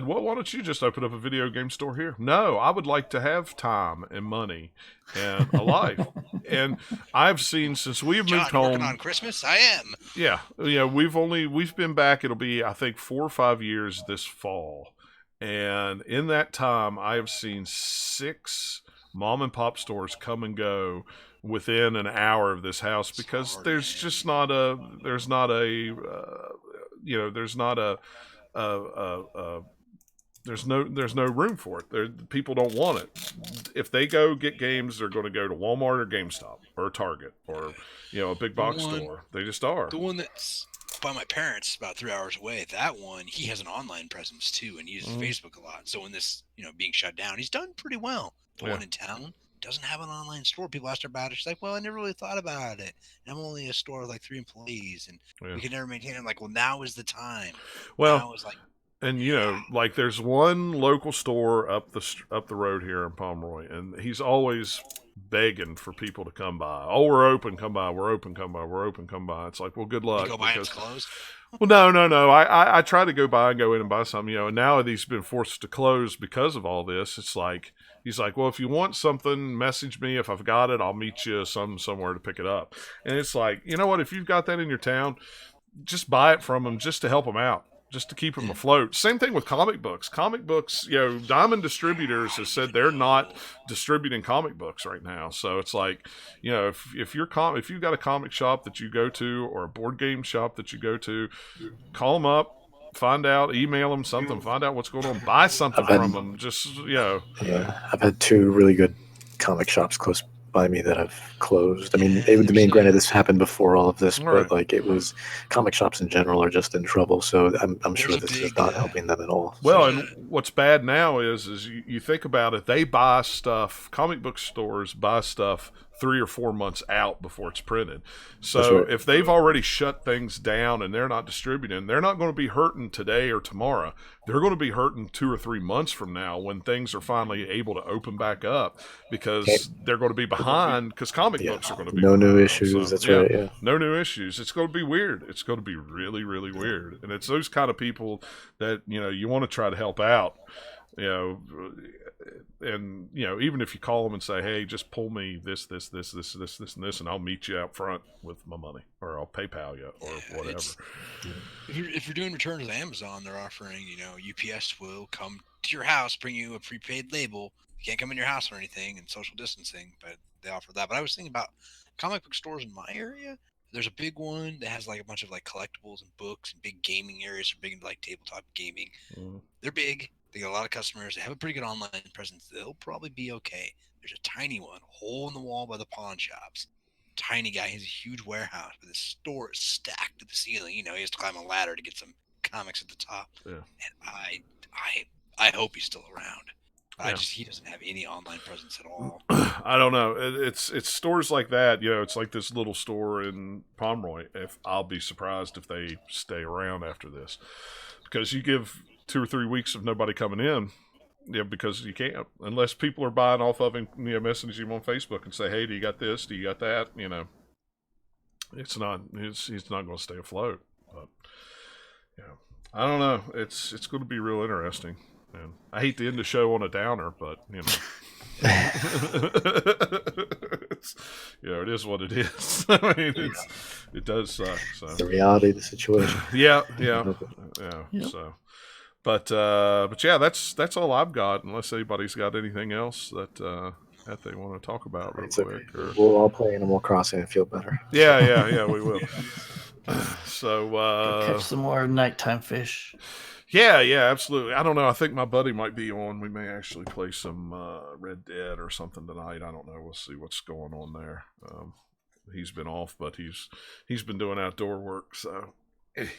"Well, why don't you just open up a video game store here?" No, I would like to have time and money and a life. And I've seen, since we've moved home working on Christmas, I am. Yeah, we've been back. It'll be, I think, 4 or 5 years this fall. And in that time, I have seen 6 mom and pop stores come and go within an hour of this house, because there's just not a there's no room for it. People don't want it. If they go get games, they're going to go to Walmart or GameStop or Target or a big box store. They just are. The one that's by my parents, about 3 hours away. That one, he has an online presence too, and he uses Facebook a lot. So when this, being shut down, he's done pretty well. The one in town doesn't have an online store. People asked her about it. She's like, "Well, I never really thought about it. And I'm only a store with like 3 employees, and we can never maintain it." I'm like, "Well, now is the time." Well, now is like. And like there's one local store up the road here in Pomeroy, and he's always begging for people to come by. Oh, we're open, come by. We're open, come by. We're open, come by. It's like, well, good luck. You go by and it's closed? Well, no. I try to go by and go in and buy something, and now he's been forced to close because of all this. It's like he's like, well, if you want something, message me. If I've got it, I'll meet you somewhere to pick it up. And it's like, you know what? If you've got that in your town, just buy it from them just to help them out. Just to keep them afloat. Same thing with comic books. Comic books, Diamond Distributors has said they're not distributing comic books right now. So it's like, if you've got a comic shop that you go to or a board game shop that you go to, call them up, find out, email them something, find out what's going on, buy something from them. Just Yeah, I've had 2 really good comic shops close by me that have closed. I mean, granted, this happened before all of this, but like it was, comic shops in general are just in trouble. So I'm sure this is not helping them at all. Well, and what's bad now is you think about it, they buy stuff, comic book stores buy stuff 3 or 4 months out before it's printed. So if they've already shut things down and they're not distributing, they're not going to be hurting today or tomorrow. They're going to be hurting 2 or 3 months from now when things are finally able to open back up, because they're going to be behind, because comic books are going to be no new issues. So, that's right. Yeah, no new issues. It's going to be weird. It's going to be really, really weird. And it's those kind of people that you want to try to help out. And even if you call them and say, "Hey, just pull me this, and this, and I'll meet you out front with my money, or I'll PayPal you, or whatever." If you're doing returns on Amazon, they're offering, UPS will come to your house, bring you a prepaid label. You can't come in your house or anything, and social distancing, but they offer that. But I was thinking about comic book stores in my area. There's a big one that has like a bunch of like collectibles and books, and big gaming areas are big into like tabletop gaming. They're big. They got a lot of customers. They have a pretty good online presence. They'll probably be okay. There's a tiny one, hole in the wall by the pawn shops. Tiny guy. He has a huge warehouse, but his store is stacked to the ceiling. He has to climb a ladder to get some comics at the top. Yeah. And I hope he's still around. He doesn't have any online presence at all. I don't know. It's stores like that. It's like this little store in Pomeroy. I'll be surprised if they stay around after this, because you give 2 or 3 weeks of nobody coming in, because you can't, unless people are buying off of him, message him on Facebook and say, "Hey, do you got this? Do you got that?" He's not going to stay afloat. But I don't know. It's going to be real interesting. And I hate to end the show on a downer, but it is what it is. I mean, it does suck. So the reality of the situation. Yeah. So. But yeah, that's all I've got. Unless anybody's got anything else that they want to talk about real quick. Or... We'll all play Animal Crossing and feel better. Yeah, we will. So catch some more nighttime fish. Yeah, absolutely. I don't know. I think my buddy might be on. We may actually play some Red Dead or something tonight. I don't know. We'll see what's going on there. He's been off, but he's been doing outdoor work, so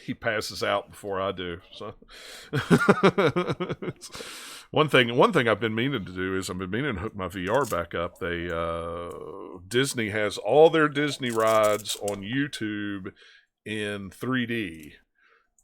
he passes out before I do. So one thing I've been meaning to do is I've been meaning to hook my VR back up. Disney has all their Disney rides on YouTube in 3D.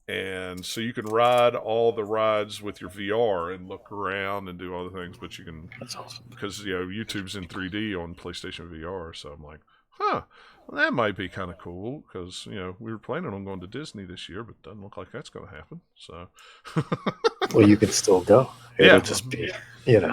And so you can ride all the rides with your VR and look around and do all the things, but you can. That's awesome. Because YouTube's in 3D on PlayStation VR, so I'm like, well, that might be kind of cool. Because we were planning on going to Disney this year, but doesn't look like that's going to happen. So. Well, you can still go. It'll just be, Yeah,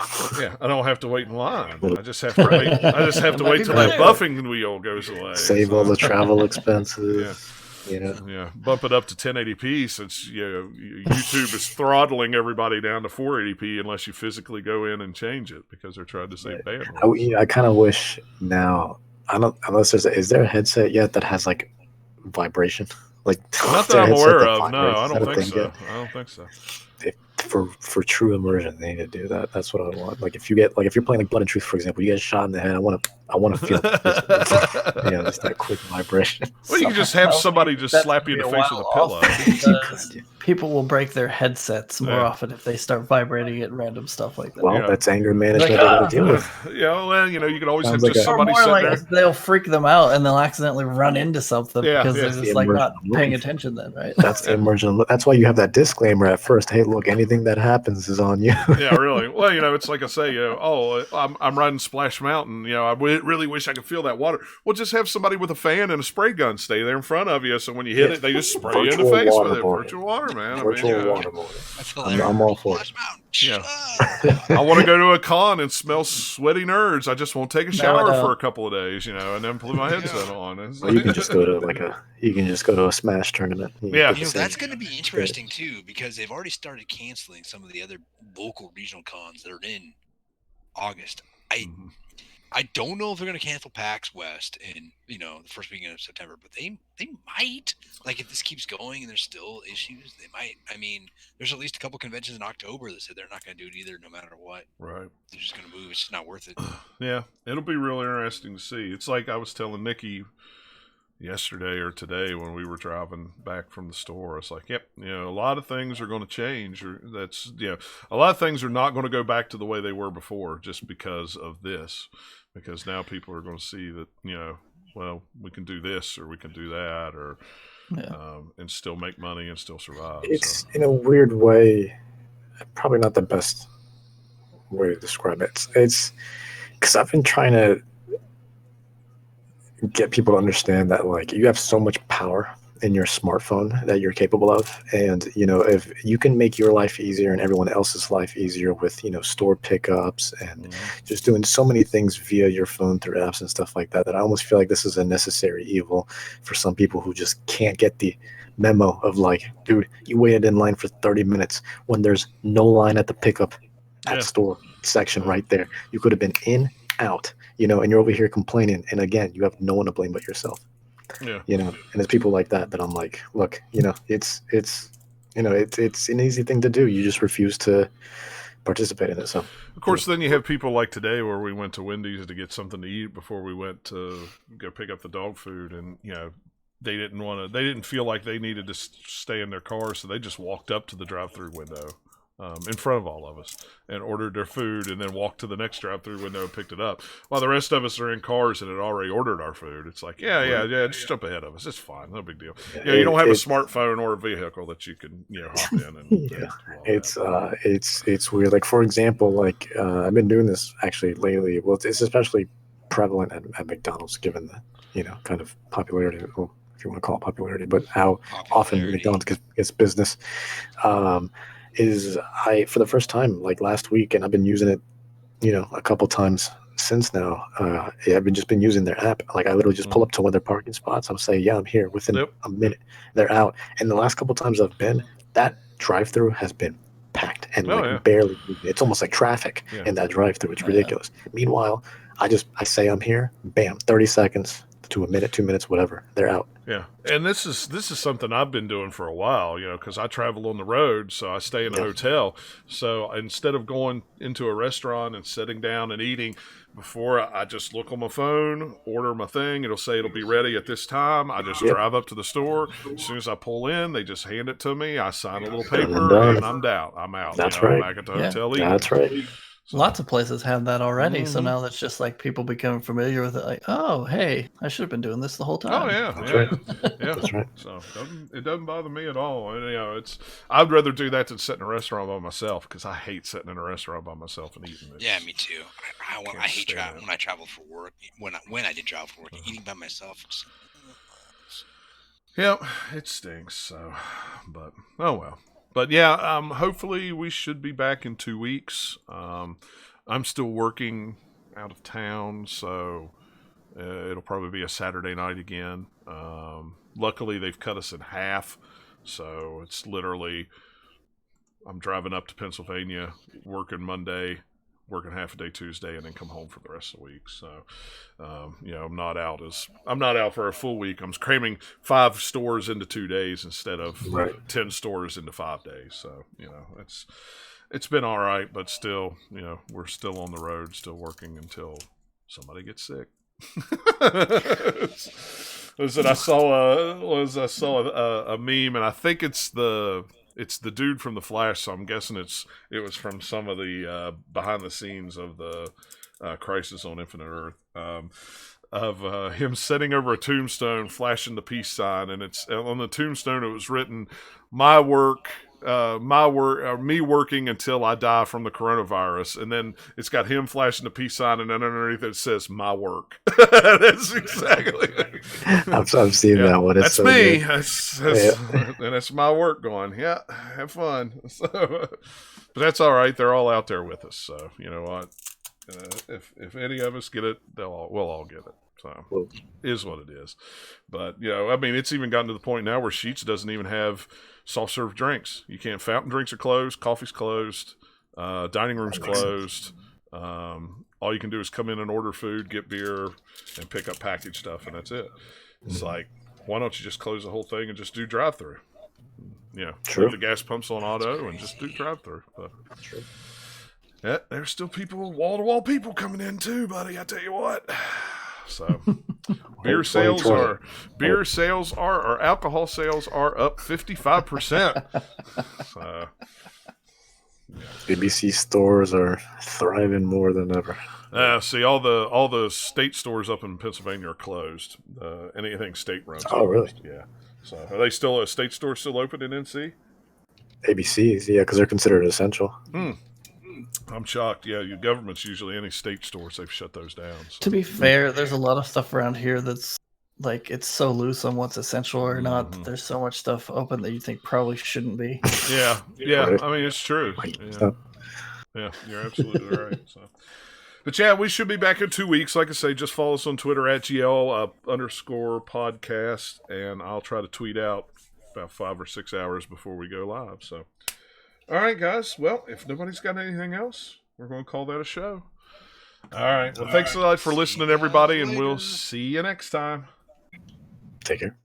I don't have to wait in line. I just have to wait. I just have to wait till that buffing wheel goes away. Save all the travel expenses. Yeah. Bump it up to 1080p since YouTube is throttling everybody down to 480p unless you physically go in and change it because they're trying to save bandwidth. I kind of wish now. Unless is there a headset yet that has like vibration? Like not that I'm aware of. No, I don't think so. I don't think so. for true immersion, they need to do that. That's what I want. Like if you're playing like Blood and Truth, for example, you get shot in the head. I want to feel just that quick vibration. Well, you can just have somebody just slap you in the face with a pillow. Because people will break their headsets more often if they start vibrating at random stuff like that. Well, that's anger management they got to deal with. Yeah, well, you can always Sounds have like just somebody sitting there. They'll freak them out and they'll accidentally run into something because they're just like not paying attention then, right? That's the immersion. That's why you have that disclaimer at first. Hey, look, anything that happens is on you. Yeah, really. Well, it's like I say, I'm riding Splash Mountain. I really wish I could feel that water. Well, just have somebody with a fan and a spray gun stay there in front of you, so when you hit it, they just spray you in the face with it. Virtual water, man. I'm all for it. Yeah. I want to go to a con and smell sweaty nerds. I just won't take a shower for a couple of days, and then put my headset on. Well, you can just go to a Smash tournament. That's going to be interesting too, because they've already started canceling some of the other local regional cons that are in August. I don't know if they're going to cancel PAX West in the first weekend of September, but they might. Like if this keeps going and there's still issues, they might. I mean, there's at least a couple conventions in October that said they're not going to do it either, no matter what. Right. They're just going to move. It's just not worth it. Yeah, it'll be real interesting to see. It's like I was telling Nikki yesterday or today when we were driving back from the store. It's like, yep, a lot of things are going to change. Or a lot of things are not going to go back to the way they were before just because of this. Because now people are going to see that, well, we can do this or we can do that or and still make money and still survive. It's in a weird way, probably not the best way to describe it. It's because I've been trying to get people to understand that, like, you have so much power in your smartphone that you're capable of, and if you can make your life easier and everyone else's life easier with store pickups and just doing so many things via your phone through apps and stuff like that, that I almost feel like this is a necessary evil for some people who just can't get the memo of, like, dude, you waited in line for 30 minutes when there's no line at the pickup at store section right there. You could have been in, out, and you're over here complaining, and again, you have no one to blame but yourself. Yeah. And it's people like that I'm like, look, it's an easy thing to do. You just refuse to participate in it. So, of course, then you have people like today where we went to Wendy's to get something to eat before we went to go pick up the dog food, and they didn't feel like they needed to stay in their car, so they just walked up to the drive-through window in front of all of us and ordered their food and then walked to the next drive-through window and picked it up while the rest of us are in cars and had already ordered our food. It's like, just jump ahead of us. It's fine. No big deal. You don't have a smartphone or a vehicle that you can, hop in and it's weird. Like, for example, like, I've been doing this actually lately. Well, it's especially prevalent at McDonald's, given the, kind of popularity, well, if you want to call it popularity, but how often McDonald's gets business. Is I, for the first time, like last week, and I've been using it, a couple times since now. I've been using their app. Like, I literally just pull up to one of their parking spots. I'm saying, I'm here. Within a minute, they're out. And the last couple times I've been, that drive-through has been packed and barely moving. It's almost like traffic in that drive-through. It's ridiculous. Meanwhile, I say I'm here, bam, 30 seconds to a minute, 2 minutes, whatever, they're out. Yeah, and this is something I've been doing for a while, because I travel on the road, so I stay in a hotel. So instead of going into a restaurant and sitting down and eating, before I just look on my phone, order my thing. It'll say it'll be ready at this time. I just drive up to the store. As soon as I pull in, they just hand it to me. I sign a little paper, and I'm out. I'm out. That's right. I'm back at the hotel eating. That's right. So, lots of places have that already. So now that's just like people becoming familiar with it. Like, oh, hey, I should have been doing this the whole time. Oh yeah, that's right. Yeah, that's right. So it doesn't bother me at all. And, I'd rather do that than sit in a restaurant by myself, because I hate sitting in a restaurant by myself and eating. Yeah, me too. I hate traveling when I travel for work. When I did travel for work, eating by myself. Yeah, it stinks. So, but oh well. But yeah, hopefully we should be back in 2 weeks. I'm still working out of town, so it'll probably be a Saturday night again. Luckily, they've cut us in half, so it's literally I'm driving up to Pennsylvania, working Monday, working half a day Tuesday and then come home for the rest of the week. So, I'm not out for a full week. I'm cramming 5 stores into 2 days instead of 10 stores into 5 days. So, it's been all right, but still, we're still on the road, still working until somebody gets sick. I saw a meme, and I think it's the dude from the Flash. So I'm guessing it was from some of the behind the scenes of the Crisis on Infinite Earth. Of him sitting over a tombstone, flashing the peace sign, and it's on the tombstone. It was written, "My work, me working until I die from the coronavirus," and then it's got him flashing the peace sign, and then underneath it says, "My work." That's exactly. I've seen that one. It's that's so me. Good. And that's my work going. Yeah, have fun. So, but that's all right. They're all out there with us. So you know what? If any of us get it, we'll all get it. So is what it is. But it's even gotten to the point now where Sheets doesn't even have soft serve drinks. You can't. Fountain drinks are closed. Coffee's closed. Dining room's closed. All you can do is come in and order food, get beer, and pick up packaged stuff, and that's it. It's like, why don't you just close the whole thing and just do drive-through? Leave the gas pumps on auto and just do drive-through. But True. yeah, there's still wall-to-wall people coming in too, buddy. I tell you what. So, beer sales or alcohol sales are up 55%. So, ABC stores are thriving more than ever. See, all the state stores up in Pennsylvania are closed. Anything state runs. Oh, really? Yeah. So, are they still a state store still open in NC? ABCs, yeah, because they're considered essential. I'm shocked. Yeah, your government's usually any state stores. They've shut those down. So. To be fair, there's a lot of stuff around here that's like it's so loose on what's essential or not. That there's so much stuff open that you think probably shouldn't be. Yeah. Right. I mean, it's true. Yeah, you're absolutely right. So. But yeah, we should be back in 2 weeks. Like I say, just follow us on Twitter at GL_podcast, and I'll try to tweet out about 5 or 6 hours before we go live. So, all right, guys. Well, if nobody's got anything else, we're going to call that a show. All right. Well, thanks a lot for listening, everybody, and we'll see you next time. Take care.